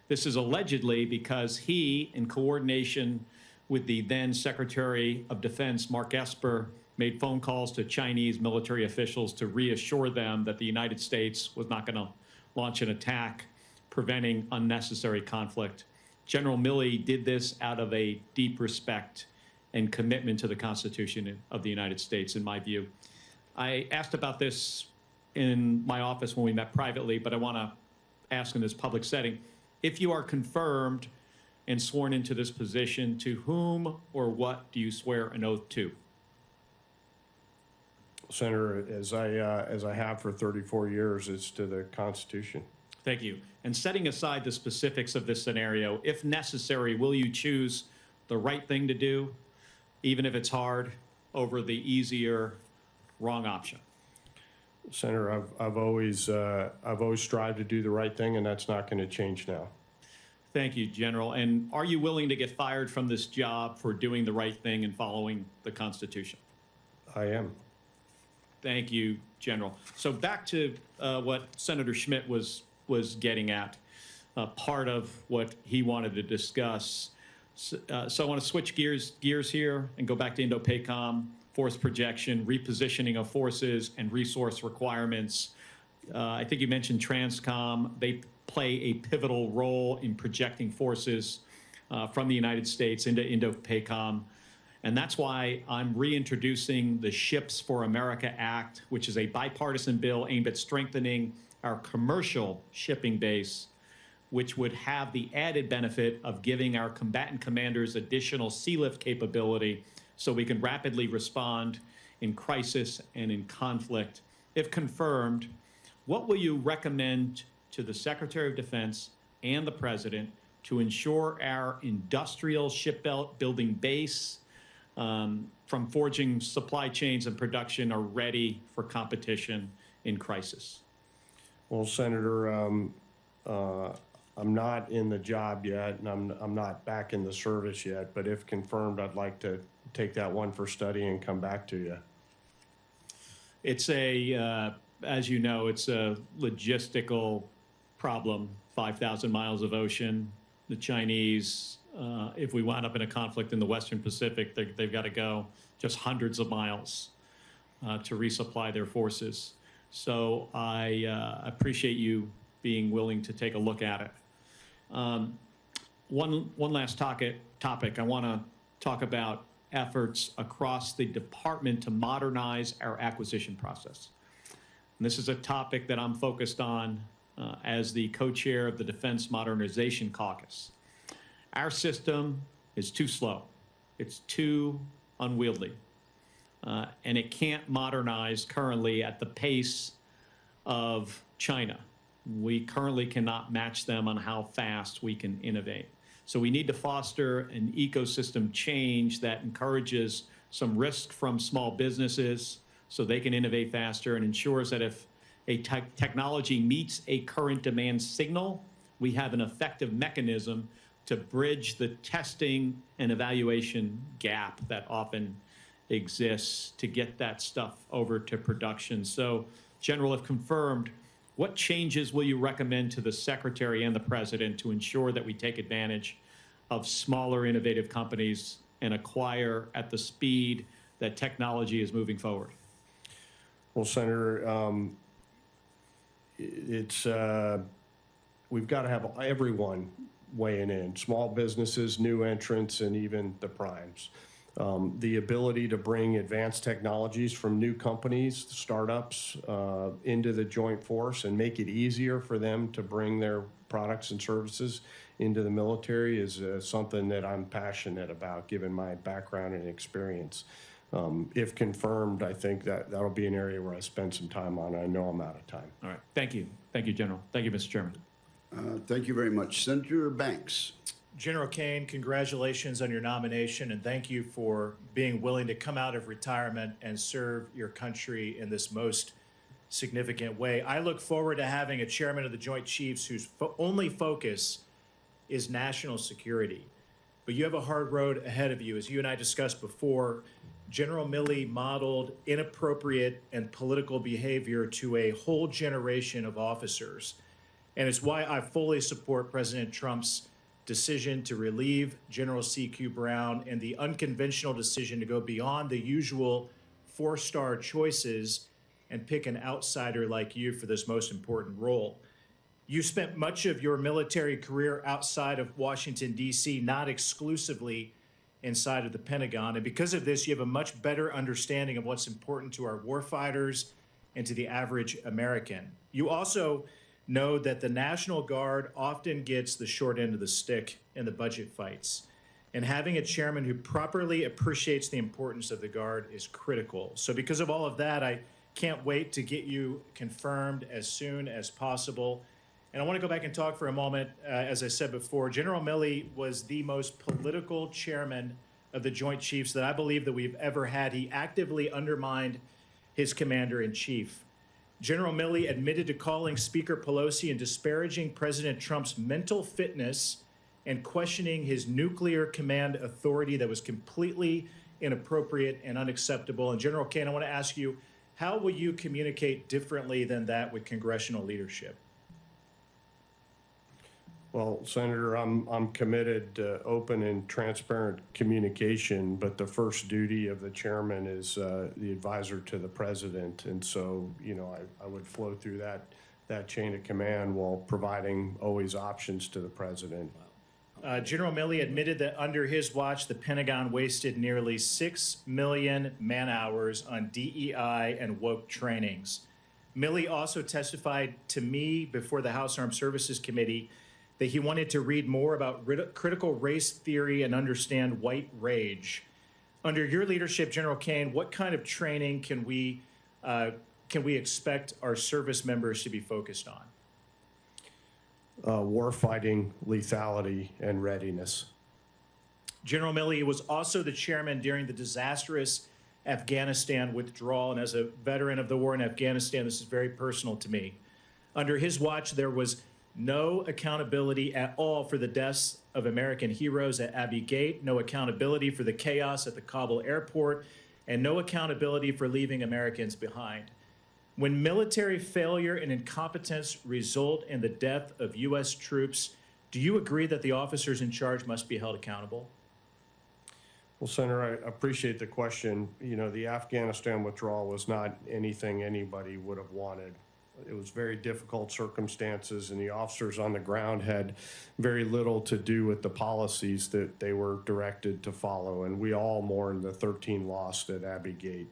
This is allegedly because he, in coordination with the then Secretary of Defense, Mark Esper, made phone calls to Chinese military officials to reassure them that the United States was not going to launch an attack, preventing unnecessary conflict. General Milley did this out of a deep respect and commitment to the Constitution of the United States, in my view. I asked about this in my office when we met privately, but I want to ask in this public setting, if you are confirmed and sworn into this position, to whom or what do you swear an oath to? Senator, as I have for 34 years, it's to the Constitution. Thank you. And setting aside the specifics of this scenario, if necessary, will you choose the right thing to do, even if it's hard, over the easier, wrong option? Senator, I've always strived to do the right thing, and that's not going to change now. Thank you, General. And are you willing to get fired from this job for doing the right thing and following the Constitution? I am. Thank you, General. So back to what Senator Schmidt was getting at, part of what he wanted to discuss. So I want to switch gears here and go back to Indo-PACOM, force projection, repositioning of forces, and resource requirements. I think you mentioned Transcom. They play a pivotal role in projecting forces from the United States into Indo-PACOM. And that's why I'm reintroducing the Ships for America Act, which is a bipartisan bill aimed at strengthening our commercial shipping base, which would have the added benefit of giving our combatant commanders additional sea lift capability so we can rapidly respond in crisis and in conflict. If confirmed, what will you recommend to the Secretary of Defense and the President to ensure our industrial shipbuilding base, from forging supply chains and production, are ready for competition in crisis? Well, Senator, I'm not in the job yet, and I'm not back in the service yet, but if confirmed, I'd like to take that one for study and come back to you. It's as you know, it's a logistical problem, 5,000 miles of ocean. The Chinese, if we wind up in a conflict in the Western Pacific, they've got to go just hundreds of miles to resupply their forces. So I appreciate you being willing to take a look at it. One last topic. I want to talk about efforts across the department to modernize our acquisition process. And this is a topic that I'm focused on as the co-chair of the Defense Modernization Caucus. Our system is too slow. It's too unwieldy. And it can't modernize currently at the pace of China. We currently cannot match them on how fast we can innovate. So we need to foster an ecosystem change that encourages some risk from small businesses so they can innovate faster, and ensures that if a technology meets a current demand signal, we have an effective mechanism to bridge the testing and evaluation gap that often exists to get that stuff over to production. So, General, if confirmed, what changes will you recommend to the Secretary and the President to ensure that we take advantage of smaller, innovative companies and acquire at the speed that technology is moving forward? Well, Senator, we've got to have everyone weighing in, small businesses, new entrants, and even the primes. The ability to bring advanced technologies from new companies, startups, into the joint force and make it easier for them to bring their products and services into the military is something that I'm passionate about, given my background and experience. If confirmed, I think that'll be an area where I spend some time on. I know I'm out of time. All right. Thank you. Thank you, General. Thank you, Mr. Chairman. Thank you very much. Senator Banks. General Caine, congratulations on your nomination, and thank you for being willing to come out of retirement and serve your country in this most significant way. I look forward to having a chairman of the Joint Chiefs whose only focus is national security. But you have a hard road ahead of you. As you and I discussed before, General Milley modeled inappropriate and political behavior to a whole generation of officers. And it's why I fully support President Trump's decision to relieve General C.Q. Brown and the unconventional decision to go beyond the usual four-star choices and pick an outsider like you for this most important role. You spent much of your military career outside of Washington, D.C., not exclusively inside of the Pentagon. And because of this, you have a much better understanding of what's important to our warfighters and to the average American. You also know that the National Guard often gets the short end of the stick in the budget fights. And having a chairman who properly appreciates the importance of the Guard is critical. So because of all of that, I can't wait to get you confirmed as soon as possible. And I want to go back and talk for a moment. As I said before, General Milley was the most political chairman of the Joint Chiefs that I believe that we've ever had. He actively undermined his commander-in-chief. General Milley admitted to calling Speaker Pelosi and disparaging President Trump's mental fitness and questioning his nuclear command authority that was completely inappropriate and unacceptable. And General Caine, I want to ask you, how will you communicate differently than that with congressional leadership? Well, Senator, I'm committed to open and transparent communication, but the first duty of the chairman is the advisor to the president. And so, you know, I would flow through that chain of command while providing always options to the president. General Milley admitted that under his watch, the Pentagon wasted nearly 6 million man-hours on DEI and woke trainings. Milley also testified to me before the House Armed Services Committee that he wanted to read more about critical race theory and understand white rage. Under your leadership, General Caine, what kind of training can we expect our service members to be focused on? Warfighting, lethality, and readiness. General Milley was also the chairman during the disastrous Afghanistan withdrawal, and as a veteran of the war in Afghanistan, this is very personal to me. Under his watch, there was no accountability at all for the deaths of American heroes at Abbey Gate, no accountability for the chaos at the Kabul airport, and no accountability for leaving Americans behind. When military failure and incompetence result in the death of U.S. troops, do you agree that the officers in charge must be held accountable? Well, Senator, I appreciate the question. You know, the Afghanistan withdrawal was not anything anybody would have wanted. It was very difficult circumstances, and the officers on the ground had very little to do with the policies that they were directed to follow, and we all mourned the 13 lost at Abbey Gate.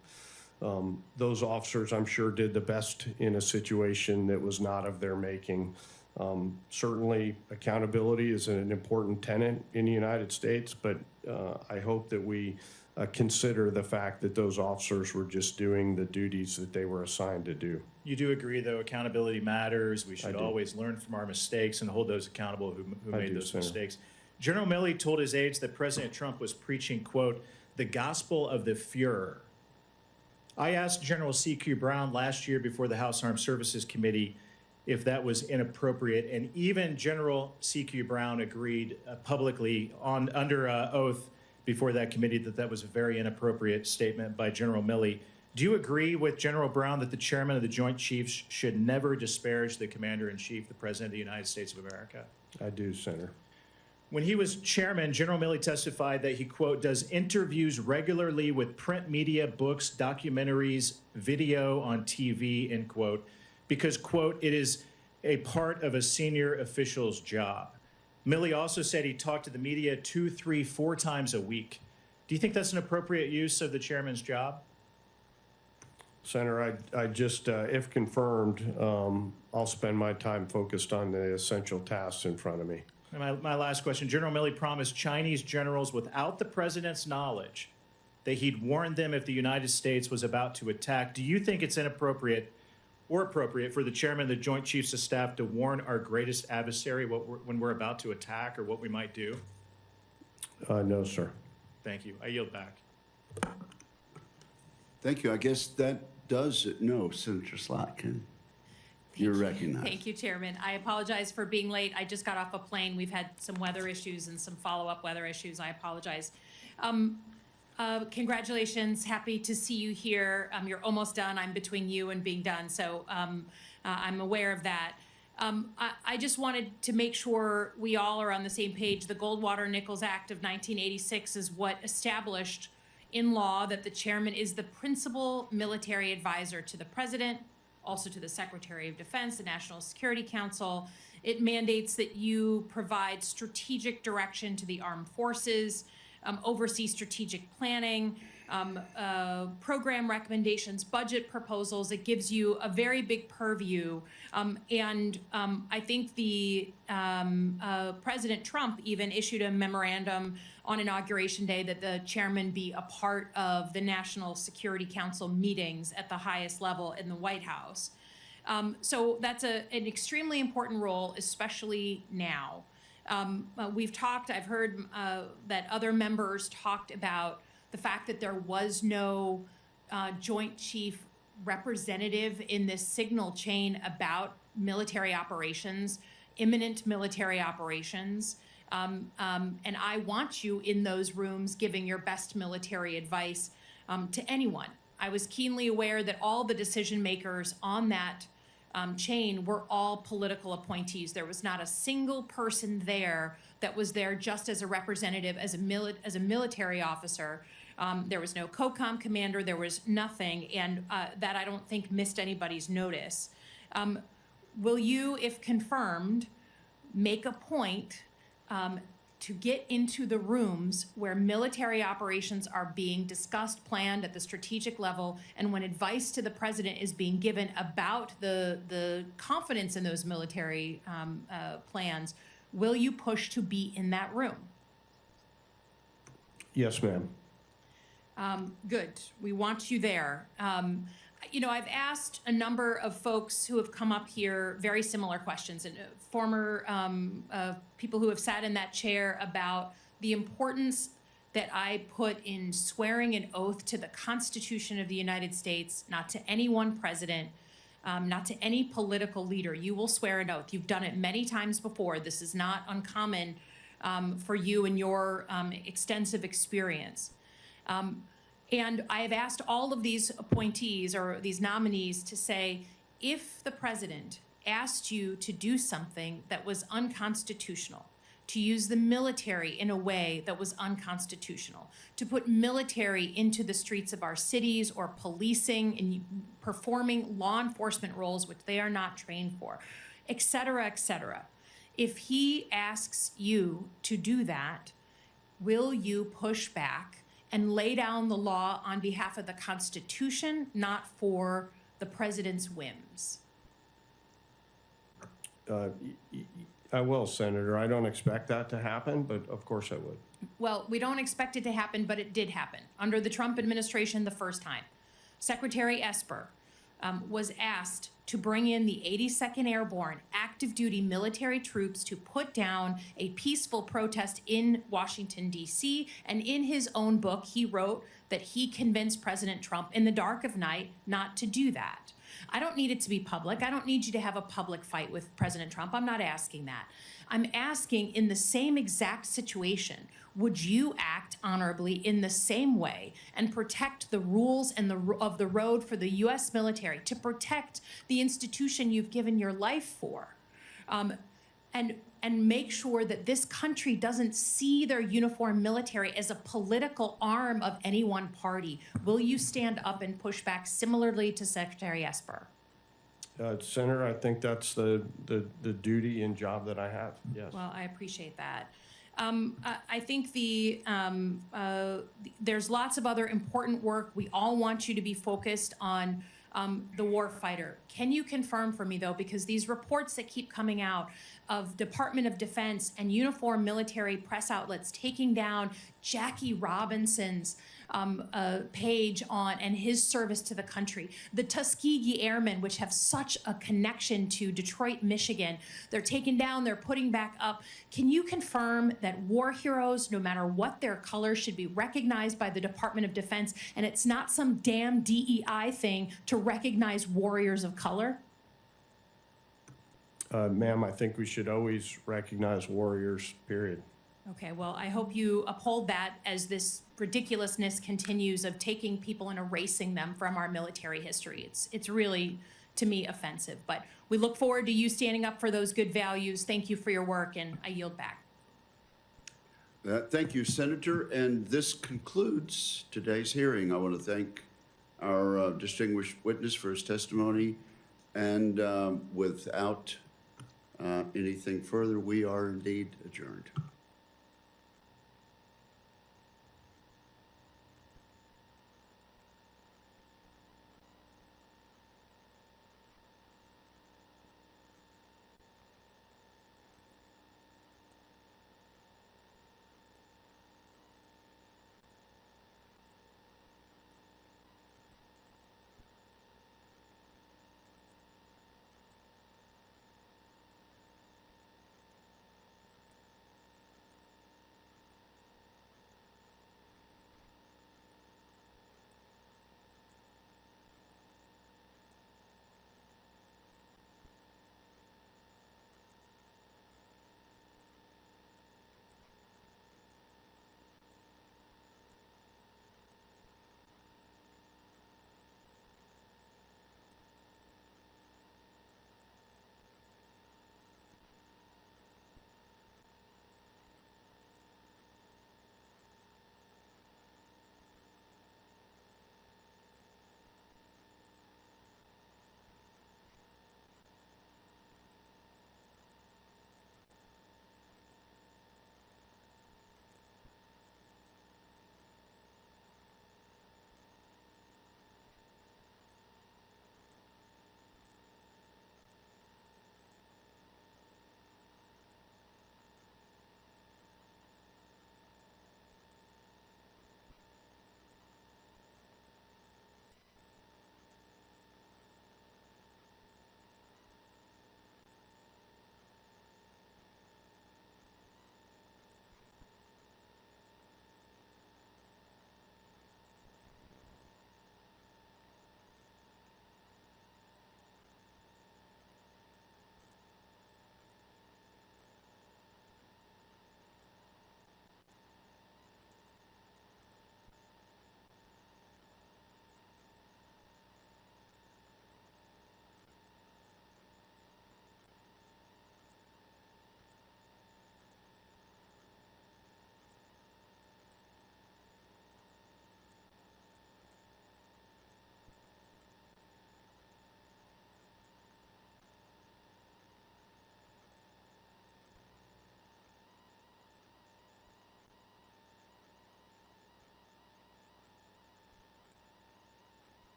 Those officers, I'm sure, did the best in a situation that was not of their making. Certainly, accountability is an important tenet in the United States, but I hope that we consider the fact that those officers were just doing the duties that they were assigned to do. You do agree, though, accountability matters. We should always learn from our mistakes and hold those accountable who made those mistakes. General Milley told his aides that President Trump was preaching, quote, the gospel of the Fuhrer. I asked General C.Q. Brown last year before the House Armed Services Committee if that was inappropriate, and even General C.Q. Brown agreed publicly under oath before that committee that that was a very inappropriate statement by General Milley. Do you agree with General Brown that the chairman of the Joint Chiefs should never disparage the commander-in-chief, the President of the United States of America? I do, Senator. When he was chairman, General Milley testified that he, quote, does interviews regularly with print media, books, documentaries, video on TV, end quote, because, quote, it is a part of a senior official's job. Milley also said he talked to the media 2, 3, 4 times a week. Do you think that's an appropriate use of the chairman's job? Senator, I just, if confirmed, I'll spend my time focused on the essential tasks in front of me. And my last question, General Milley promised Chinese generals without the president's knowledge that he'd warn them if the United States was about to attack. Do you think it's inappropriate or appropriate for the chairman of the Joint Chiefs of Staff to warn our greatest adversary when we're about to attack or what we might do? No, sir. Thank you. I yield back. Thank you. I guess that does it. No, Senator Slotkin, you're recognized. Thank you, Chairman. I apologize for being late. I just got off a plane. We've had some weather issues and some follow-up weather issues. I apologize. Congratulations. Happy to see you here. You're almost done. I'm between you and being done, so I'm aware of that. I just wanted to make sure we all are on the same page. The Goldwater-Nichols Act of 1986 is what established in law that the chairman is the principal military advisor to the president, also to the Secretary of Defense, the National Security Council. It mandates that you provide strategic direction to the armed forces, oversee strategic planning, program recommendations, budget proposals. It gives you a very big purview. I think the President Trump even issued a memorandum on Inauguration Day that the chairman be a part of the National Security Council meetings at the highest level in the White House. So that's an extremely important role, especially now. We've talked, I've heard that other members talked about the fact that there was no Joint Chief representative in this signal chain about military operations, imminent military operations. And I want you in those rooms giving your best military advice to anyone. I was keenly aware that all the decision makers on that chain were all political appointees. There was not a single person there that was there just as a representative, as a military officer. There was no COCOM commander, there was nothing, and that I don't think missed anybody's notice. Will you, if confirmed, make a point to get into the rooms where military operations are being discussed, planned at the strategic level, and when advice to the president is being given about the confidence in those military plans, will you push to be in that room? Yes, ma'am. Good. We want you there. You know, I've asked a number of folks who have come up here very similar questions, and former people who have sat in that chair about the importance that I put in swearing an oath to the Constitution of the United States, not to any one president, not to any political leader. You will swear an oath. You've done it many times before. This is not uncommon for you and your extensive experience. And I have asked all of these appointees or these nominees to say, if the president asked you to do something that was unconstitutional, to use the military in a way that was unconstitutional, to put military into the streets of our cities or policing and performing law enforcement roles which they are not trained for, et cetera, et cetera. If he asks you to do that, will you push back and lay down the law on behalf of the Constitution, not for the president's whims? I will, Senator. I don't expect that to happen, but of course I would. Well, we don't expect it to happen, but it did happen. Under the Trump administration the first time, Secretary Esper was asked to bring in the 82nd Airborne active duty military troops to put down a peaceful protest in Washington, D.C. And in his own book, he wrote that he convinced President Trump in the dark of night not to do that. I don't need it to be public. I don't need you to have a public fight with President Trump. I'm not asking that. I'm asking, in the same exact situation, would you act honorably in the same way and protect the rules and of the road for the U.S. military, to protect the institution you've given your life for, and make sure that this country doesn't see their uniformed military as a political arm of any one party? Will you stand up and push back similarly to Secretary Esper? Senator, I think that's the duty and job that I have, yes. Well, I appreciate that. I think there's lots of other important work. We all want you to be focused on the war fighter. Can you confirm for me, though, because these reports that keep coming out of Department of Defense and uniformed military press outlets taking down Jackie Robinson's page on and his service to the country, the Tuskegee Airmen, which have such a connection to Detroit, Michigan, they're taken down, they're putting back up. Can you confirm that war heroes, no matter what their color, should be recognized by the Department of Defense, and it's not some damn DEI thing to recognize warriors of color? Ma'am, I think we should always recognize warriors, period. Okay, well, I hope you uphold that as this ridiculousness continues of taking people and erasing them from our military history. It's really, to me, offensive. But we look forward to you standing up for those good values. Thank you for your work, and I yield back. Thank you, Senator. And this concludes today's hearing. I want to thank our distinguished witness for his testimony. And without anything further, we are indeed adjourned.